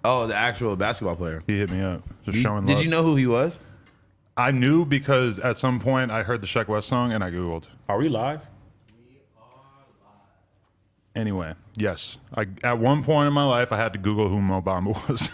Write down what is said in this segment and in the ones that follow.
Oh, the actual basketball player. He hit me up, just showing love. Did you know who he was? I knew because at some point I heard the Sheck West song and I Googled. Are we live? Anyway, yes. At one point in my life, I had to Google who Mo Bamba was.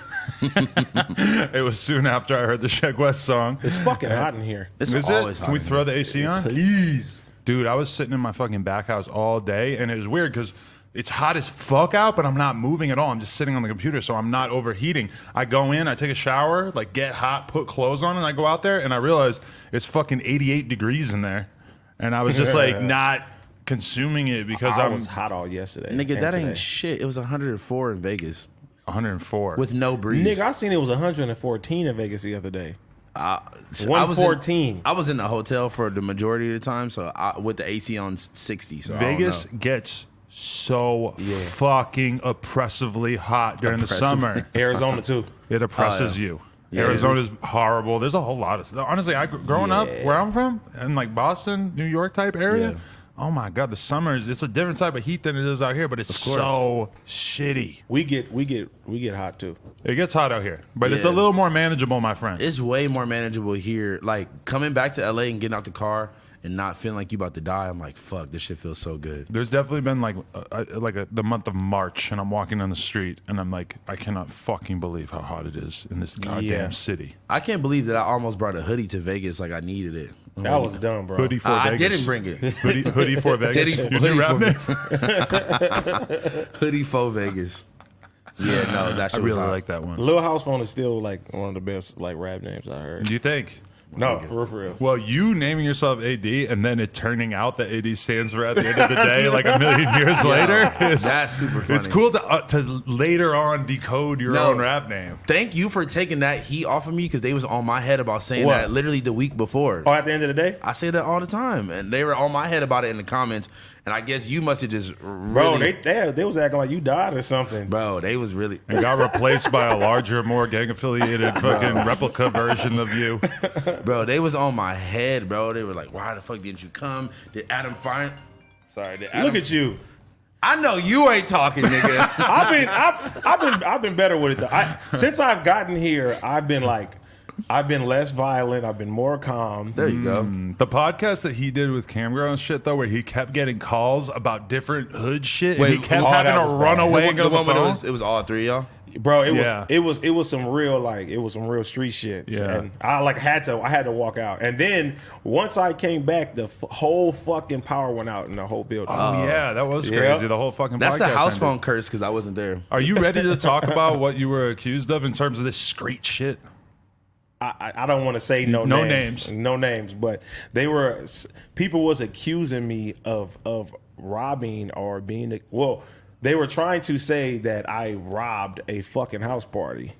It was soon after I heard the Sheck West song. It's fucking hot in here. It's Is always it? hot Can we in throw here. the AC on? Please. Dude, I was sitting in my fucking back house all day, and it was weird because it's hot as fuck out, but I'm not moving at all. I'm just sitting on the computer, so I'm not overheating. I go in, I take a shower, like get hot, put clothes on, and I go out there, and I realized it's fucking 88 degrees in there. And I was just like not consuming it because I I'm was hot all yesterday. Nigga, and that today. ain't shit. It was 104 in Vegas 104. with no breeze. Nigga, I seen it was 114 in Vegas the other day. I 114. I was in the hotel for the majority of the time, so with the AC on 60. So Vegas gets so fucking oppressively hot during the summer. Arizona too. It oppresses you. Yeah. Arizona's horrible. There's a whole lot of stuff. Honestly, growing up where I'm from, in like Boston, New York type area, Yeah. oh my God, the summers, it's a different type of heat than it is out here, but it's so shitty. We get hot too. It gets hot out here, but it's a Yeah. little more manageable, my friend. It's way more manageable here. Like coming back to LA and getting out the car and not feeling like you about to die. I'm like, fuck, this shit feels so good. There's definitely been the month of March, and I'm walking down the street, and I'm like, I cannot fucking believe how hot it is in this goddamn city. I can't believe that I almost brought a hoodie to Vegas like I needed it. I'm That like, was dumb, bro. Hoodie for I Vegas. didn't bring it. Hoodie for Vegas. Hoodie- Your new rap hoodie name? Hoodie for Vegas. Yeah, no, that I shit was really hot. like that one. Lil House Phone is still like one of the best like rap names I heard. Do you think? No, for real. Well, you naming yourself AD and then it turning out that AD stands for at the end of the day, like a million years later. That's super funny. It's cool to later on decode your own rap name. Thank you for taking that heat off of me because they was on my head about saying What? that literally the week before. Oh, at the end of the day, I say that all the time, and they were on my head about it in the comments. And I guess you must have just bro, really, they was acting like you died or something. bro, they was really. And got replaced by a larger, more gang-affiliated fucking replica version of you. Bro, they was on my head, bro. They were like, "Why the fuck didn't you come? Did Adam find?" Sorry, did Adam... Look at you. I know you ain't talking, nigga. I've been better with it though. Since I've gotten here, I've been less violent. I've been more calm. There you go. The podcast that he did with Camgirl and shit, though, where he kept getting calls about different hood shit, Wait, and he kept oh, having that to was run bad. away and The go to one the where phone. it was all three of y'all. Bro, Yeah. it was some real street shit. Yeah. And I had to walk out. And then once I came back, the whole fucking power went out in the whole building. Oh, yeah, that was Yeah. crazy. The whole fucking That's podcast the house ended. phone curse because I wasn't there. Are you ready to talk about what you were accused of in terms of this street shit? I don't want to say no names, but people was accusing me of robbing or being they were trying to say that I robbed a fucking house party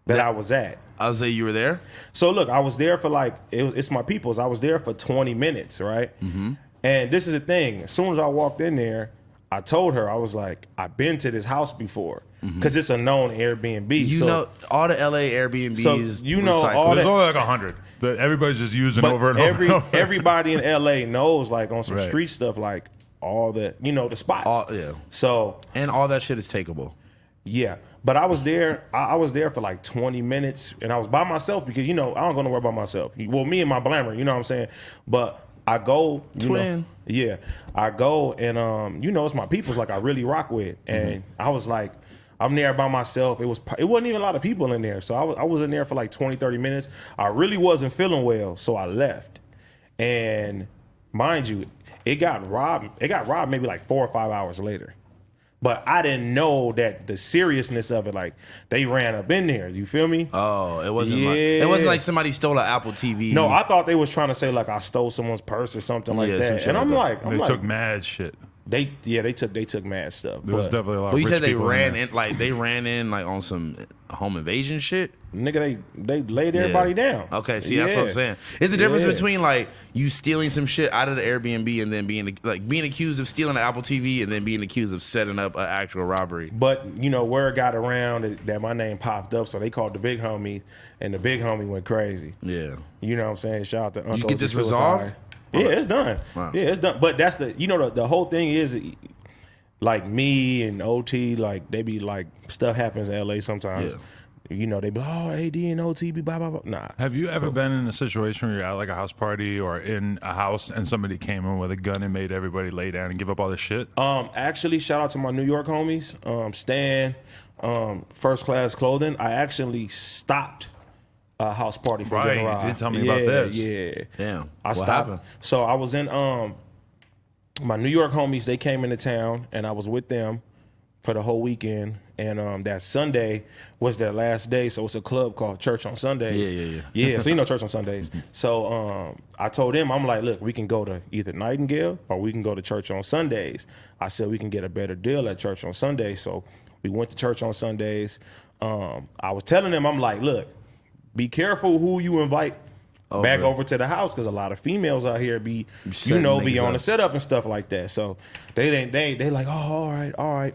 that I was at. I would say you were there. So look, I was there for it's my people's. I was there for 20 minutes, right? Mm-hmm. And this is the thing. As soon as I walked in there, I told her, I was like, I've been to this house before because it's a known Airbnb. You know all the LA Airbnbs. So you know recycle. all There's that. only like 100 that everybody's just using But over and over. and over. everybody in LA knows like on some Right. street stuff like all the the spots. Yeah. So And all that shit is takeable. yeah. But I was there. I was there for like 20 minutes, and I was by myself because I don't go nowhere by myself. Well, me and my blammer, you know what I'm saying. But I go, Twin. yeah, I go, and it's my people's like I really rock with, and I was like, I'm there by myself. It wasn't even a lot of people in there, so I was in there for like 20, 30 minutes. I really wasn't feeling well, so I left, and mind you, it got robbed. It got robbed maybe like 4 or 5 hours later. But I didn't know that the seriousness of it, like they ran up in there. You feel me? Oh, it wasn't Yeah. like somebody stole an Apple TV. No, I thought they was trying to say like I stole someone's purse or something like Yeah, some that. shit And I'm like like, They took mad shit. they took mad stuff. There was But, definitely a lot Well, of you rich said they people ran there. in like they ran in like on some home invasion shit. nigga, they laid everybody down. Okay, see, that's what I'm Yeah. saying. It's the difference Yeah. between like you stealing some shit out of the Airbnb and then being accused of stealing an Apple TV and then being accused of setting up an actual robbery. But word got around that my name popped up, so they called the big homie, and the big homie went crazy. Yeah. You know what I'm saying? Shout out to Uncle. get this Suicide. resolved? Yeah, it's done. Wow. Yeah, it's done. But that's the whole thing is like me and OT, like they be like stuff happens in LA sometimes. Yeah. You know, they be like, oh, AD and OT be blah blah blah. Nah. Have you ever been in a situation where you're at like a house party or in a house and somebody came in with a gun and made everybody lay down and give up all this shit? Actually, shout out to my New York homies, Stan, First Class Clothing. I actually stopped a house party from getting robbed. You did tell me about this. Yeah. Damn. I What stopped. happened? So I was in my New York homies, they came into town and I was with them for the whole weekend. And that Sunday was their last day. So it's a club called Church on Sundays. Yeah, so you know Church on Sundays. So I told them, I'm like, look, we can go to either Nightingale or we can go to Church on Sundays. I said we can get a better deal at Church on Sundays. So we went to Church on Sundays. I was telling them, I'm like, look, be careful who you invite back over to the house, because a lot of females out here be on the setup and stuff like that. So they like, oh, all right.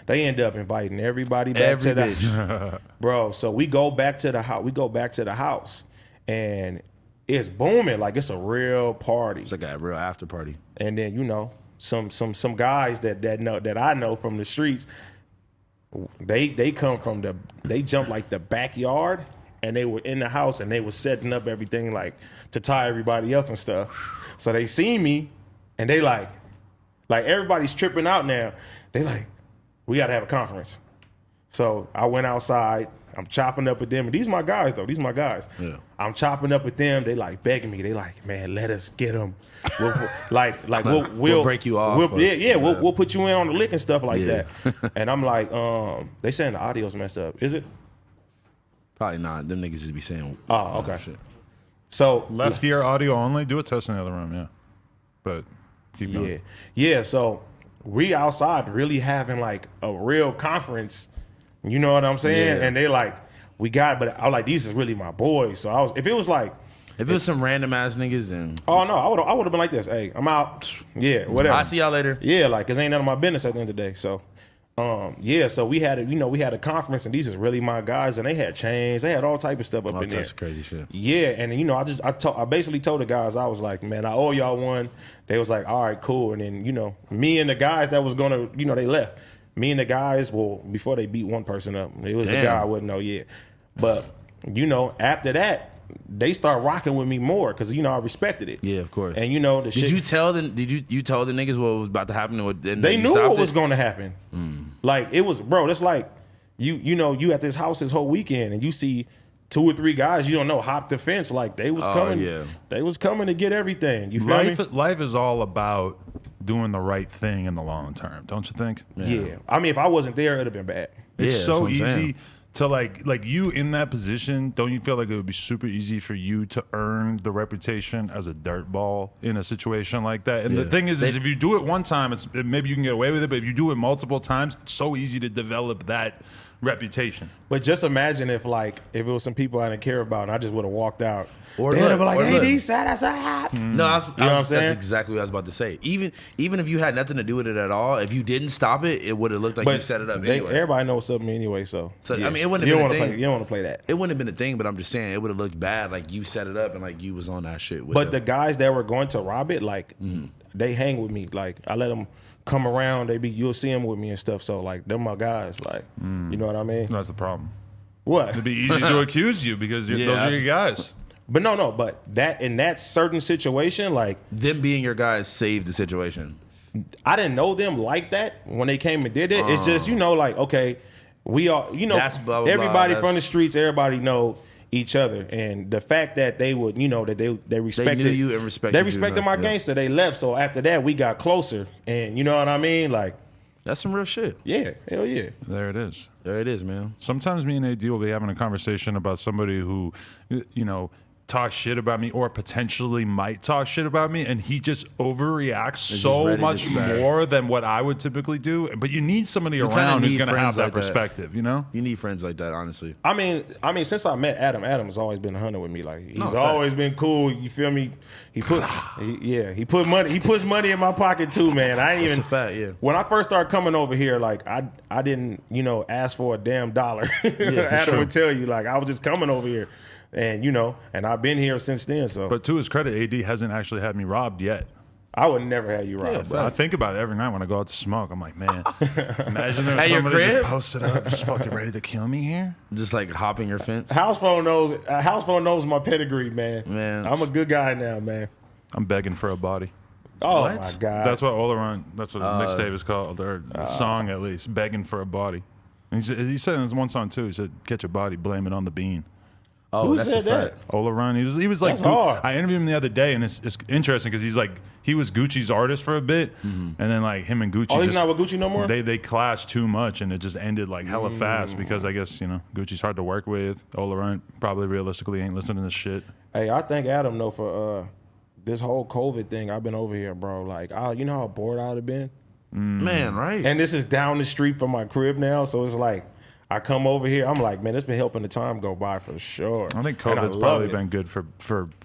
They end up inviting everybody back to the bro. So we go back to the house. We go back to the house, and it's booming like it's a real party. It's like a real after party. And then some guys that I know from the streets. They come from they jump like the backyard, and they were in the house and they were setting up everything like to tie everybody up and stuff. So they see me, and they like everybody's tripping out now. They like, we got to have a conference. So I went outside. I'm chopping up with them. And these are my guys, though. These are my guys. Yeah. I'm chopping up with them. They like begging me. They like, man, let us get them. We'll break you off. We'll put you in on the lick and stuff like that. And I'm like, they saying the audio's messed up. Is it? Probably not. Them niggas just be saying. Oh, okay. Shit. So left ear audio only. Do a test in the other room. Yeah. But keep going. Yeah. So we outside really having like a real conference, you know what I'm saying? Yeah. And they like, but I was like, these is really my boys. So if it was some random ass niggas, and oh no, I would have been like this. Hey, I'm out. Yeah, whatever. I'll see y'all later. Yeah, like, cause ain't none of my business at the end of the day. So, so we had a conference, and these is really my guys, and they had chains, they had all type of stuff up in there. Crazy shit. Yeah, and I basically told the guys, I was like, man, I owe y'all one. They was like, all right, cool. And then, me and the guys that was gonna, they left. Me and the guys, before they beat one person up, it was a guy I wouldn't know yet. But, after that, they start rocking with me more because, I respected it. Yeah, of course. And, Did you tell the niggas what was about to happen? They knew what was going to happen. Like, it was, bro, it's like, you at this house this whole weekend and you see 2 or 3 guys you don't know hop the fence, like they was coming. Yeah. They was coming to get everything. You feel me? Life is all about doing the right thing in the long term, don't you think? Yeah. I mean, if I wasn't there, it'd have been bad. It's so easy to like you in that position. Don't you feel like it would be super easy for you to earn the reputation as a dirtball in a situation like that? And the thing is if you do it one time, maybe you can get away with it. But if you do it multiple times, it's so easy to develop that reputation. But just imagine if it was some people I didn't care about and I just would have walked out. Or they'd be like, hey, these side. No, that's exactly what I was about to say. Even if you had nothing to do with it at all, if you didn't stop it, it would have looked like you set it up anyway. Everybody knows something anyway, so I mean, it wouldn't have been a thing. You don't want to play that. It wouldn't have been a thing, but I'm just saying it would have looked bad, like you set it up and like you was on that shit with But the guys that were going to rob it, like they hang with me. Like I let them come around, you'll see them with me and stuff. So like they're my guys, like you know what I mean? That's the problem. What? It'd be easy to accuse you because those are your guys. But no, but that in that certain situation, like them being your guys saved the situation. I didn't know them like that when they came and did it. It's just like, okay, we are that's blah, blah, everybody blah, from the streets, everybody know each other, and the fact that they would that they respected, they knew you and respected my gangster, they left. So after that we got closer, and you know what I mean, like that's some real shit. Yeah, hell yeah. There it is. There it is, man. Sometimes me and AD will be having a conversation about somebody who talk shit about me or potentially might talk shit about me, and he just overreacts so much more than what I would typically do. But you need somebody around who's going to have that perspective, You need friends like that, honestly. I mean, since I met Adam has always been 100 with me. Like he's always been cool. You feel me? He puts money in my pocket too, man. I ain't even. That's a fact, yeah. When I first started coming over here, like I didn't ask for a damn dollar. Adam would tell you, like I was just coming over here. And and I've been here since then. So, but to his credit, AD hasn't actually had me robbed yet. I would never have you robbed, bro. I think about it every night when I go out to smoke. I'm like, man, imagine there's At your somebody crib? just posted up, just fucking ready to kill me here. Just like hopping your fence. House phone knows my pedigree, man. Man. I'm a good guy now, man. I'm begging for a body. Oh What? my god. That's what Olaron, that's what his mixtape is called, or song at least, begging for a body. And he said in his one song too, he said, "Get your body, blame it on the bean." Oh, Who that's said a that? fact. Olaron, he was like, That's hard. I interviewed him the other day, and it's interesting because he was Gucci's artist for a bit, and then like him and Gucci. Oh, he's just, not with Gucci no more? They clashed too much, and it just ended like hella fast because I guess Gucci's hard to work with. Olaron probably realistically ain't listening to shit. Hey, I thank Adam though for this whole COVID thing. I've been over here, bro. Like, you know how bored I would have been? Man, right? And this is down the street from my crib now, so it's like I come over here. I'm like, man, it's been helping the time go by for sure. I think And COVID's love probably it. been good for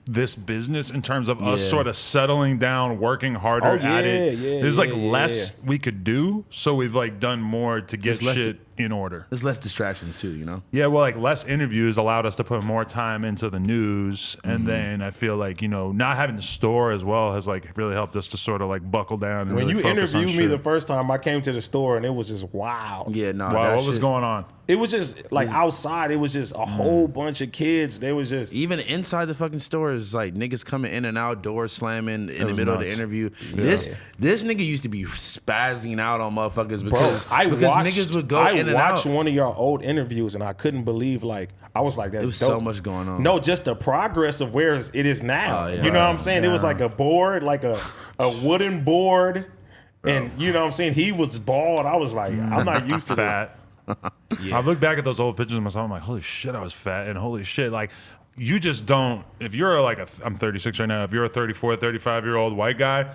this business in terms of us Yeah. sort of settling down, working harder Oh, at it. yeah, There's like yeah, less yeah. we could do, so we've like done more to get There's less- shit in order. There's less distractions too, you know? Yeah, well, like less interviews allowed us to put more time into the news, Mm-hmm. and then I feel like not having the store as well has like really helped us to sort of like buckle down. And When really you focus on interviewed me shit. the first time, I came to the store and it was just wow. Yeah, no. Wow, that what was shit- going on? It was just like outside. It was just a whole bunch of kids. They was just Even inside the fucking store is like niggas coming in and out, doors slamming in the was middle of the nuts. interview. This nigga used to be spazzing out on motherfuckers bro. because niggas would go I in and watched out. one of your old interviews and I couldn't believe I was like, that's There was dope. so much going on. No, just the progress of where it is now. Oh, yeah. You know what I'm saying? It was like a board, like a wooden board. And you know what I'm saying? He was bald. I was like, I'm not used to this. Fat. I look back at those old pictures of myself. I'm like, holy shit, I was fat, and holy shit, like you just don't. If you're I'm 36 right now. If you're a 34, 35-year-old white guy,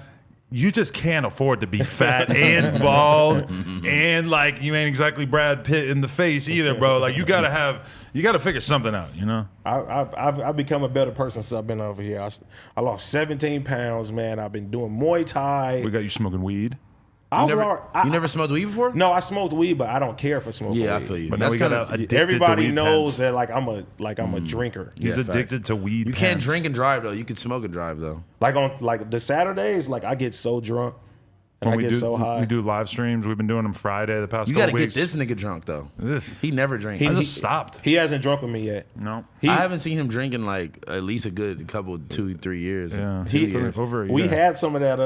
you just can't afford to be fat and bald, and like you ain't exactly Brad Pitt in the face either, bro. Like you gotta figure something out, you know. I've become a better person since I've been over here. I lost 17 pounds, man. I've been doing Muay Thai. We got you smoking weed. I You was never, never smoked weed before? No, I smoked weed, but I don't care for smoking Yeah, I weed. feel you. But now we got addicted Everybody to weed knows pens. that I'm a drinker. He's Yeah, addicted facts. to weed. You can't pens. drink and drive though. You can smoke and drive though. Like on the Saturdays, I get so drunk and When I get so high. we do live streams. We've been doing them Friday the past You couple gotta weeks. get this nigga drunk though. Ugh. He never drinks. I just stopped. He hasn't drunk with me yet. No. He, I haven't seen him drinking like at least a good couple, 2-3 years. Yeah. 2 He- years. Over a year. we had some of that.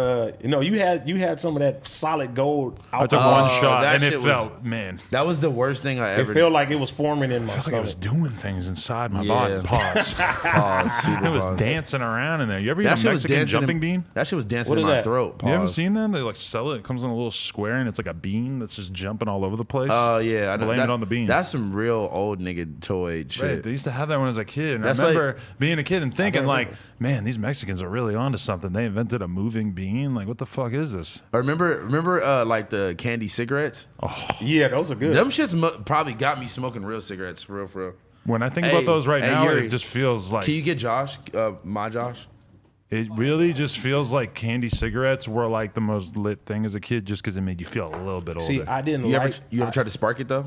You had some of that solid gold. I took alcohol. one shot that and it shit felt, man. That was the worst thing I It ever felt like it was forming in my I felt like I was stomach. doing things inside my Yeah. body. Pause. Pause, super I was pause. dancing around in there. You ever eat That a shit was Mexican dancing jumping in, bean? That shit was dancing What in is my that? throat. You haven't Pause. seen them? They like sell it. It comes in a little square and it's like a bean that's just jumping all over the place. Oh yeah, I know. Blame That- it on the bean. That's some real old nigga toy shit. Right, they used to have that when I was a kid. And That's I remember being a kid and thinking, like, remember. man, these Mexicans are really onto something. They invented a moving bean. Like, what the fuck is this? Or remember like the candy cigarettes? Yeah, those are good. Them shits probably got me smoking real cigarettes, for real. When I think Hey, about those right hey, now, Yuri, it just feels like Can you get Josh, my Josh? it really just feels like candy cigarettes were like the most lit thing as a kid, just because it made you feel a little bit older. See, I didn't You like. ever tried to spark it though?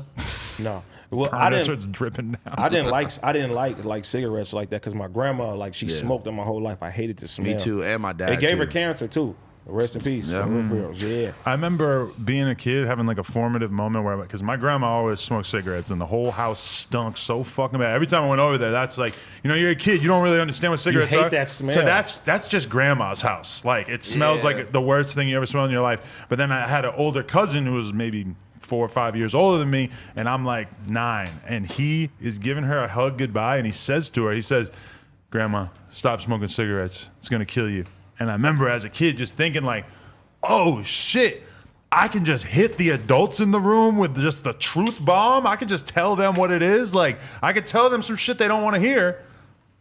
No. Well, Oh, I that didn't. shit's dripping down. I didn't like cigarettes like that because my grandma she smoked them my whole life. I hated the smell. Me too, and my dad. It gave too. her cancer too. Rest in peace. Yeah. For real, for real. Yeah. I remember being a kid having like a formative moment where, because my grandma always smoked cigarettes and the whole house stunk so fucking bad. Every time I went over there, that's like, you're a kid, you don't really understand what cigarettes hate are. that smell. So that's just grandma's house. Like it smells Yeah. like the worst thing you ever smelled in your life. But then I had an older cousin who was maybe 4 or 5 years older than me, and I'm like 9, and he is giving her a hug goodbye, and he says to her, he says, "Grandma, stop smoking cigarettes. It's gonna kill you." And I remember as a kid just thinking like, oh shit, I can just hit the adults in the room with just the truth bomb. I can just tell them what it is. Like I could tell them some shit they don't want to hear.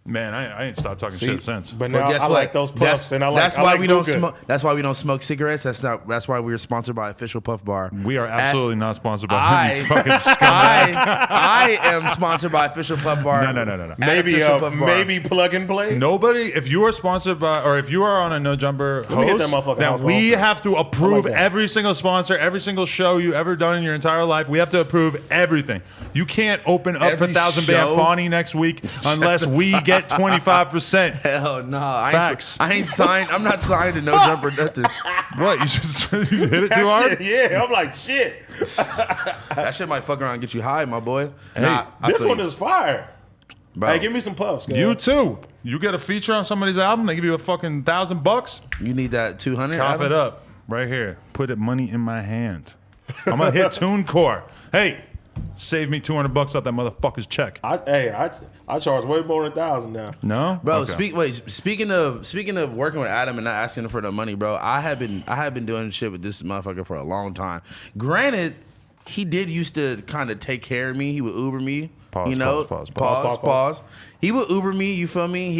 Man, I ain't stopped talking shit since. But Well, now guess I what? like those puffs, and I like. That's I why like we don't Luca. smoke. That's why we don't smoke cigarettes. That's why we're sponsored by Official Puff Bar. We are absolutely not sponsored by I- any fucking scumbag. I am sponsored by Official Puff Bar. No. At Maybe Official Puff Bar. maybe plug and play. Nobody, if you are sponsored by, or if you are on a No Jumper me hit host, that motherfucking then house we phone. have to approve that. every single sponsor, every single show you ever done in your entire life. We have to approve everything. You can't open up for Every 1000 Band show? Fawny next week unless we get get 25%. Hell no. Facts. I ain't signed. I'm not signed to no jump or nothing. What? You just you hit it too That hard? shit, yeah, I'm like, shit. That shit might fuck around and get you high, my boy. Hey, This one is fire. Bro, Hey, give me some puffs, girl. You too. You get a feature on somebody's album, they give you a fucking $1,000. you need that 200. Cough it up right here. Put it money in my hand. I'm gonna hit TuneCore. Hey, save me $200 off that motherfucker's check. I charge way more than 1,000 now. No, Bro, Okay. speaking of working with Adam and not asking him for the money, bro, I have been doing shit with this motherfucker for a long time. Granted, he did used to kind of take care of me. He would Uber me. Pause, you know, pause. He would Uber me. You feel me?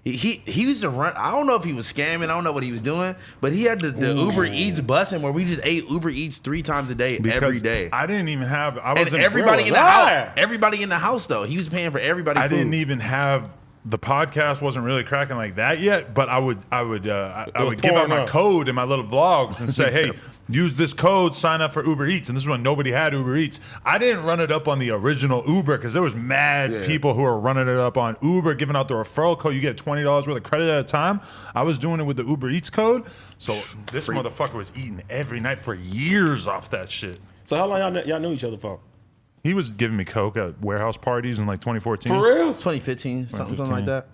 He used to run. I don't know if he was scamming. I don't know what he was doing, but he had the Uber Eats busing where we just ate Uber Eats 3 times a day every day. I didn't even have. And everybody in the house. Everybody in the house though. He was paying for everybody. I food. didn't even have. The podcast wasn't really cracking like that yet, but I would give out my code in my little vlogs and say, hey, use this code, sign up for Uber Eats. And this is when nobody had Uber Eats. I didn't run it up on the original Uber because there was mad people who were running it up on Uber, giving out the referral code. You get $20 worth of credit at a time. I was doing it with the Uber Eats code. So this motherfucker was eating every night for years off that shit. So how long y'all knew each other for? He was giving me coke at warehouse parties in like 2014. For real? 2015, something like that.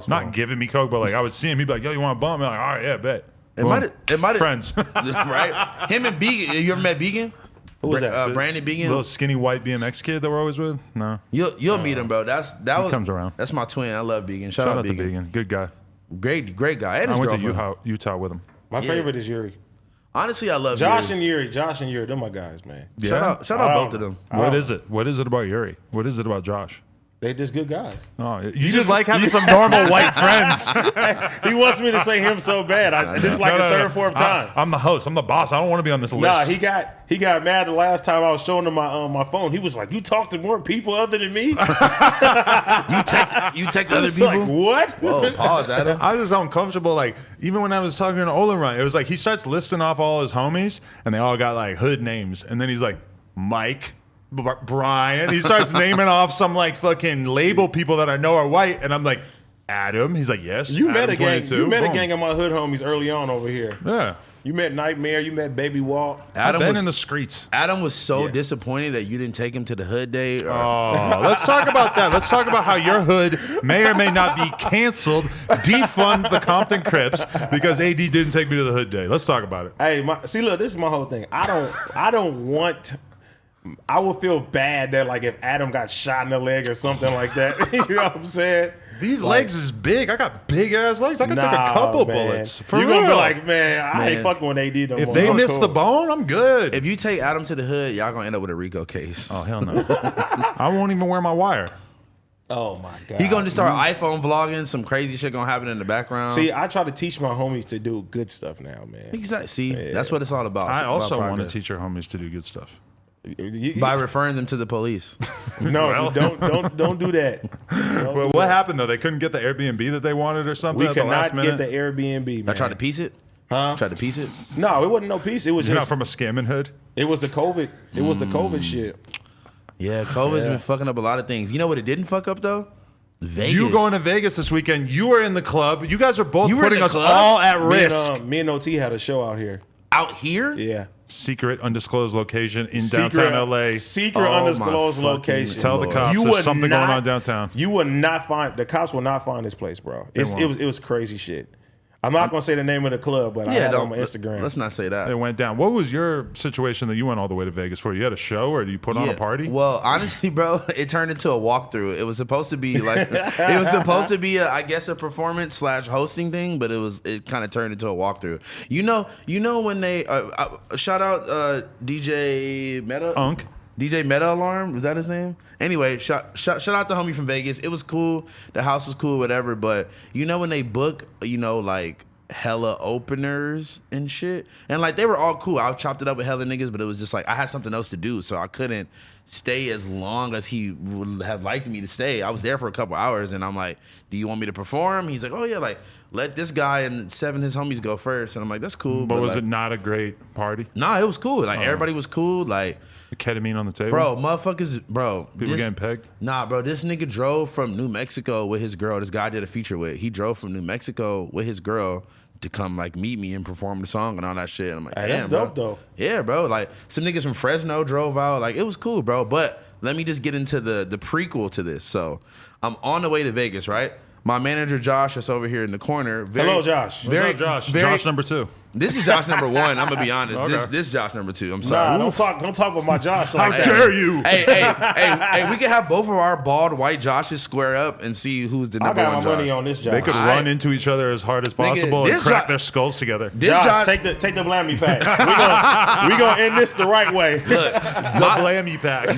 Not giving me coke, but like I would see him. He'd be like, "Yo, you want a bump?" I'm like, "All right, yeah, bet." It might friends. Right? Him and Began. You ever met Began? Who was that? Brandon Began. Little skinny white BMX kid that we're always with. No, You'll meet him, bro. He comes around. That's my twin. I love Began. Shout shout out out to Began. Vegan, good guy. Great guy. And I his went girlfriend. to Utah with him. My favorite is Yuri. Honestly, I love Josh Yuri. and Yuri, they're my guys, man. Yeah? Shout out both of them. What is it? What is it about Yuri? What is it about Josh? They just good guys. Oh, you just like having some normal white friends. He wants me to say him so bad. This is like the third or fourth time. I'm the host. I'm the boss. I don't want to be on this Nah, list. he got mad the last time I was showing him my phone. He was like, "You talk to more people other than me." You text other It's people. like, what? Whoa, pause, Adam. I was uncomfortable. Like, even when I was talking to Oleron, it was like he starts listing off all his homies, and they all got like hood names. And then he's like, Mike, Brian. He starts naming off some like fucking label people that I know are white. And I'm like, Adam. He's like, yes. You Adam met a gang. 22. You met a Boom. gang of my hood homies early on over here. Yeah. You met Nightmare. You met Baby Walt. I've been in the streets. Adam was so disappointed that you didn't take him to the hood day. Oh, let's talk about that. Let's talk about how your hood may or may not be canceled, defund the Compton Crips because AD didn't take me to the hood day. Let's talk about it. Hey, see, look, this is my whole thing. I don't want. I would feel bad that like if Adam got shot in the leg or something like that. You know what I'm saying? These legs is big. I got big ass legs. I can take a couple man. bullets. For You're real. gonna be like, man, I ain't fucking with AD no more. If they miss the bone, I'm good. If you take Adam to the hood, y'all gonna end up with a RICO case. Oh hell no! I won't even wear my wire. Oh my god. He gonna start iPhone vlogging. Some crazy shit gonna happen in the background. See, I try to teach my homies to do good stuff now, man. Exactly. See, that's what it's all about. I It's also about want to progress. teach your homies to do good stuff. By referring them to the police. No, Well. don't do that. Well, what happened though? They couldn't get the Airbnb that they wanted or something We at the last cannot minute. get the Airbnb, man. I tried to piece it. Huh? Tried to piece it. No, it wasn't no piece. It was You're not just from a scamming hood. it was the COVID. It was the COVID shit. Yeah, COVID's been fucking up a lot of things. You know what it didn't fuck up though? Vegas. You going to Vegas this weekend? You were in the club. You guys are both You were in putting the us club? all at risk. Me and OT had a show out here. out here? Yeah. Secret, undisclosed location in downtown LA. Secret Oh, my undisclosed fucking location. Tell the Lord. cops You there's would something not- going on downtown. You would not find the cops will not find this place, bro. It won't. was crazy shit. I'm not gonna say the name of the club, but I had it on my Instagram. Let's not say that. It went down. What was your situation that you went all the way to Vegas for? You had a show or did you put on a party? Well, honestly, bro, it turned into a walkthrough. It was supposed to be like it was supposed to be I guess a performance / hosting thing, but it kind of turned into a walkthrough. You know when they shout out DJ Meta Unk. DJ Meta Alarm, was that his name? Anyway, shout out the homie from Vegas. It was cool. The house was cool, whatever. But you know when they book, like hella openers and shit, and like they were all cool. I chopped it up with hella niggas, but it was just like I had something else to do, so I couldn't stay as long as he would have liked me to stay. I was there for a couple hours, and I'm like, "Do you want me to perform?" He's like, "Oh yeah, like let this guy and 7 his homies go first." And I'm like, "That's cool." But was like, it not a great party? Nah, it was cool. Like everybody was cool. Like Ketamine on the table. Bro, motherfuckers, bro. People getting pegged. Nah, bro. This nigga drove from New Mexico with his girl. This guy I did a feature with. He drove from New Mexico with his girl to come like meet me and perform the song and all that shit. I'm like, Hey, damn, that's bro. dope though. Yeah, bro. Like some niggas from Fresno drove out. Like it was cool, bro. But let me just get into the prequel to this. So I'm on the way to Vegas, right? My manager Josh is over here in the corner. Hello, Josh. Very, What's up, Josh? very- Josh number 2. This is Josh number 1. I'm gonna be honest. Okay. This Josh number 2. I'm sorry. Nah, don't talk about my Josh like How that. dare you? Hey, we can have both of our bald white Joshes square up and see who's the I number got one my money Josh. on this Josh. They could run into each other as hard as possible and this crack Jo- their skulls together. This Josh, Josh, take the blammy pack. We gonna end this the right way. look, The blammy pack.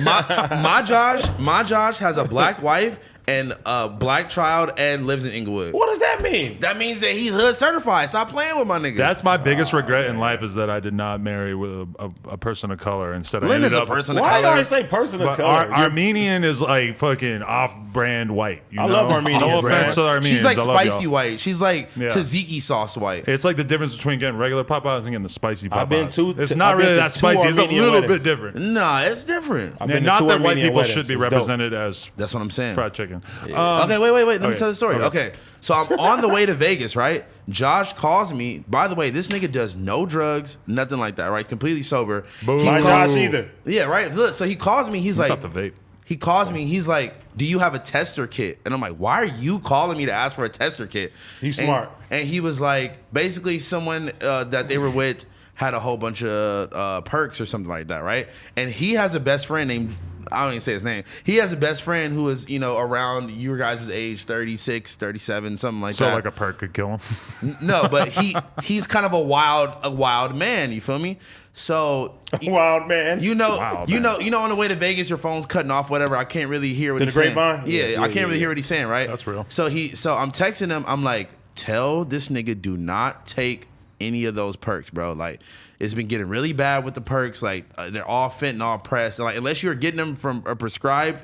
my Josh has a black wife and a black child and lives in Inglewood. What does that mean? That means that he's hood certified. Stop playing with my nigga. That's my biggest regret in life is that I did not marry with a person of color. Instead, I Lynn ended is a up. person of Why do color. I say person of But color? Armenian is like fucking off-brand white. You I know? love Armenians, No man. offense to the Armenians. She's like I love spicy y'all. white. She's like Yeah. tzatziki sauce white. It's like the difference between getting regular Popeyes and getting the spicy Popeyes. I've been to- it's I've not been really to that 2 spicy. It's a Armenian little weddings. bit different. Nah, it's different. I've And been to not 2 that white Armenian people weddings. should be It's dope. represented as That's what I'm saying. fried chicken. Okay, wait. Let me okay. tell the story. Okay, so I'm on the way to Vegas, right? Josh calls me. By the way, this nigga does no drugs, nothing like that, right? Completely sober. Boo. He My calls- Josh either. Yeah, right. Look, so he calls me. He's It's like, not the vape. he calls me. He's like, "Do you have a tester kit?" And I'm like, "Why are you calling me to ask for a tester kit?" He's And- smart. And he was like, basically, someone that they were with had a whole bunch of perks or something like that, right? And he has a best friend named. I don't even say his name. He has a best friend who is, around your guys' age, 36, 37, something like So that. like a perk could kill him. No, but he's kind of a wild man, you feel me? So Wild man. Wild man. on the way to Vegas, your phone's cutting off, whatever. I can't really hear what To he's the saying. grapevine? Yeah, Yeah, I can't really hear what he's saying, right? That's real. So I'm texting him. I'm like, tell this nigga do not take any of those perks, bro. Like, it's been getting really bad with the perks. Like, they're all fentanyl pressed. Like, unless you're getting them from a prescribed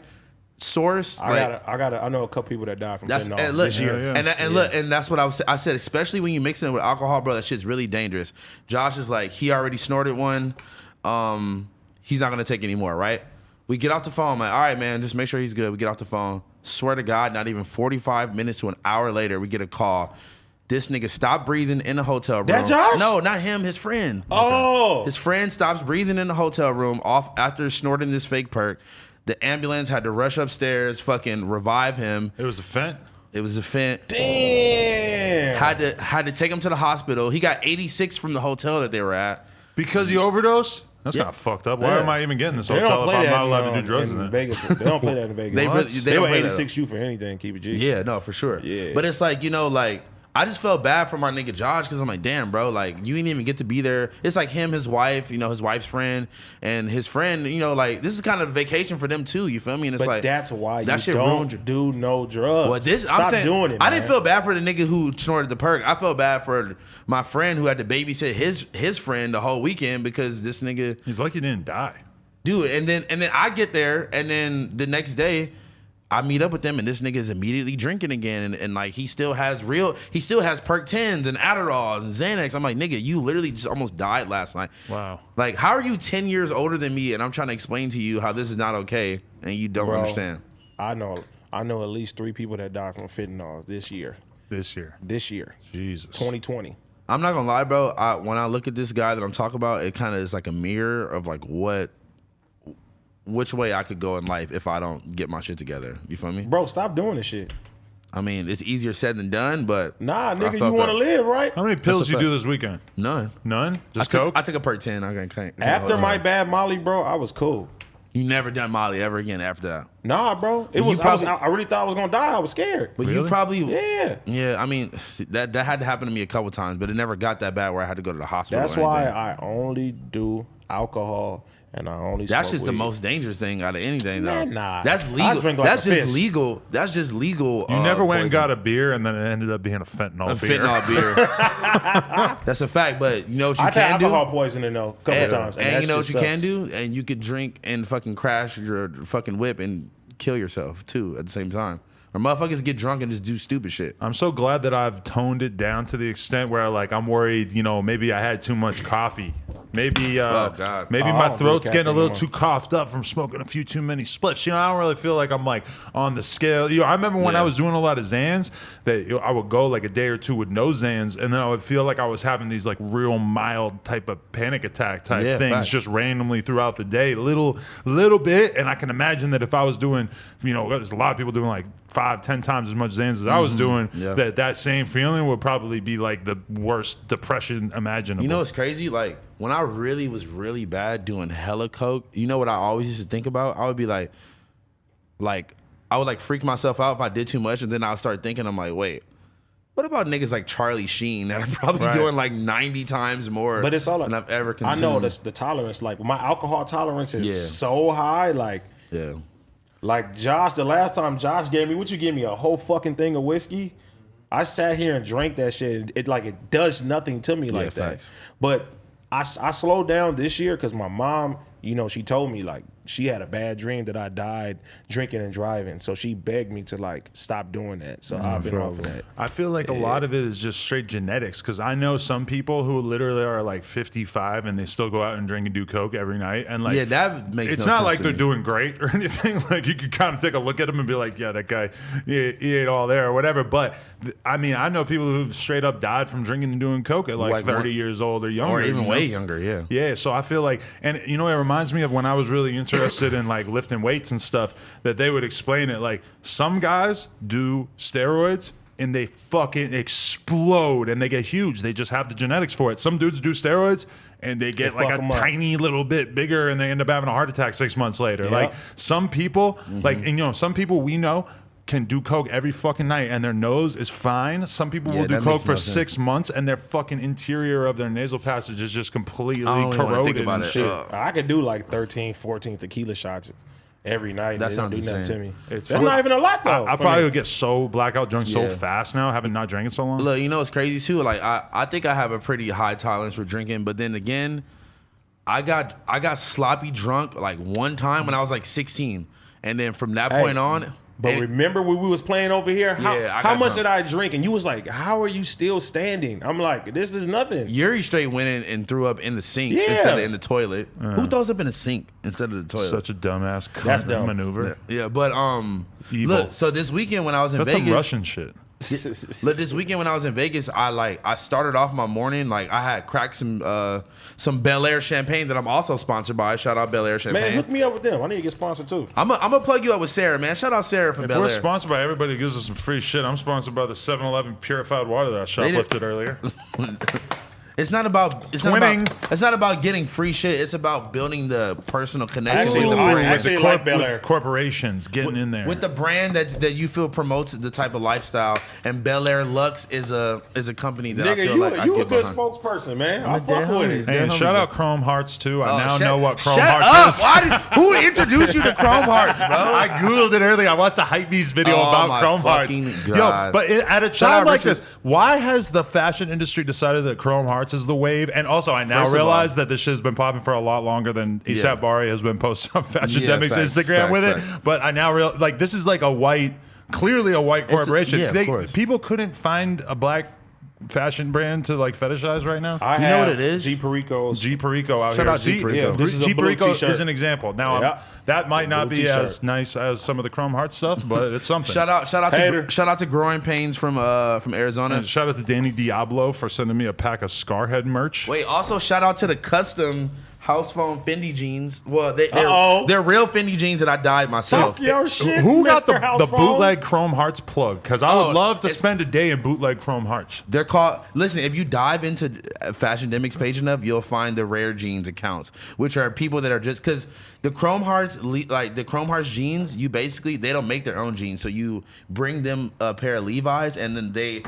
source. I know a couple people that died from That's fentanyl and look, this year. Yeah. look, and that's what I said. Especially when you mix it with alcohol, bro, that shit's really dangerous. Josh is like, he already snorted one. He's not gonna take any more, right? We get off the phone, man. All right, man, just make sure he's good. We get off the phone. Swear to God, not even 45 minutes to an hour later, we get a call. This nigga stopped breathing in the hotel room. That Josh? No, not him. His friend. Oh, His friend stops breathing in the hotel room off after snorting this fake perk. The ambulance had to rush upstairs, fucking revive him. It was a fent. It was a fent. damn. Had to take him to the hospital. He got 86 from the hotel that they were at. Because he overdosed? That's kind of fucked up. Why Yeah. am I even getting this They hotel don't if play I'm that not allowed to do drugs in in it? Vegas. They don't play that in Vegas. They What? really- They don't would play that. 86 you for anything. Keep it G. Yeah, no, for sure. Yeah. But it's like, I just felt bad for my nigga Josh because I'm like, damn, bro, like you didn't even get to be there. It's like him, his wife, his wife's friend, and his friend, like this is kind of vacation for them too. You feel me? And it's But like that's why that you shit ruined you. don't do no drugs. Well, Stop I'm saying, doing it. I didn't man. feel bad for the nigga who snorted the perk. I felt bad for my friend who had to babysit his friend the whole weekend because this nigga. He's lucky he didn't die. Dude, and then I get there, and then the next day, I meet up with them, and this nigga is immediately drinking again, and like he still has Perk 10s and Adderalls and Xanax. I'm like, nigga, you literally just almost died last night. Wow. Like, how are you 10 years older than me, and I'm trying to explain to you how this is not okay, and you don't Bro, understand? I know at least 3 people that died from fentanyl this year. This year. Jesus. 2020. I'm not gonna lie, bro. When I look at this guy that I'm talking about, it kind of is like a mirror of like which way I could go in life if I don't get my shit together. You feel me? Bro, stop doing this shit. I mean, it's easier said than done, but Nah, I nigga, you felt want to that. live, right? How many pills a you fact. do this weekend? None. None? Just Coke? I took a Perk 10. I can't After hold my on. bad Molly, bro, I was cool. You never done Molly ever again after that. Nah, bro. You probably- I really thought I was gonna die. I was scared. But you Really? probably Yeah. I mean, that had to happen to me a couple times, but it never got that bad where I had to go to the hospital. That's or why anything. I only do alcohol and I only That's smoke just the weed. most dangerous thing out of anything, though. Man, nah. That's I legal. drink like That's a just fish. legal. That's just legal. You never went and poison. got a beer and then it ended up being a fentanyl A beer. fentanyl beer. That's a fact. But you know what you I've had can do? alcohol poisoning though, a couple And, times. and that you know what shit you can sucks. do? And you could drink and fucking crash your fucking whip and kill yourself too at the same time. Or motherfuckers get drunk and just do stupid shit. I'm so glad that I've toned it down to the extent where like I'm worried, maybe I had too much coffee, Maybe God. maybe Oh, I my don't throat's do getting a little caffeine too coughed up from smoking a few too many spliffs. I don't really feel like I'm like on the scale. I remember when I was doing a lot of Xans that I would go like a day or two with no Xans, and then I would feel like I was having these like real mild type of panic attack type things facts. just randomly throughout the day, little bit. And I can imagine that if I was doing, there's a lot of people doing like 5-10 times as much Xans as I was doing, that same feeling would probably be like the worst depression imaginable. You know what's crazy? Like when I really was really bad doing hella coke, you know what I always used to think about? I would be like I would like freak myself out if I did too much, and then I would start thinking, I'm like, wait, what about niggas like Charlie Sheen that are probably doing like 90 times more But it's all than I've ever consumed? I know the tolerance. Like my alcohol tolerance is so high. Like Josh, the last time Josh gave me, what you give me, a whole fucking thing of whiskey? I sat here and drank that shit. It does nothing to me like that. Facts. But I slowed down this year because my mom, she told me like she had a bad dream that I died drinking and driving. So she begged me to like stop doing that. So I've been off of that. I feel like a lot of it is just straight genetics, because I know some people who literally are like 55 and they still go out and drink and do coke every night. And like, that makes it's no not sense like to they're me. doing great or anything. Like you could kind of take a look at them and be like, yeah, that guy, he ate all there or whatever. But I mean, I know people who've straight up died from drinking and doing coke at like 30 years old or younger. Or even way younger, Yeah, so I feel like, and it reminds me of when I was really interested in like lifting weights and stuff, that they would explain it like some guys do steroids and they fucking explode and they get huge. They just have the genetics for it. Some dudes do steroids and they get like a tiny little bit bigger and they end up having a heart attack 6 months later. Yep. Like some people, some people we know can do coke every fucking night and their nose is fine. Some people will do coke for 6 months and their fucking interior of their nasal passage is just completely corroded and shit. I could do like 13, 14 tequila shots every night. That sounds do nothing to insane. me. That's not even a lot though. I probably would get so blackout drunk so fast now, having not drank it so long. Look, what's crazy too? Like I think I have a pretty high tolerance for drinking, but then again, I got sloppy drunk like one time when I was like 16, and then from that point on. But remember when we was playing over here? How much drunk. did I drink? And you was like, how are you still standing? I'm like, this is nothing. Yuri straight went in and threw up in the sink instead of in the toilet. Who throws up in the sink instead of the toilet? Such a dumbass That's dumb. maneuver. Yeah, but Evil. look, so this weekend when I was in That's Vegas. some Russian shit. Look, this weekend when I was in Vegas, I started off my morning like I had cracked some Bel Air champagne that I'm also sponsored by. Shout out Bel Air champagne. Man, hook me up with them. I need to get sponsored too. I'm gonna plug you up with Sarah, man. Shout out Sarah from Bel We're Air. sponsored by everybody who gives us some free shit. I'm sponsored by the 7-Eleven purified water that I shoplifted earlier. It's not about getting free shit. It's about building the personal connection Actually, with the I brand. actually like Bel Air. Corporations getting in there With the brand that you feel promotes the type of lifestyle, and Bel Air Lux is a company that I Nigga, feel like I you a get good behind. spokesperson, man. I'm I a fuck dead with homie. it. Hey, and Damn, shout homie. out Chrome Hearts too. I now know what Chrome Shut Hearts up. is. Who introduced you to Chrome Hearts, bro? I googled it earlier. I watched a Hypebeast video Oh, about my Chrome Hearts. fucking Yo, God. but at a Shout time out like Richard. this, why has the fashion industry decided that Chrome Hearts is the wave? And also, I now First of realize all- that this shit has been popping for a lot longer than ASAP Bari has been posting on Fashion Yeah, Demic's facts, Instagram facts, with it. facts. But I now realize, like, this is like clearly a white corporation. yeah, of course. People couldn't find a black fashion brand to like fetishize right now. I You know what have it is? G Perico's. G Perico out Shout here. out G Perico. Yeah, this is a G blue Perico t-shirt. is an example. Now, Yeah. that might not Blue be t-shirt. as nice as some of the Chrome Heart stuff, but it's something. Shout out Hater. to Growing Pains from Arizona. And shout out to Danny Diablo for sending me a pack of Scarhead merch. Wait, also shout out to the custom house phone Fendi jeans. Well, Uh-oh. they're real Fendi jeans that I dyed myself. Talk your shit, Who got Mr. House the Phone. bootleg Chrome Hearts plug? Because I would love to it's- spend a day in bootleg Chrome Hearts. They're called. Listen, if you dive into Fashion Demic's page enough, you'll find the rare jeans accounts, which are people that are just because the Chrome Hearts, like the Chrome Hearts jeans, they don't make their own jeans, so you bring them a pair of Levi's, and then they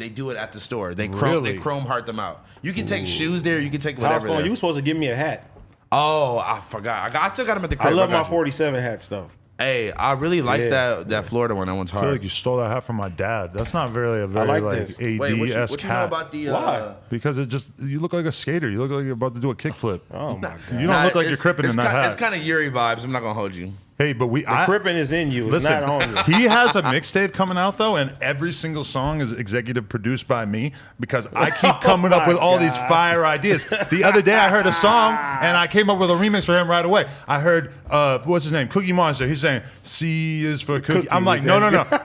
do it at the store. They Chrome Heart them out. You can take shoes there. You can take House whatever. Phone, there. you were supposed to give me a hat. Oh, I forgot. I still got them at the crib. I love my got you. 47 hat stuff. Hey, I really like Yeah. that Florida one. That one's I feel like hard. you stole that hat from my dad. That's not very like like this. AD-esque Wait, what you know hat. about the? Why? Because you look like a skater. You look like you're about to do a kickflip. Oh my god. You don't look like you're cripping in that hat. It's kind of Yuri vibes. I'm not gonna hold you. Hey, but The crippin' is in you. It's not on you. He has a mixtape coming out though, and every single song is executive produced by me because I keep coming up with all these fire ideas. The other day I heard a song and I came up with a remix for him right away. I heard what's his name, Cookie Monster. He's saying C is for cookie. I'm like, no.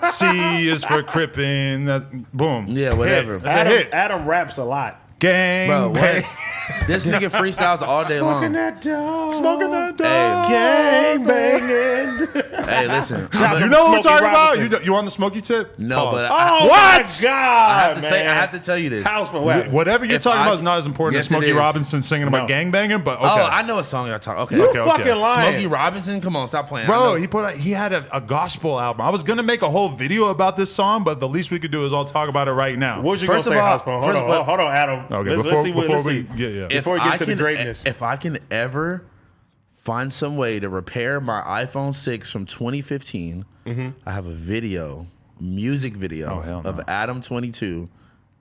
C is for crippin'. Boom. Yeah, whatever. That's a hit. Adam raps a lot. Gang, Bro, bang. This nigga freestyles all day long. Smoking that dope. Smoking that dope. Gang banging. Hey, listen. You know what we're Smokey talking about? Robinson. You on the smoky tip? No, Pause. but Oh What? my God, I have to man. say, I have to tell you this. Houseman, what? Whatever you're If talking I- about is not as important Yes, as Smokey it is. Robinson singing about No. gangbanging, but okay. Oh, I know a song you're talking. Okay, You okay. fucking lying. Smokey Robinson, come on, stop playing. I Bro, know. he had a gospel album. I was gonna make a whole video about this song, but the least we could do is all talk about it right now. What was you going First to of say, all- Houseman? Hold first on, of all- hold on, Adam. Okay, Let's see what. Let's see. yeah. Before we get to the greatness. If I can ever find some way to repair my iPhone 6 from 2015, I have a music video hell no. of Adam 22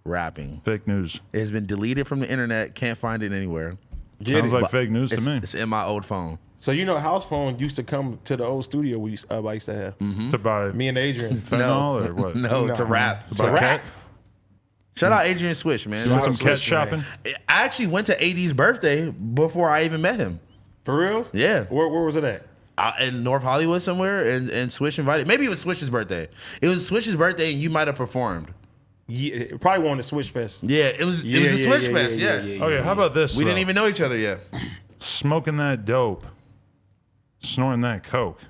rapping. Fake news. It has been deleted from the internet. Can't find it anywhere. Sounds like But fake news to me. It's in my old phone. So you know, House Phone used to come to the old studio I used to have. To buy Me and Adrian. fentanyl or what? No, No. to rap. To buy rap. cat? Shout out Adrian Swish, man. You want some Switch, cat shopping? I actually went to AD's birthday before I even met him. For reals? Yeah. Where was it at? In North Hollywood somewhere, and Swish invited. Maybe it was Swish's birthday. It was Swish's birthday, and you might have performed. Yeah, probably one of the Switch Fest. Yeah, it was. Yeah, it was a yeah, Switch yeah, Fest. yeah, Yes. yeah, Okay, how about this? We didn't though? even know each other yet. Smoking that dope, snorting that coke,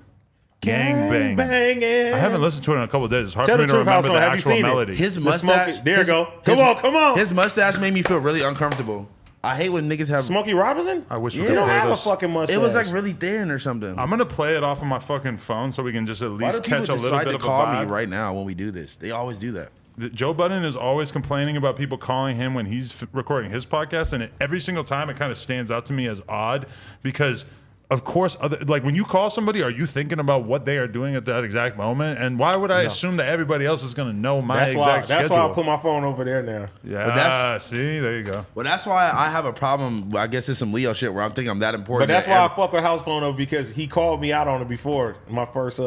gang bang. Banging. I haven't listened to it in a couple of days. It's hard Tell for me the to truth, remember the Household. Have you actual seen it? melody. His The mustache. Smokey- there you go. Come on. His mustache made me feel really uncomfortable. I hate when niggas have. Smokey Robinson? I wish we You could don't play have this. a fucking mustache. It was like really thin or something. I'm gonna play it off of my fucking phone so we can just at Why do least people catch a little decide bit to of a call vibe. me right now when we do this? They always do that. Joe Budden is always complaining about people calling him when he's recording his podcast, and every single time it kind of stands out to me as odd because, of course, like when you call somebody, are you thinking about what they are doing at that exact moment? And why would I assume that everybody else is going to know my That's exact schedule? That's why I put my phone over there now. Yeah, that's- see, there you go. Well, that's why I have a problem. I guess it's some Leo shit where I'm thinking I'm that important. But that's that why I every- fuck with House Phone over because he called me out on it before my first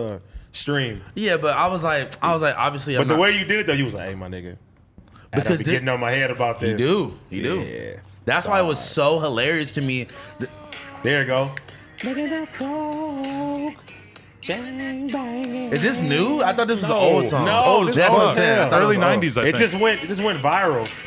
stream. Yeah, but I was like, obviously, But I'm the not, way you did it though, you was like, "Hey, my nigga," Because be thi- getting on my head about this. he do. Yeah. That's why it was so hilarious to me. There you go. Is this new? I thought this was an old song. No, old this as That's what I'm fuck. saying. I thought it Early was old. 90s, I It think. just went viral.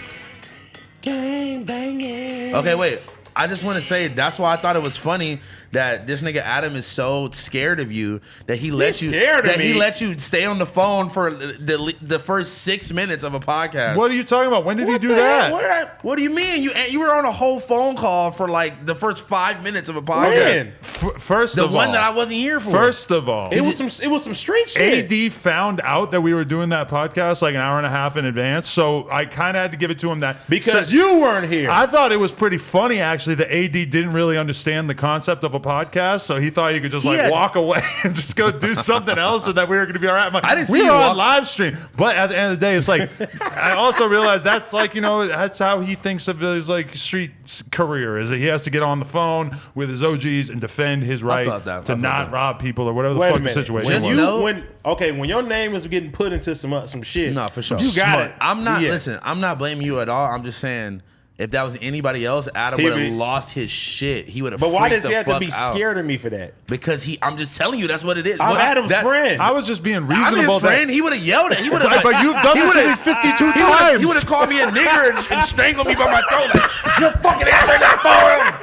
Gang banging. Okay, wait. I just want to say that's why I thought it was funny that this nigga Adam is so scared of you that he lets you scared of he me? lets you stay on the phone for the first 6 minutes of a podcast. What are you talking about? When did he What do the that? hell? What did I? What do you mean? You were on a whole phone call for like the first 5 minutes of a podcast. When? First The of one all, that I wasn't here for. First of all, It was some street shit. AD found out that we were doing that podcast like an hour and a half in advance, so I kind of had to give it to him that Because so- you weren't here. I thought it was pretty funny actually that AD didn't really understand the concept of a podcast, so he thought he could just like Yeah. walk away and just go do something else, and that we were going to be all right. I'm like, I didn't see we you were on walk- live stream, but at the end of the day, it's like I also realized that's like that's how he thinks of his like street career is that he has to get on the phone with his OGs and defend his right thought that. to I thought not that. rob people or whatever the Wait a fuck the minute. situation When was. you know- when your name is getting put into some shit. No, for sure. You got Smart. it. I'm not Yeah. listen. I'm not blaming you at all. I'm just saying if that was anybody else, Adam He'd would have be- lost his shit. He would have. But why does he he have to be scared of me for that? Because I'm just telling you, that's what it is. I'm What- Adam's that- friend. I was just being I'm reasonable. his friend. He would have yelled at. He would have. But you've done this to me 52 times. He would have called me a nigger and strangled me by my throat. Like, you fucking answering that phone.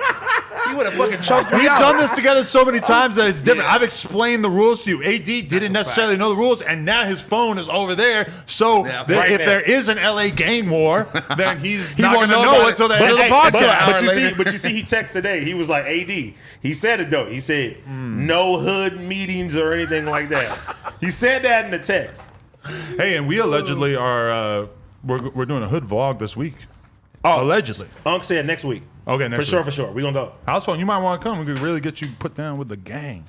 He would have fucking choked me We've out. done this together so many times that it's different. Yeah. I've explained the rules to you. AD didn't necessarily know the rules, and now his phone is over there. So Yeah, that right if there. there is an LA gang war, then he's not going won't to know know about until the it. end of the Hey, podcast. but you see, he texted today. He was like, "AD." He said it though. He said, "No hood meetings or anything like that." He said that in the text. Hey, and we allegedly are we're doing a hood vlog this week. Oh, Allegedly. Unc said next week. Okay, next For week. sure. We gonna go. Household, you might want to come. We could really get you put down with the gang.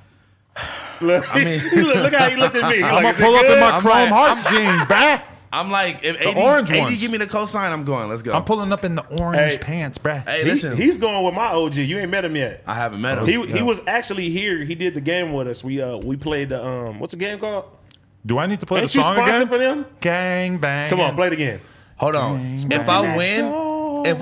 Look, look how he looked at me. He I'm like, gonna "Is it pull up in good?" my Chrome Hearts jeans, back. I'm like, if The 80, orange 80 ones. give me the cosign, I'm going. Let's go. I'm pulling up in the orange pants, bruh. Hey, listen. He's going with my OG. You ain't met him yet. I haven't met him. He was actually here. He did the game with us. We played the what's the game called? Do I need to play Ain't the you song sponsored again? for them? Gang bang. Come on, play it again. Hold on. If I win, if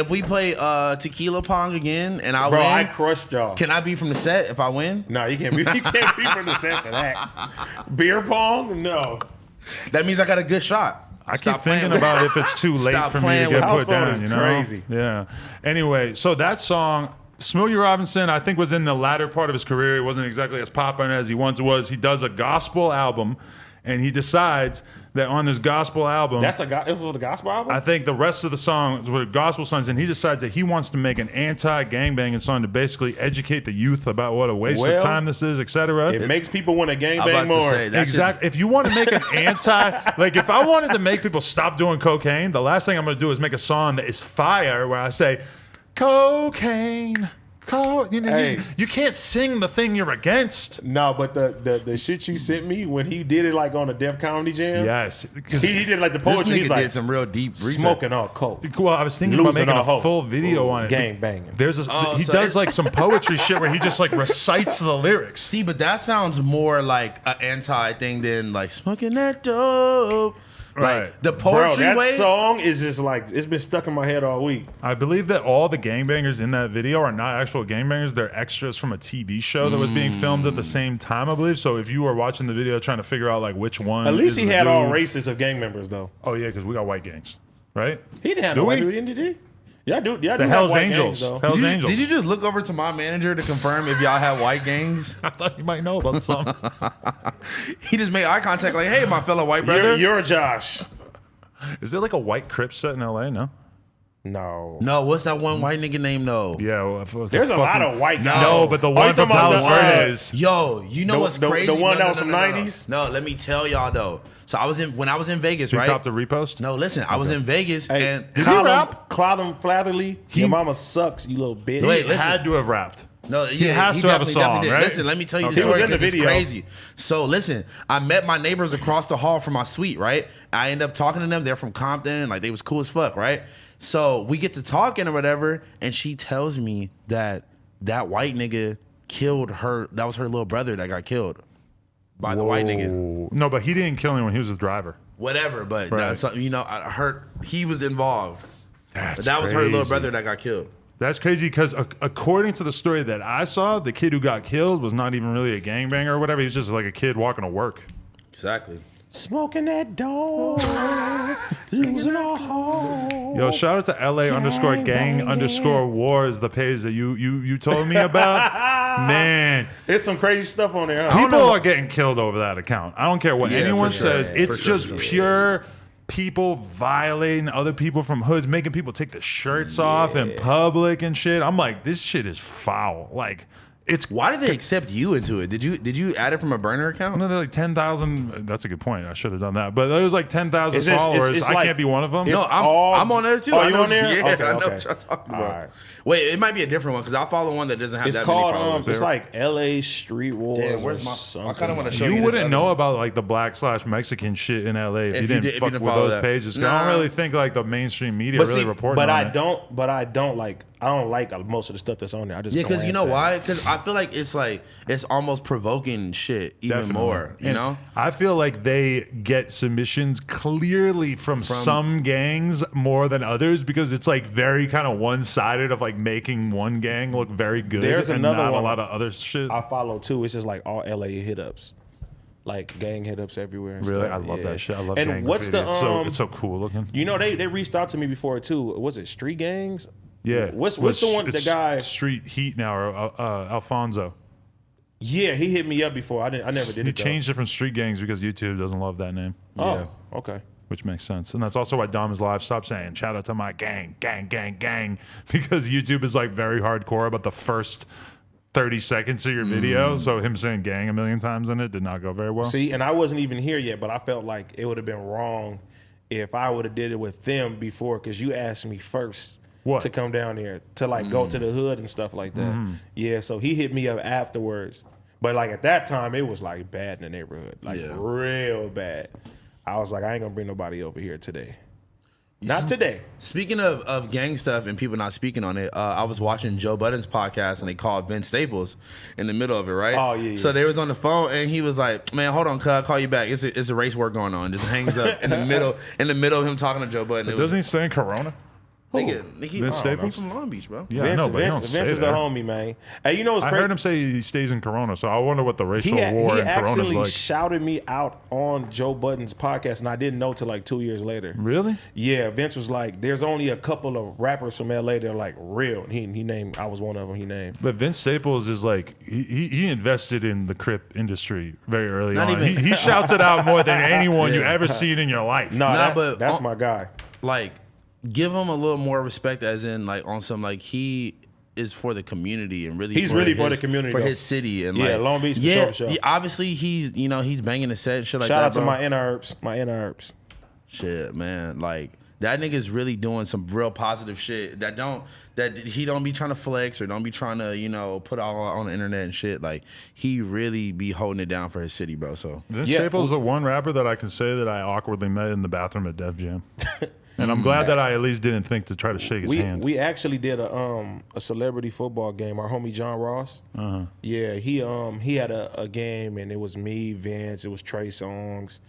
we play Tequila Pong again and I Bro, win, I crushed y'all. can I be from the set if I win? No, you can't be. You can't be from the set for that. Beer pong? No. That means I got a good shot. I Stop keep thinking playing about with- if it's too late Stop for me playing to with get house put phone down. is You know, crazy. Yeah. Anyway, so that song, Smokey Robinson, I think was in the latter part of his career. He wasn't exactly as popular as he once was. He does a gospel album, and he decides that on this gospel album, It was a gospel album? I think the rest of the songs were gospel songs, and he decides that he wants to make an anti-gangbanging song to basically educate the youth about what a waste of time this is, etc. It makes people want to I'm gangbang about to more. say, that Exactly. If you want to make an like if I wanted to make people stop doing cocaine, the last thing I'm going to do is make a song that is fire where I say, cocaine. You can't sing the thing you're against. No, but the shit you sent me when he did it like on a Def Comedy Jam. Yes. He did like the This poetry. He's nigga like did some real deep research. smoking all coke. Well, I was thinking about Losing making all a hope. full video on it. Gang banging. There's he so does like some poetry shit where he just like recites the lyrics. See, but that sounds more like an anti thing than like smoking that dope. Right. Like the Bro, poetry that way. song is just like, it's been stuck in my head all week. I believe that all the gangbangers in that video are not actual gangbangers. They're extras from a TV show that was being filmed at the same time, I believe. So if you were watching the video trying to figure out like which one, At least is he the had dude. all races of gang members though. Oh yeah, because we got white gangs, right? He didn't have Do no white we? dude, did he? Yeah, dude. Yeah, The Hell's Angels. Hell's Angels. Did you just look over to my manager to confirm if y'all had white gangs? I thought you might know about something. He just made eye contact like, hey, my fellow white brother. You're Josh. Is there like a white Crip set in LA? No. No. No, what's that one white nigga name? No. Yeah. Well, if it was There's a lot of white guys. No, but the you one from talking about Palos the, Verdes. Yo, you know what's the crazy? one No, that no, was no, from no, no. 90s? No, let me tell y'all though. So when I was in Vegas, You right? copped a repost? No, listen, I was in Vegas Hey, and Did he rap? Clotham Flatherly. Your mama sucks, you little bitch. Wait, He listen. had to have rapped. No, yeah, has to have a definitely song, did. right? Listen, let me tell you Okay. the He was story. in the 'cause it's video. crazy. So listen, I met my neighbors across the hall from my suite, right? I end up talking to them. They're from Compton, like they was cool as fuck, right? So we get to talking or whatever, and she tells me that white nigga killed her. That was her little brother that got killed by the white nigga. No, but he didn't kill anyone. He was the driver. Whatever, but Right. that's something, I heard he was involved. That's But that was her little crazy. brother that got killed. That's crazy because according to the story that I saw, the kid who got killed was not even really a gangbanger or whatever. He was just like a kid walking to work. Exactly. Smoking that dope. Losing a hoe. Yo, shout out to LA_gang_war is the page that you told me about. Man, There's some crazy stuff on there. Huh? people are getting killed over that account. I don't care what Yeah, anyone for sure. says. Yeah, It's for sure. just pure people violating other people from hoods, making people take the shirts off in public and shit. I'm like, this shit is foul. Like, it's Why did they accept you into it? Did you add it from a burner account? no, they're like 10,000. That's a good point. I should have done that. But there was like 10,000 It's just- followers. it's I like- can't be one of them. it's No, all- I'm on there too. Oh, I you know on there? Yeah, Okay, I know okay. what y'all talking All about. right. Wait, it might be a different one because I follow one that doesn't have It's that called many followers. it's like LA Street Wars. Damn, where's my- or I something. kinda wanna show You this wouldn't other know one. about like the black/Mexican shit in LA if you didn't fuck with follow those that. pages. 'Cause I Nah. don't really think like the mainstream media But really see, reporting but on I it. don't. But I don't like. I don't like most of the stuff that's on there. I just Yeah, because you know glance at it. why? Because I feel like it's almost provoking shit even Definitely. more. You And know? I feel like they get submissions clearly from some gangs more than others because it's like very kind of one-sided of like making one gang look very good There's and another not one a lot of other shit. I follow too. It's just like all LA hit ups, like gang hit ups everywhere. And Really, stuff. I love Yeah. that shit. I love And gang what's graffiti. the It's so cool looking. You know, they reached out to me before too. Was it Street Gangs? Yeah. What's the one? The It's guy? Street Heat now or Alfonso. Yeah, he hit me up before. I never did He it. though. changed it from Street Gangs because YouTube doesn't love that name. Oh, okay. Which makes sense. And that's also why Dom is live. Stop saying, shout out to my gang, because YouTube is like very hardcore about the first 30 seconds of your video. So him saying gang a million times in it did not go very well. See, and I wasn't even here yet, but I felt like it would have been wrong if I would have did it with them before, because you asked me first What? to come down there to like go to the hood and stuff like that. Yeah, so he hit me up afterwards, but like at that time it was like bad in the neighborhood, like Yeah. real bad. I was like, I ain't gonna bring nobody over here today. Not today. Speaking of gang stuff and people not speaking on it, I was watching Joe Budden's podcast and they called Vince Staples in the middle of it, right? Oh, yeah. So they was on the phone and he was like, "Man, hold on, cuz, I'll call you back. It's a race war going on." Just hangs up in the middle of him talking to Joe Budden. Doesn't he stay in Corona? Vince Staples? He's from Long Beach, bro. Yeah, Vince, I know, but Vince is the homie, man. Hey, you know what's I crazy? heard him say he stays in Corona, so I wonder what the racial war he in Corona actually is like. shouted me out on Joe Budden's podcast, and I didn't know till like 2 years later. Really? Yeah, Vince was like, "There's only a couple of rappers from LA that are like real." And he named, I was one of them. He named. But Vince Staples is like he invested in the Crip industry very early Not on. even- He shouts it out more than anyone you ever seen in your life. But that's on- my guy. Like, give him a little more respect, as in like on some like he is for the community and really He's really for the community, for though. his city and Yeah, like Long Beach for yeah, sure. yeah, obviously he's he's banging the set and shit like Shout that. out to bro. my inner herbs. Shit, man, like that nigga's really doing some real positive shit that he don't be trying to flex or don't be trying to put all on the internet and shit. Like he really be holding it down for his city, bro. So Vince Yeah. Staples is the one rapper that I can say that I awkwardly met in the bathroom at Def Jam. And I'm glad that I at least didn't think to try to shake his hand. We actually did a celebrity football game. Our homie John Ross. Yeah, he had a game and it was me, Vince. It was Trey Songz.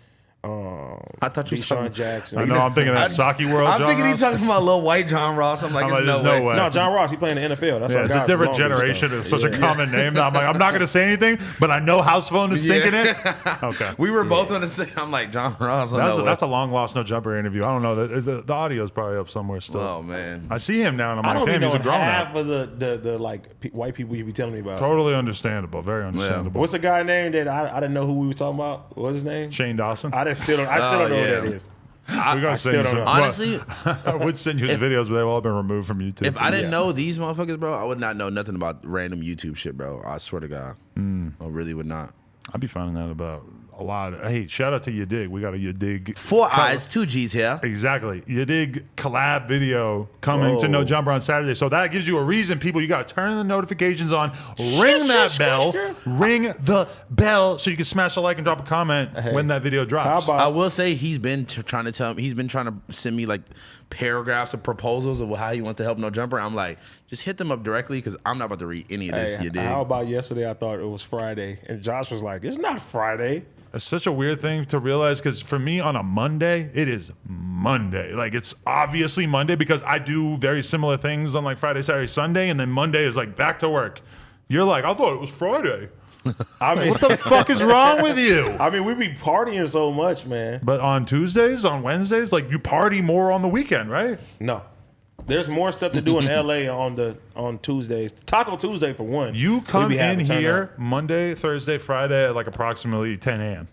I thought you was Deshaun talking- Jackson. I know, I'm thinking that Saki World. I'm John thinking Ross. he's talking about little white John Ross. I'm like, I'm like, there's no way. No, John Ross. He playing in the NFL. That's Yeah, our it's guy a from different Long Beach, generation. though. It's such a common name. That I'm like, I'm not going to say anything, but I know House Phone is thinking it. Okay. We were both on the same. I'm like John Ross. That's a long lost no jumper interview. I don't know. The audio is probably up somewhere still. Oh man. I see him now and I I'm don't like, even damn, know he's a grown half up. of the like white people you be telling me about. Totally understandable. Very understandable. What's the guy name that I didn't know who we were talking about? What was his name? Shane Dawson? I still don't know who yeah. that is. We're gonna still send you don't some. know. Honestly, I would send you his videos, but they've all been removed from YouTube. if I didn't know these motherfuckers, bro, I would not know nothing about random YouTube shit, bro. I swear to God, I really would not. I'd be finding that about a lot. Hey, shout out to You Dig. We got a You Dig. 4 eyes, 2 G's here. Exactly. You Dig collab video coming to No Jumper on Saturday. So that gives you a reason, people. You got to turn the notifications on, ring that bell, ring the bell so you can smash a like and drop a comment when that video drops. How about I will say he's been trying to tell me, he's been trying to send me like paragraphs of proposals of how he wants to help No Jumper. I'm like, just hit them up directly because I'm not about to read any of this. You dig? how about yesterday? I thought it was Friday, and Josh was like, "It's not Friday." It's such a weird thing to realize because for me on a Monday, it is Monday. Like it's obviously Monday because I do very similar things on like Friday, Saturday, Sunday, and then Monday is like back to work. You're like, I thought it was Friday. I mean, What the fuck is wrong with you? I mean, we be partying so much, man. But on Tuesdays, on Wednesdays, like you party more on the weekend, right? No, there's more stuff to do in LA on Tuesdays. Taco Tuesday for one. You We come be having in turn here up. Monday, Thursday, Friday at like approximately 10 a.m.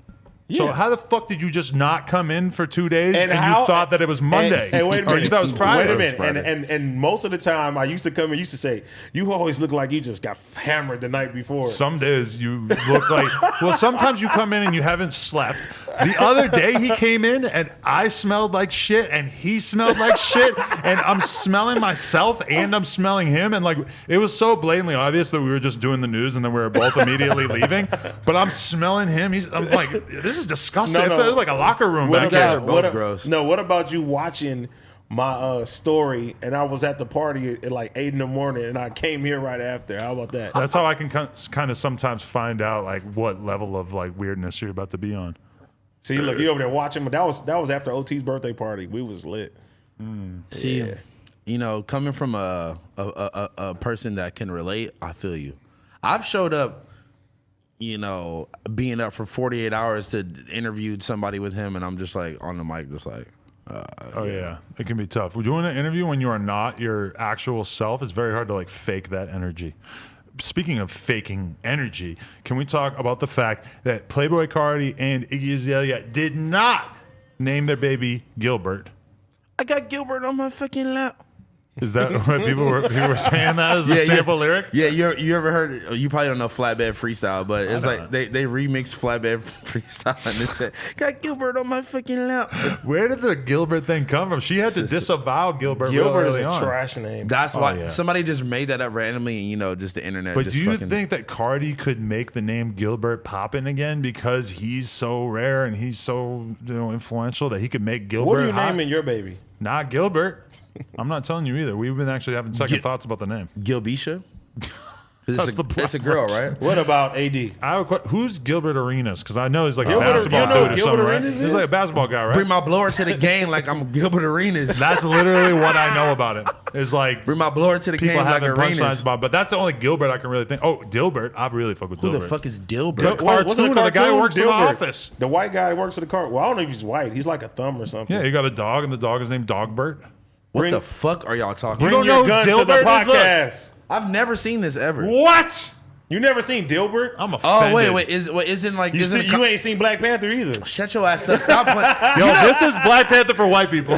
So Yeah. how the fuck did you just not come in for 2 days and how- you thought that it was Monday? Hey, wait a Or minute. you thought it was Friday? Wait a minute. Friday. And most of the time, I used to come and used to say, "You always look like you just got hammered the night before." Some days you look like, well, sometimes you come in and you haven't slept. The other day he came in and I smelled like shit and he smelled like shit and I'm smelling myself and I'm smelling him. And like, it was so blatantly obvious that we were just doing the news and then we were both immediately leaving. But I'm smelling him. I'm like, this is disgusting. No, no. It felt like a locker room What back guys here. are both gross. No, what about you watching my story and I was at the party at like 8 in the morning and I came here right after? How about that? That's how I can kind of sometimes find out like what level of like weirdness you're about to be on. See, look, you over there watching, but that was after OT's birthday party. We was lit. See, coming from a person that can relate, I feel you. I've showed up, being up for 48 hours to interview somebody with him, and I'm just like on the mic, just like, Oh yeah, it can be tough. We're doing an interview when you are not your actual self. It's very hard to like fake that energy. Speaking of faking energy, can we talk about the fact that Playboi Carti and Iggy Azalea did not name their baby Gilbert? I got Gilbert on my fucking lap. Is that what people were saying that as a sample lyric? Yeah, you ever heard? You probably don't know Flatbed Freestyle, but it's like they remixed Flatbed Freestyle and they said, "Got Gilbert on my fucking lap." Where did the Gilbert thing come from? She had to disavow Gilbert. Gilbert is early a on. trash name. That's why somebody just made that up randomly, and just the internet. But just do you fucking, think that Cardi could make the name Gilbert poppin' again because he's so rare and he's so influential that he could make Gilbert? What are you hot? naming your baby? Not Gilbert. I'm not telling you either. We've been actually having second thoughts about the name. Gilbisha? That's the It's a girl, right? What about AD? Who's Gilbert Arenas? Because I know he's like a Gilbert- basketball you know dude or Gilbert something, right? Arenas He's is? like a basketball guy, right? Bring my blower to the game like I'm Gilbert Arenas. That's literally what I know about it. Is like Bring my blower to the people game like having punchlines Arenas. about, but that's the only Gilbert I can really think. Oh, Dilbert, I really fuck with Who Dilbert. the fuck is The Dilbert? cartoon of the guy who works in the office. The white guy who works at the car. Well, I don't know if he's white. He's like a thumb or something. Yeah, he got a dog, and the dog is named Dogbert. What the fuck are y'all talking You about? Bring don't your know gun who to the Dilbert is? Look. podcast. I've never seen this ever. What? You never seen Dilbert? I'm offended. Oh wait, isn't like You, isn't you ain't seen Black Panther either. shut your ass up. Stop playing. Yo, this is Black Panther for white people.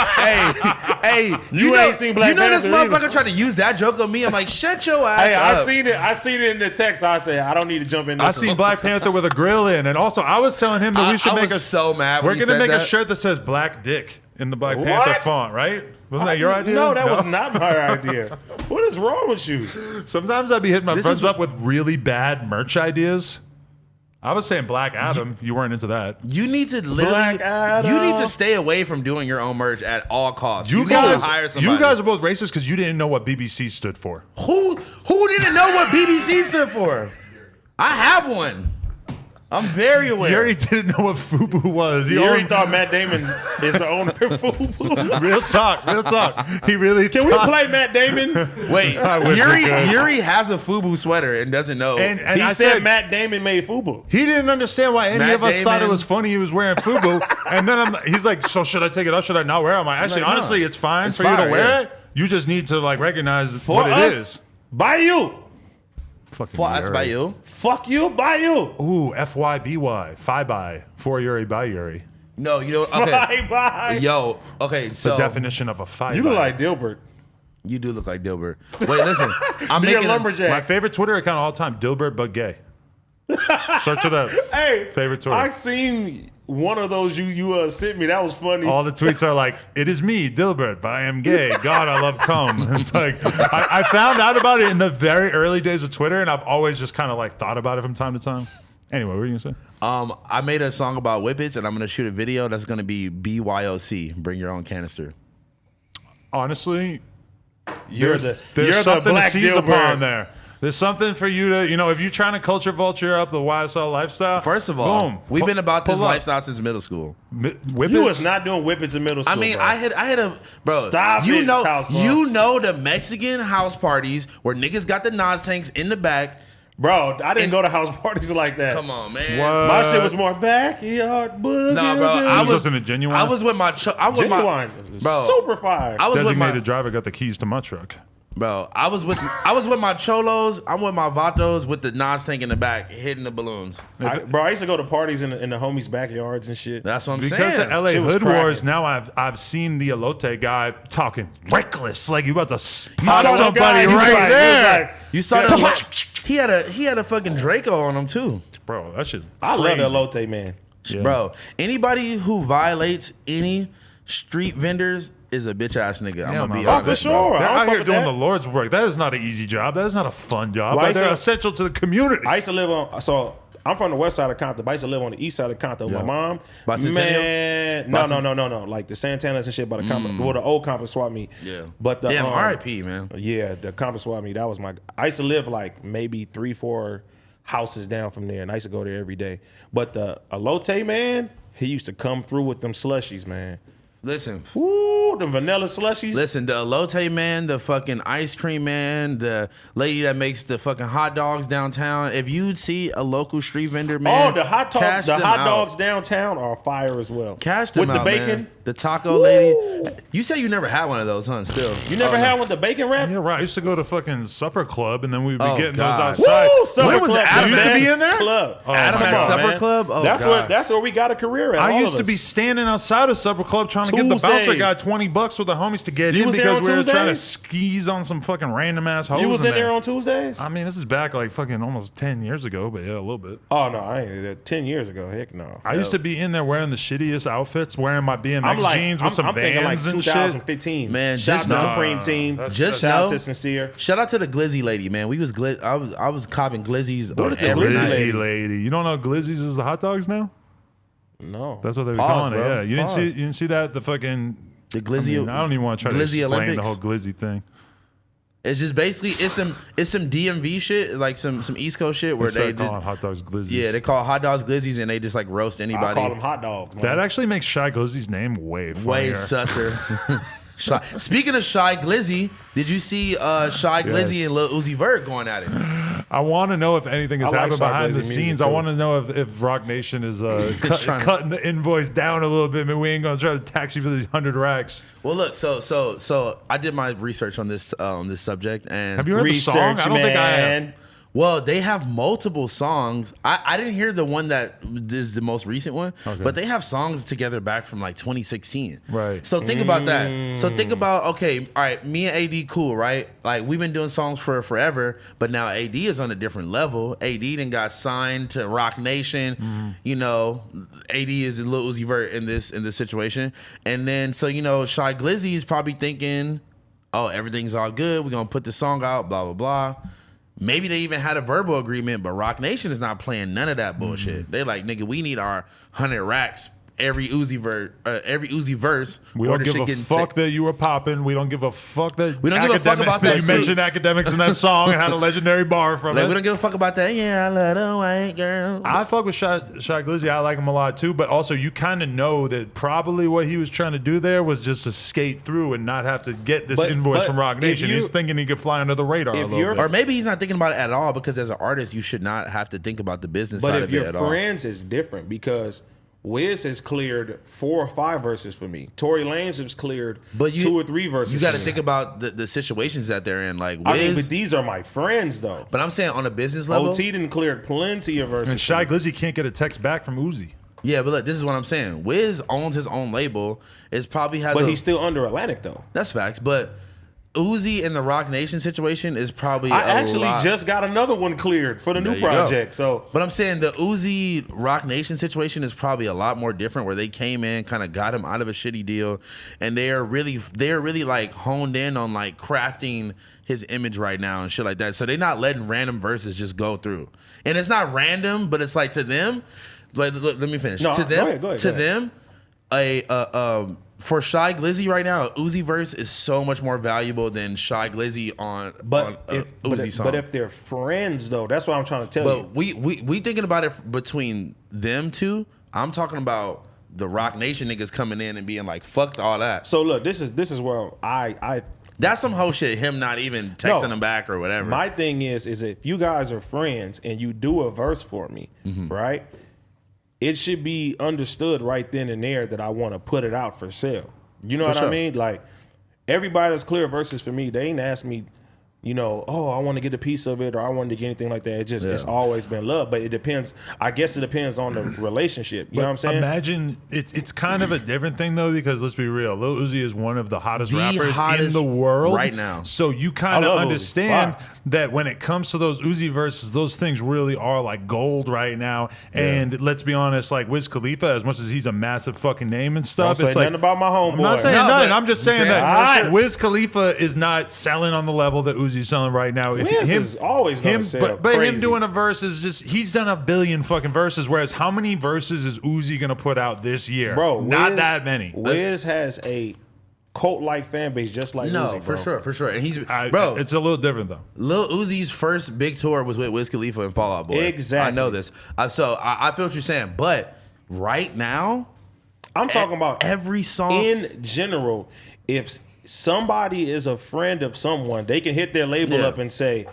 hey, You ain't seen Black You know this Panther motherfucker either. tried to use that joke on me. I'm like, shut your ass Hey, up. I seen it in the text. I said I don't need to jump in. I seen Black Panther with a grill in, and also I was telling him that we should I make was a. so mad We're when he gonna said make a that. shirt that says Black Dick in the Black What? Panther font, right? Wasn't that your idea? No, that was not my idea. What is wrong with you? Sometimes I'd be hitting my This friends is- up with really bad merch ideas. I was saying Black Adam. You weren't into that. You need to literally. Black Adam. You need to stay away from doing your own merch at all costs. You need guys, to hire somebody. you guys are both racist because you didn't know what BBC stood for. Who didn't know what BBC stood for? I have one. I'm very aware. Yuri didn't know what FUBU was. You already thought Matt Damon is the owner of FUBU. Real talk, real talk. He really Can we thought- play Matt Damon? Wait, I wish we could. Yuri has a FUBU sweater and doesn't know. And He I said said Matt Damon made FUBU. he didn't understand why any Matt of us thought it Damon. was funny he was wearing FUBU. And then he's like, so should I take it off? Should I not wear it? I'm like, actually, like, no. honestly, it's fine It's for you to fire, wear yeah. it. You just need to like recognize For what us, it is. by you. Fucking Well, that's Yuri. by you. Fuck you, by you. Ooh, FYBY. Phi by. For Yuri by Yuri. No, you know. Okay. Bye. Yo. Okay. The So definition of a phi. You look like Dilbert. you do look like Dilbert. Wait, listen. I'm Be a making a, lumberjack. my favorite Twitter account of all time, Dilbert but gay. Search it up. Hey, Favorite Twitter. I seen one of those you sent me. That was funny. All the tweets are like, "It is me, Dilbert, but I am gay. God, I love cum." It's like I found out about it in the very early days of Twitter, and I've always just kind of like thought about it from time to time. Anyway, what were you gonna say? I made a song about whippets, and I'm gonna shoot a video that's gonna be BYOC. Bring your own canister. Honestly, you're there's the something to black seize upon Dilbert. there. There's something for you to, if you're trying to culture vulture up the YSL lifestyle. First of all, boom, we've been about this pull up. lifestyle since middle school. Whippets? You was not doing whippets in middle school. I mean, bro. I had a bro. Stop you it, know, house bro. you know the Mexican house parties where niggas got the Nas tanks in the back. Bro, I didn't And- go to house parties like that. Come on, man. What? My shit was more backyard boogie. Nah, bro. I was was listening to Genuine? I was with my. I'm with Genuine. my. Bro. Super fire. I was with Designated my. driver got the keys to my truck. Bro, I was with my cholos. I'm with my vatos with the Nas tank in the back, hitting the balloons. I used to go to parties in the homies' backyards and shit. That's what I'm Because saying. of LA Shit was Hood Wars, cracking. now I've seen the elote guy talking reckless, like you about to spot saw that somebody guy, he was right like- he was there. like- You saw that? He had a fucking Draco on him too, Bro, that shit. I love crazy. the elote, man. Yeah. bro. Anybody who violates any street vendors is a bitch ass nigga. I'm Hell gonna be no. Oh, honest. for bro. sure. They're I don't out fuck here with doing that. the Lord's work. That is not an easy job. That is not a fun job. Well, I But they're used to- essential to the community. I used to live on, so I'm from the west side of Compton, but I used to live on the east side of Compton with Yeah. my mom. Bicentennial? Man, no. Like the Santanas and shit by the Compton, well, the old Compton swap meet. Yeah. But the Damn, R.I.P. man. Yeah, the Compton swap meet. That was I used to live like maybe 3-4 houses down from there, and I used to go there every day. But the elote, man, he used to come through with them slushies, man. Listen, Ooh, the vanilla slushies. listen. The elote man, the fucking ice cream man, the lady that makes the fucking hot dogs downtown. If you see a local street vendor, man, Oh, the hot cash them out. dogs downtown are fire as well. Cash them with out, the bacon. man. The taco lady. You say you never had one of those, huh? Still, You never had with the bacon wrap? Yeah, right. I used to go to fucking supper club, and then we'd be Oh, getting God. those outside. Woo, supper When was club, Adam the used to be best in there? Club. Oh, Adam my at God. supper man. club. Oh, that's God. where we got a career at. I all used of to us. be standing outside of supper club trying to get the bouncer Tuesdays. guy $20 $20 for the homies to get You in was there because on we were trying to Tuesdays? skis on some fucking random ass hoes. You was in in there on Tuesdays? I mean, this is back like fucking almost 10 years ago, but yeah, a little bit. Oh no, I ain't. 10 years ago, heck no. I used to be in there wearing the shittiest outfits, wearing my BMX I'm like, jeans with some I'm thinking like Vans and shit. 2015. Man, shout just out to know- Supreme Team. Just shout out know- to Sincere. Shout out to the Glizzy lady, man. We was I was copping Glizzies What is the every Glizzy night. lady? lady. You don't know Glizzies is the hot dogs now? No, That's what they were Pause, calling bro. it. Yeah, you Pause. didn't see that the fucking. The Glizzy. I don't even want to try to Glizzy explain Olympics. the whole Glizzy thing. It's just basically it's some DMV shit, like some East Coast shit where They they start calling just, hot dogs Glizzies. yeah, they call hot dogs Glizzies and they just like roast I anybody. call them hot dogs. Man. That actually makes Shy Glizzy's name way funnier. Way susser. Shy. Speaking of Shy Glizzy, did you see Shy Glizzy Yes. and Lil Uzi Vert going at it? I want to know if anything has I like happened Shy behind Glizzy the music, scenes. I too. want to know if Rock Nation is trying to- cutting the invoice down a little bit. Man, we ain't gonna try to tax you for these 100 racks. Well, look, so I did my research on this subject, and Have you heard Research, the song? I don't think I have. man. well, they have multiple songs. I didn't hear the one that is the most recent one, Okay. but they have songs together back from like 2016. Right. So think about that. So think about, okay, all right, me and AD cool, right? Like we've been doing songs for forever, but now AD is on a different level. AD then got signed to Rock Nation. You know, AD is a Lil Uzi Vert in this situation. And then so Shy Glizzy is probably thinking, oh, everything's all good. We're gonna put the song out, blah, blah, blah. Maybe they even had a verbal agreement, but Rock Nation is not playing none of that bullshit. They like, nigga, we need our 100 racks every Uzi verse. We or don't the give shit a getting fuck that you were popping. We don't give a fuck that We don't give a fuck about that you shit. mentioned academics in that song and had a legendary bar from Like, it. we don't give a fuck about that. Yeah, I love the white girl. I fuck with Shy Glizzy. I like him a lot too, but also you kind of know that probably what he was trying to do there was just to skate through and not have to get this invoice but from Rock if Nation. you- He's thinking he could fly under the radar a if little you're- bit. Or maybe he's not thinking about it at all because as an artist, you should not have to think about the business But side if of it you're at all. friends, it's different because Wiz has cleared 4 or 5 verses for me. Tory Lanez has cleared But 2 or 3 verses. You got to for me. think about the situations that they're in. Like, Wiz, I mean, but these are my friends though. but I'm saying on a business level. OT done cleared plenty of verses. And for Shy me. Glizzy can't get a text back from Uzi. Yeah, but look, this is what I'm saying. Wiz owns his own label. It's probably has But a, he's still under Atlantic though. that's facts. But Uzi in the Rock Nation situation is probably I a actually lot. just got another one cleared for the There new you go. project. So But I'm saying the Uzi Rock Nation situation is probably a lot more different, where they came in, kind of got him out of a shitty deal, and they're really like honed in on like crafting his image right now and shit like that. So they're not letting random verses just go through, and it's not random, but it's like to them. Like, look, let me finish. No, to go them, ahead, go ahead, to go ahead. them, for Shy Glizzy right now, a Uzi verse is so much more valuable than Shy Glizzy on but a Uzi song. but if they're friends though, that's what I'm trying to tell you. But we thinking about it between them two. I'm talking about the Rock Nation niggas coming in and being like, fuck all that. So look, this is where I That's some whole shit. Him not even texting him back or whatever. my thing is if you guys are friends and you do a verse for me, right? It should be understood right then and there that I want to put it out for sale. You know what sure. I mean? Like everybody that's clear verses for me, they ain't asked me, oh, I want to get a piece of it or I want to get anything like that. It's always been love, but it depends. I guess it depends on the relationship. You know what I'm saying? Imagine it's kind of a different thing though, because let's be real, Lil Uzi is one of the hottest The rappers in hottest the world right now. So you kind I of love Uzi. understand Fire. that when it comes to those Uzi verses, those things really are like gold right now. And let's be honest, like Wiz Khalifa, as much as he's a massive fucking name and Don't stuff, say it's like nothing about my homeboy. I'm not saying No, nothing. but I'm just saying I'm saying that no shit. Wiz Khalifa is not selling on the level that Uzi's selling right now. If Wiz is always gonna sell but him crazy. doing a verse is just he's done a billion fucking verses. Whereas how many verses is Uzi gonna put out this year? Bro, not Wiz- that many. Wiz has a cult-like fan base just like no, Uzi, bro. for sure. And he's Bro, it's a little different though. Lil Uzi's first big tour was with Wiz Khalifa and Fall Out Boy. Exactly. I know this. So I feel what you're saying, but right now, I'm talking about every song. in general. If somebody is a friend of someone, they can hit their label Yeah. up and say,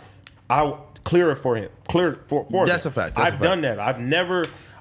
"I'll clear it for him." Clear it for That's him. a fact. That's a I've fact. done that.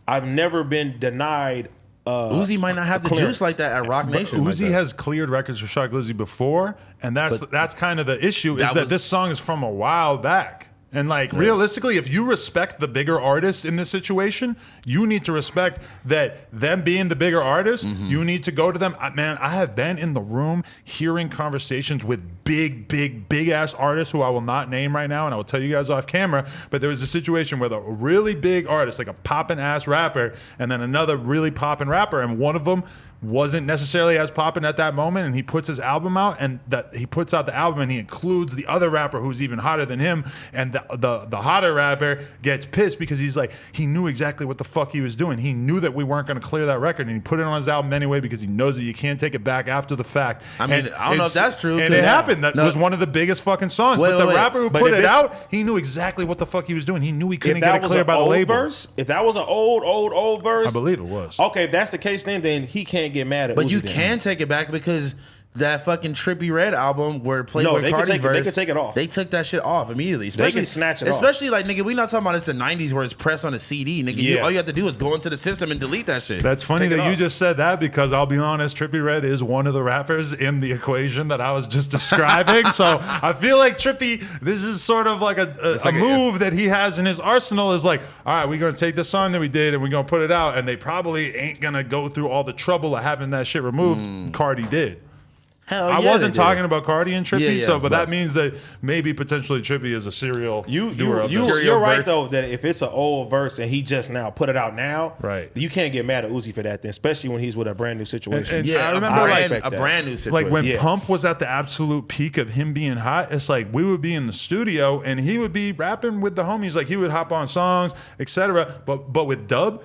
I've never been denied. Uzi might not have the clearance. juice like that at Rock Nation. like Uzi that. has cleared records for Shy Glizzy before, and that's kind of the issue. Is that that was- this song is from a while back. And like realistically, if you respect the bigger artist in this situation, you need to respect that them being the bigger artist. You need to go to them. Man, I have been in the room hearing conversations with big ass artists who I will not name right now, and I will tell you guys off camera. But there was a situation where a really big artist, like a poppin' ass rapper, and then another really poppin' rapper, and one of them wasn't necessarily as poppin' at that moment, and he puts his album out, and he puts out the album and he includes the other rapper who's even hotter than him, and the hotter rapper gets pissed because he's like, he knew exactly what the fuck he was doing. He knew that we weren't going to clear that record, and he put it on his album anyway because he knows that you can't take it back after the fact. I mean, I don't know if that's true. And it happened. That was one of the biggest fucking songs. But the rapper who put it out, he knew exactly what the fuck he was doing. He knew he couldn't get it cleared by the label. If that was an old verse, I believe it was. Okay, if that's the case, then he can't get mad at. But Uzi you then. can take it back because that fucking Trippie Redd album where Playboy Cardi verse, they could take it off. They took that shit off immediately. Especially, they can snatch it off. Especially like, nigga, we not talking about it's the 90s where it's pressed on a CD, nigga. Yeah. All you have to do is go into the system and delete that shit. That's funny that you just said that because I'll be honest, Trippie Redd is one of the rappers in the equation that I was just describing. So I feel like Trippie, this is sort of like a move that he has in his arsenal is like, all right, we're going to take this song that we did and we're going to put it out, and they probably ain't going to go through all the trouble of having that shit removed. Cardi did. Hell I yeah, wasn't talking about Cardi and Trippie, Yeah, but that means that maybe potentially Trippie is a serial doer of this. You're right though that if it's an old verse and he just now put it out now, right, you can't get mad at Uzi for that then, especially when he's with a brand new situation. And yeah, I remember a brand new situation. Like when Pump was at the absolute peak of him being hot, it's like we would be in the studio and he would be rapping with the homies, like he would hop on songs, etc. But with Dub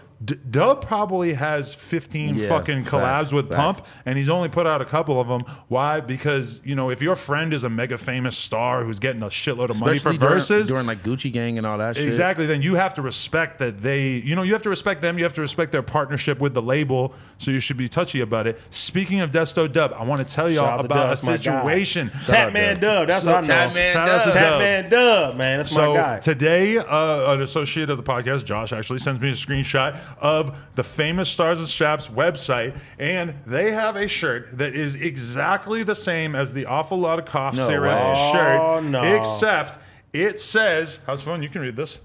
probably has 15 fucking collabs with Pump, and he's only put out a couple of them. Why? Because, you know, if your friend is a mega famous star who's getting a shitload of money for verses during like Gucci Gang and all that shit. Exactly, then you have to respect that you have to respect them, you have to respect their partnership with the label, so you should be touchy about it. Speaking of Desto Dub, I want to tell y'all about a situation. Tapman Dub, that's what I know. Tapman Dub, man, that's my guy. Today, an associate of the podcast, Josh, actually sends me a screenshot of the famous Stars and Straps website, and they have a shirt that is exactly the same as the Awful Lot of Cough Syrup shirt, except it says, how's fun? You can read this.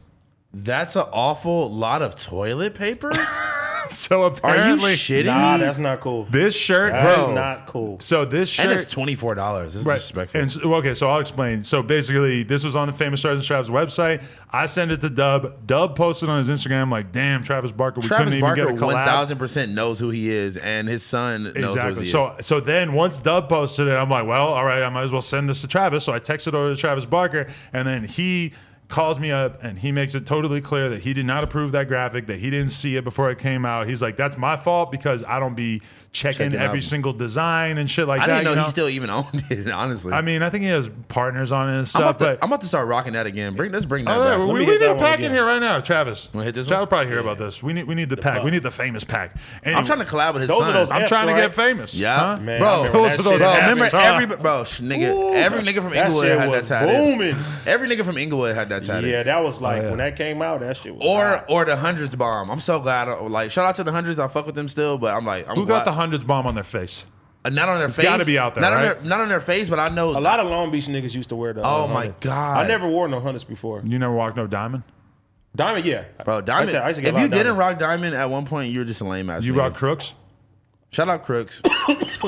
That's an awful lot of toilet paper? So apparently, are you shitting me? me? That's not cool. This shirt, that's not cool. So this shirt, and it's $24. This is disrespectful. And okay, so I'll explain. So basically, this was on the famous Stars and Straps website. I sent it to Dub. Dub posted on his Instagram like, "Damn, Travis Barker, we couldn't even get a collab." 1000% knows who he is, and his son knows who he is. So then once Dub posted it, I'm like, well, all right, I might as well send this to Travis. So I texted over to Travis Barker, and then he calls me up and he makes it totally clear that he did not approve that graphic, that he didn't see it before it came out. He's like, that's my fault because I don't be checking every single design and shit like that. I didn't know he still even owned it, honestly. I mean, I think he has partners on it and stuff. I'm about to start rocking that again. Let's bring that back. We need a pack in here right now, Travis. Want to hit this Travis will probably hear about this. We need the pack. We need the famous pack. Anyway, I'm trying to collab with his son. I'm trying to get famous. Yeah, man, bro. those are those. Remember every nigga from Inglewood had that tattoo. Booming. Every nigga from Inglewood had that tattoo. Yeah, that was like when that came out. That shit was or the Hundreds bomb. I'm so glad. Like, shout out to the Hundreds. I fuck with them still, but I'm like, who got the Hundreds bomb on their face? Not on their face. It's got to be out there, not on their face, but I know a lot of Long Beach niggas used to wear the. Oh my god! I never wore no Hundreds before. You never walked no Diamond? Diamond, yeah, bro. Diamond. I used to if you didn't rock Diamond at one point, you're just a lame ass. You rock Crooks? Shout out Crooks.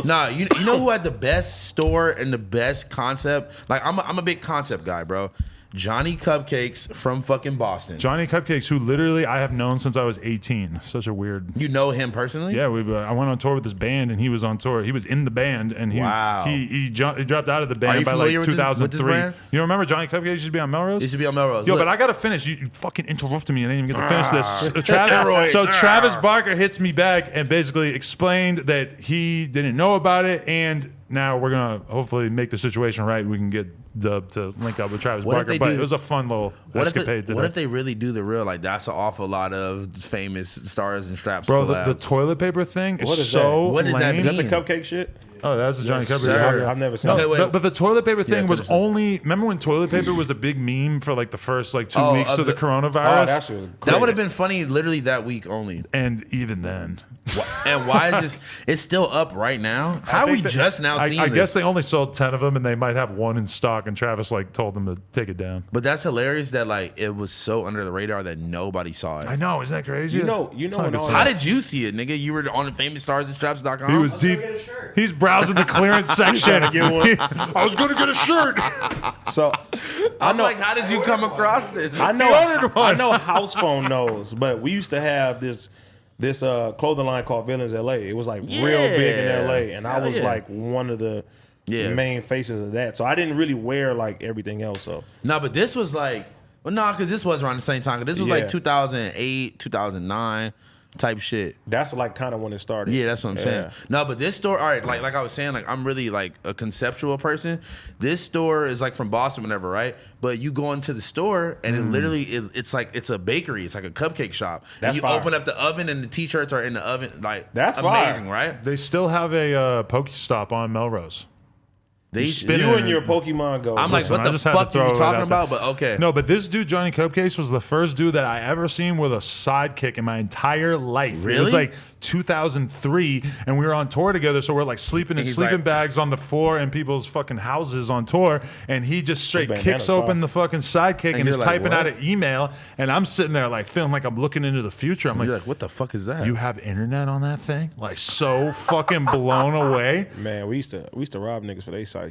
Nah, you know who had the best store and the best concept? Like I'm a big concept guy, bro. Johnny Cupcakes from fucking Boston. Johnny Cupcakes, who literally I have known since I was 18. Such a weird. You know him personally? Yeah, I went on tour with this band, and he was on tour. He was in the band, and he dropped out of the band by like 2003. You don't remember Johnny Cupcakes used to be on Melrose? Used to be on Melrose. Yo, but I gotta finish. You fucking interrupted me. I didn't even get to finish this. Travis Barker hits me back and basically explained that he didn't know about it, and now we're gonna hopefully make the situation right. We can get Dub to link up with Travis Barker, but it was a fun little escapade today. What if they really do the real, like, that's an awful lot of famous Stars and Straps bro, collab? the toilet paper thing is what is so that? What does that lame. mean? Is that the cupcake shit? Oh, that's the Johnny Yes, Cupcake. sir. I've never seen No, it. Okay, wait. but the toilet paper thing was finish it. only. Remember when toilet paper was a big meme for like the first like 2 Oh, weeks of of the the- coronavirus? Oh, that shit was That crazy. would have been funny literally that week only. And even then, And why is this? It's still up right now. How are we just now seeing I this? guess they only sold 10 of them, and they might have one in stock. And Travis like told them to take it down. But that's hilarious that like it was so under the radar that nobody saw it. I know, isn't that crazy? You know It's when not good all- stuff. How did you see it, nigga? You were on famousstarsandstraps.com. He was deep. He's browsing the clearance section. to get one. I was gonna get a shirt. So I'm like, how did you come across this? I know, ordered one. I know House Phone knows, but we used to have this clothing line called Villains LA. It was like real big in Yeah. LA, and I Hell was yeah. like one of the Yeah. main faces of that. So I didn't really wear like everything else. So No, but this was like, well, no, because this was around the same time. 'Cause this was Yeah. like 2008, 2009 type shit. that's like kind of when it started. Yeah, that's what I'm saying. Yeah. No, but this store, all right, like I was saying, like I'm really like a conceptual person. This store is like from Boston, whatever, right? But you go into the store and it literally it's like it's a bakery. It's like a cupcake shop. That's and you fire. open up the oven and the t-shirts are in the oven. Like That's fire. amazing, right? They still have a Pokestop on Melrose. They spin You it. and your Pokemon Go. I'm Listen, like, I what the just had to fuck throw are you it talking out there. about? But okay. No, but this dude, Johnny Cupcakes, was the first dude that I ever seen with a sidekick in my entire life. It Really? was like 2003, and we were on tour together, so we're like sleeping in And he's sleeping like- bags on the floor in people's fucking houses on tour, and he just straight Those kicks bandanas open fire. the fucking sidekick and you're is like, typing what? out an email, and I'm sitting there like feeling like I'm looking into the future. I'm You're like, like, what the fuck is that? you have internet on that thing? Like so fucking blown away. Man, we used to rob niggas for their sidekicks.